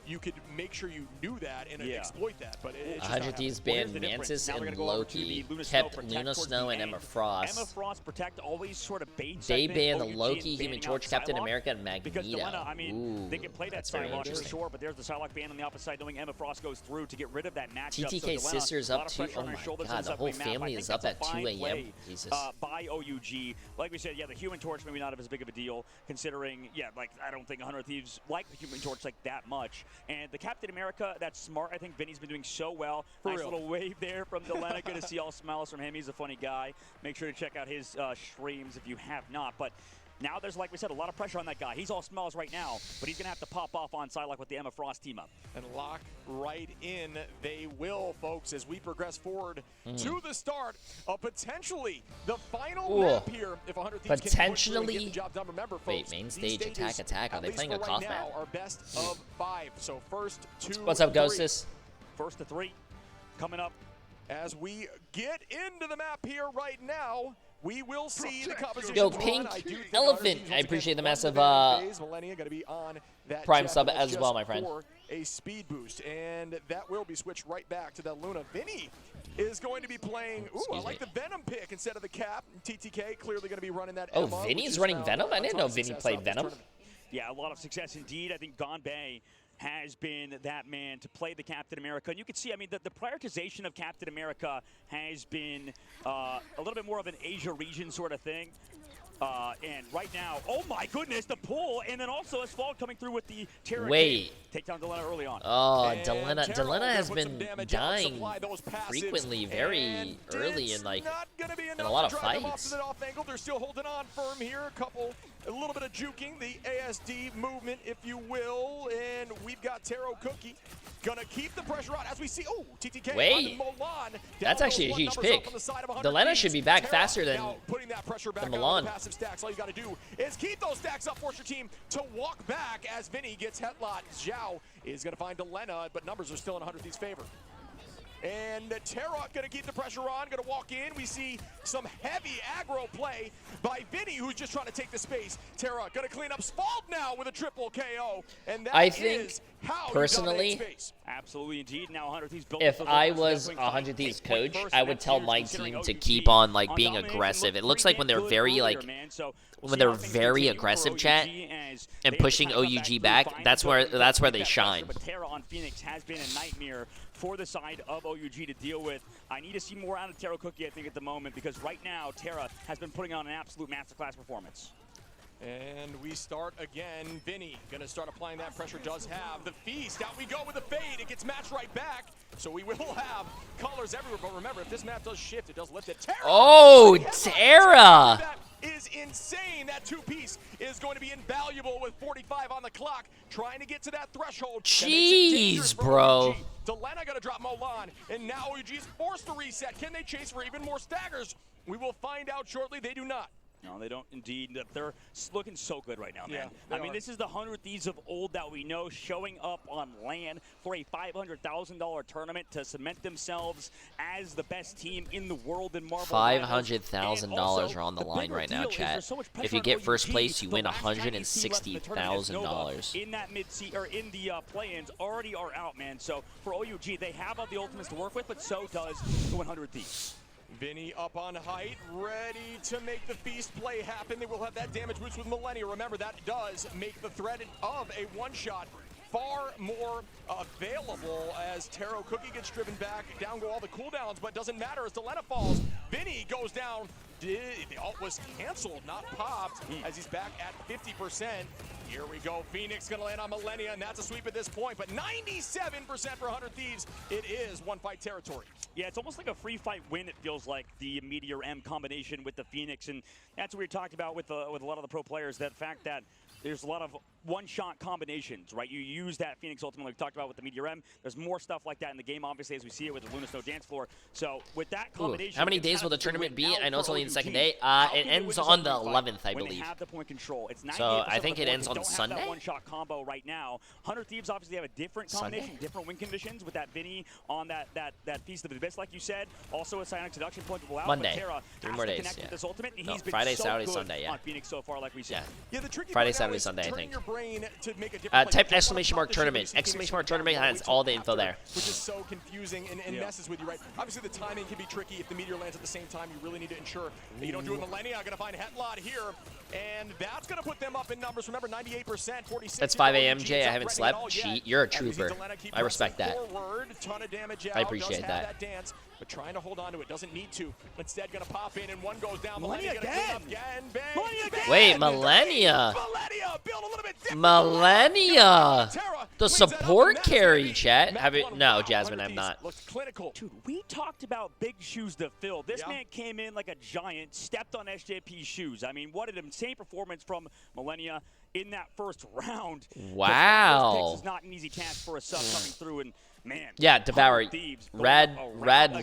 you could make sure you knew that and exploit that. But it's 100 Thieves banned Mantis and Loki, kept Luna Snow and Emma Frost. Emma Frost Protect always sort of baits. They banned the Loki, Human Torch, Captain America, and Magneto. Because Delena, I mean, they can play that Psylocke for sure, but there's the Psylocke ban on the opposite side, knowing Emma Frost goes through to get rid of that matchup. TTK so Sisters up to, oh my god, the whole family is up at 2 a.m. Jesus. By OUG. Like we said, yeah, the Human Torch maybe not as big of a deal, considering, yeah, like, I don't think 100 Thieves like the Human Torch like that much. And the Captain America, that's smart. I think Vinny's been doing so well. Nice little wave there from Delena. Good to see all smiles from him. He's a funny guy. Make sure to check out his streams if you have not. But now there's, like we said, a lot of pressure on that guy. He's all smiles right now, but he's going to have to pop off on Psylocke with the Emma Frost team up. And lock right in. They will, folks, as we progress forward to the start of potentially the final map here. If 100 Thieves potentially can get the job done. Remember, folks, wait, main stage attack. Are they playing a cough map? Are best of 5. So first 2. What's up, Ghostus? First to 3 coming up. As we get into the map here right now, we will see the composition. Yo, Pink Elephant. I appreciate the massive Prime sub as well, my friend. For a speed boost, and that will be switched right back to that Luna. Vinny is going to be playing. Ooh, I like the Venom pick instead of the Cap. TTK clearly going to be running that. Oh, Vinny's running Venom? I didn't know Vinny played Venom. Yeah, a lot of success indeed. I think Gonbei has been that man to play the Captain America. And you can see, I mean, the prioritization of Captain America has been a little bit more of an Asia region sort of thing. And right now, oh my goodness, the pull, and then also Asphalt coming through with the Terra. Wait. Take down Delena early on. Oh, Delena has been dying frequently, very early in, like, in a lot of fights. They're still holding on firm here. A little bit of juking, the ASD movement, if you will, and we've got Taro Cookie gonna keep the pressure on as we see. Oh, TTK. Wait, that's actually a huge pick. Delena should be back faster than Milan. Passive stacks. All you got to do is keep those stacks up, force your team to walk back as Vinny gets headlocked. Zhao is gonna find Delena, but numbers are still in 100 Thieves' favor. And Terra going to keep the pressure on, going to walk in. We see some heavy aggro play by Vinny, who's just trying to take the space. Terra going to clean up Spald now with a triple KO. And that I think, how personally, absolutely indeed. Now 100 Thieves built. If I was 100 Thieves coach, I would tell my team to keep on, like, being aggressive. It looks like when they're very, like, when they're very aggressive, chat, and pushing OUG back, that's where they shine. But Terra on Phoenix has been a nightmare for the side of OUG to deal with. I need to see more out of Taro Cookie, I think, at the moment, because right now, Terra has been putting on an absolute masterclass performance. And we start again. Vinny going to start applying that pressure, does have the feast. Out we go with the fade. It gets matched right back. So we will have colors everywhere. But remember, if this map does shift, it does lift it. Terra! Oh, Terra! That is insane. That two-piece is going to be invaluable with 45 on the clock. Trying to get to that threshold. Jeez, bro. Delena going to drop Molan. And now OUG is forced to reset. Can they chase for even more staggers? We will find out shortly. They do not. No, they don't indeed. They're looking so good right now, man. Yeah, I mean, this is the 100 Thieves of old that we know showing up on LAN for a $500,000 tournament to cement themselves as the best team in the world in Marvel. $500,000 are on the line right now, chat. If you get first place, you win $160,000. In that mid-seat or in the play-ins already are out, man. So for OUG, they have all the ultimates to work with, but so does the 100 Thieves. Vinny up on height, ready to make the feast play happen. They will have that damage boost with Millennia. Remember, that does make the threat of a one-shot far more available as Taro Cookie gets driven back. Down go all the cooldowns, but doesn't matter as Delena falls. Vinny goes down. The ult was canceled, not popped, as he's back at 50%. Here we go. Phoenix going to land on Millennia, and that's a sweep at this point. But 97% for 100 Thieves. It is one-fight territory. Yeah, it's almost like a free fight win, it feels like, the Meteor M combination with the Phoenix. And that's what we talked about with a lot of the pro players, that fact that there's a lot of one-shot combinations, right? You use that Phoenix ultimate like we talked about with the Meteor M. There's more stuff like that in the game, obviously, as we see it with the Luna Snow dance floor. So with that combination... How many days will the tournament be? I know it's only the second day. It ends on the 11th, I believe. They have the point control. It's so I think it ends on Sunday? That one-shot combo right now. 100 Thieves obviously have a different combination, different win conditions with that Vinny on that Feast of the Abyss, like you said. Also a Psionic Seduction point to allow Monday. 3 more days, with this ultimate, and he's been Friday, so Saturday, good Sunday, on Phoenix so far, like we said. Yeah, the tricky Friday, part Saturday, is Sunday, I turning think. your brain to make a difference. Type exclamation mark tournament. Exclamation mark tournament has all the info there. Which is so confusing and messes with you, right? Obviously, the timing can be tricky. If the meteor lands at the same time, you really need to ensure that you don't do it. Millennia going to find Headlot here, and that's going to put them up in numbers. Remember, 98%, 46. That's 5 a.m., Jay. I haven't slept. Cheat. You're a trooper. I respect that. I appreciate that. But trying to hold on to it, doesn't need to. Instead, going to pop in, and one goes down. Millennia again. Wait, Millennia. Build a little bit different. Millennia. The support carry, chat. No, Jasmine, I'm not. Dude, we talked about big shoes to fill. This man came in like a giant, stepped on SJP's shoes. I mean, what an insane performance from Millennia in that first round. Wow. It's not an easy task for a sub coming through, and man. Yeah, Devour. Rad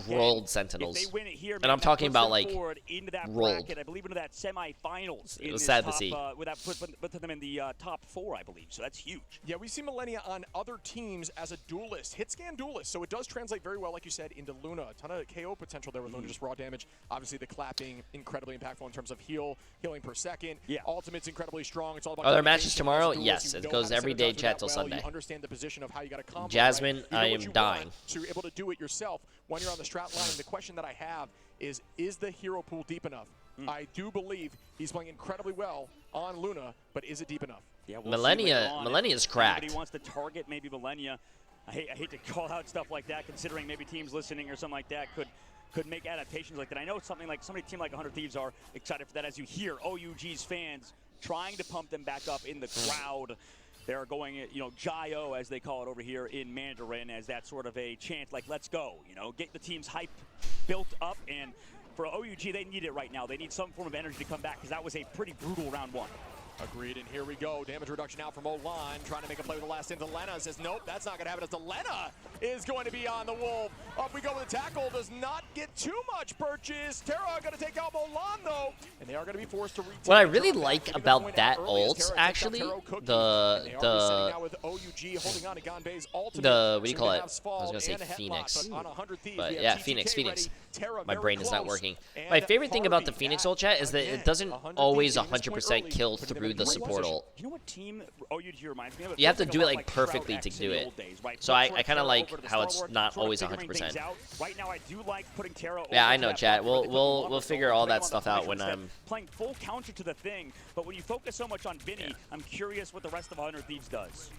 rolled Sentinels. And I'm talking about, like, rolled. I believe into that semifinals. It was sad to see. With that put them in the top 4, I believe. So that's huge. Yeah, we see Millennia on other teams as a duelist, hit scan duelist. So it does translate very well, like you said, into Luna. A ton of KO potential there with Luna, just raw damage. Obviously, the clapping incredibly impactful in terms of healing per second. Yeah. Ultimate's incredibly strong. It's all about. Are there matches tomorrow? Yes, it goes every day, chat, till Sunday. You understand the position of how you got to combo. Jasmine, I am dying. So you're able to do it yourself when you're on the strat line. And the question that I have is the hero pool deep enough? I do believe he's playing incredibly well on Luna, but is it deep enough? Yeah, Millennia's cracked. Somebody wants to target maybe Millennia. I hate to call out stuff like that, considering maybe teams listening or something like that could make adaptations like that. I know something like somebody team like 100 Thieves are excited for that, as you hear OUG's fans trying to pump them back up in the crowd. They're going, Jai-O, as they call it over here in Mandarin, as that sort of a chant, like, let's go, get the team's hype built up. And for OUG, they need it right now. They need some form of energy to come back, because that was a pretty brutal round 1. Agreed, and here we go. Damage reduction out from Olan, trying to make a play with the last hit. Delena says, nope, that's not going to happen, as Delena is going to be on the Wolf. Up we go with the tackle, does not get too much purchase. Terra going to take out Olan, though, and they are going to be forced to retake. What I really like about that ult, actually, what do you call it? I was going to say Phoenix. But yeah, Phoenix. My brain is not working. My favorite thing about the Phoenix ult, chat, is that it doesn't always 100% kill through the support ult. You know what team OUG reminds me of? You have to do it like perfectly to do it. So I kind of like how it's not always 100%. Right now, I do like putting Terra. Yeah, I know, chat. We'll figure all that stuff out when I'm playing full counter to the thing. But when you focus so much on Vinny, I'm curious what the rest of 100 Thieves does.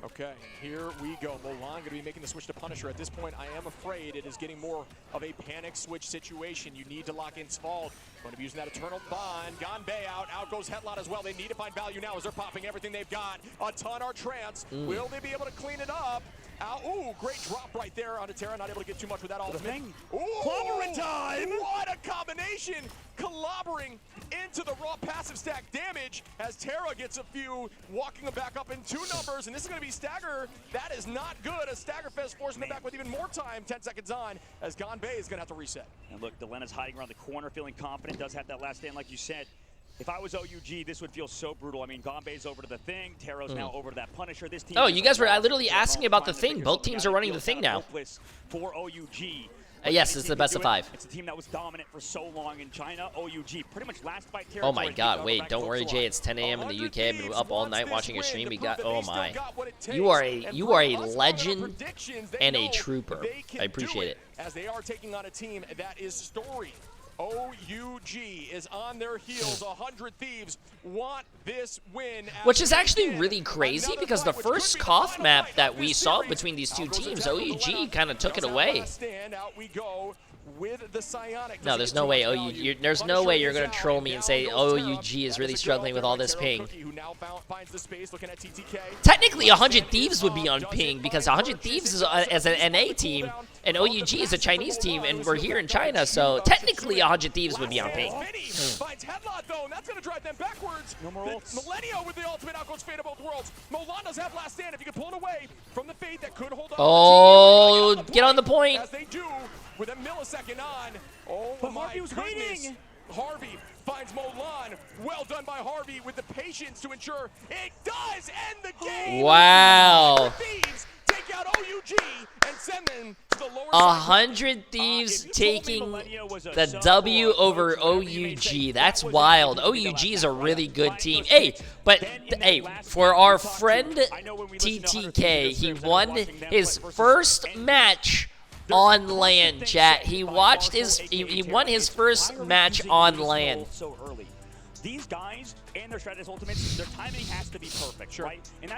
Okay, here we go. Mulan going to be making the switch to Punisher. At this point, I am afraid it is getting more of a panic switch situation. You need to lock in Svald. Going to be using that Eternal Bond. Ganbei out. Out goes Headlot as well. They need to find value now as they're popping everything they've got. A ton are trance. Will they be able to clean it up? Ooh, great drop right there onto Terra. Not able to get too much with that ultimate. Ooh, clobbering time! What a combination! Clobbering into the raw passive stack damage as Terra gets a few, walking them back up in 2 numbers, and this is going to be Stagger. That is not good, as Staggerfest forcing them back with even more time, 10 seconds on, as Ganbei is going to have to reset. And look, Delena's hiding around the corner, feeling confident, does have that last stand, like you said. If I was OUG, this would feel so brutal. I mean, Ganbei's over to the thing, Terra's now over to that Punisher. This team you guys were literally asking about the thing. Both teams are running the thing now. For OUG. Yes, it's the best of 5. It's a team that was dominant for so long in China. OUG, pretty much last fight territory. Oh my god, wait, don't worry, Jay. It's 10 a.m. in the UK. I've been up all night watching your stream. Oh my. You are a legend and a trooper. I appreciate it. As they are taking on a team that is storied. OUG is on their heels. 100 Thieves want this win. Which is actually really crazy, because the first KOF map that we saw between these two teams, OUG kind of took it away. No, there's no way there's no way you're going to troll me and say OUG is really struggling with all this ping. Technically, 100 Thieves would be on ping, because 100 Thieves is as an NA team, and OUG is a Chinese team, and we're here in China, so technically 100 Thieves would be on ping. Finds Headlot, though, and that's going to drive them backwards. No more ults. Millennia with the ultimate out goes Fate of both worlds. Mulan does have last stand. If you can pull it away from the Fate that could hold on. Oh, get on the point. As they do with a millisecond on. Oh, but Harvey was waiting. Harvey finds Mulan. Well done by Harvey with the patience to ensure it does end the game. Wow. Thieves take take out OUG and send them to the lower 100 Thieves taking the W over OUG. That's wild. OUG is a really good team. Hey, but hey, for our friend TTK, he won his first match on LAN, chat. He watched he won his first match on LAN. So early. These guys and their strategist ultimates, their timing has to be perfect, right? And that's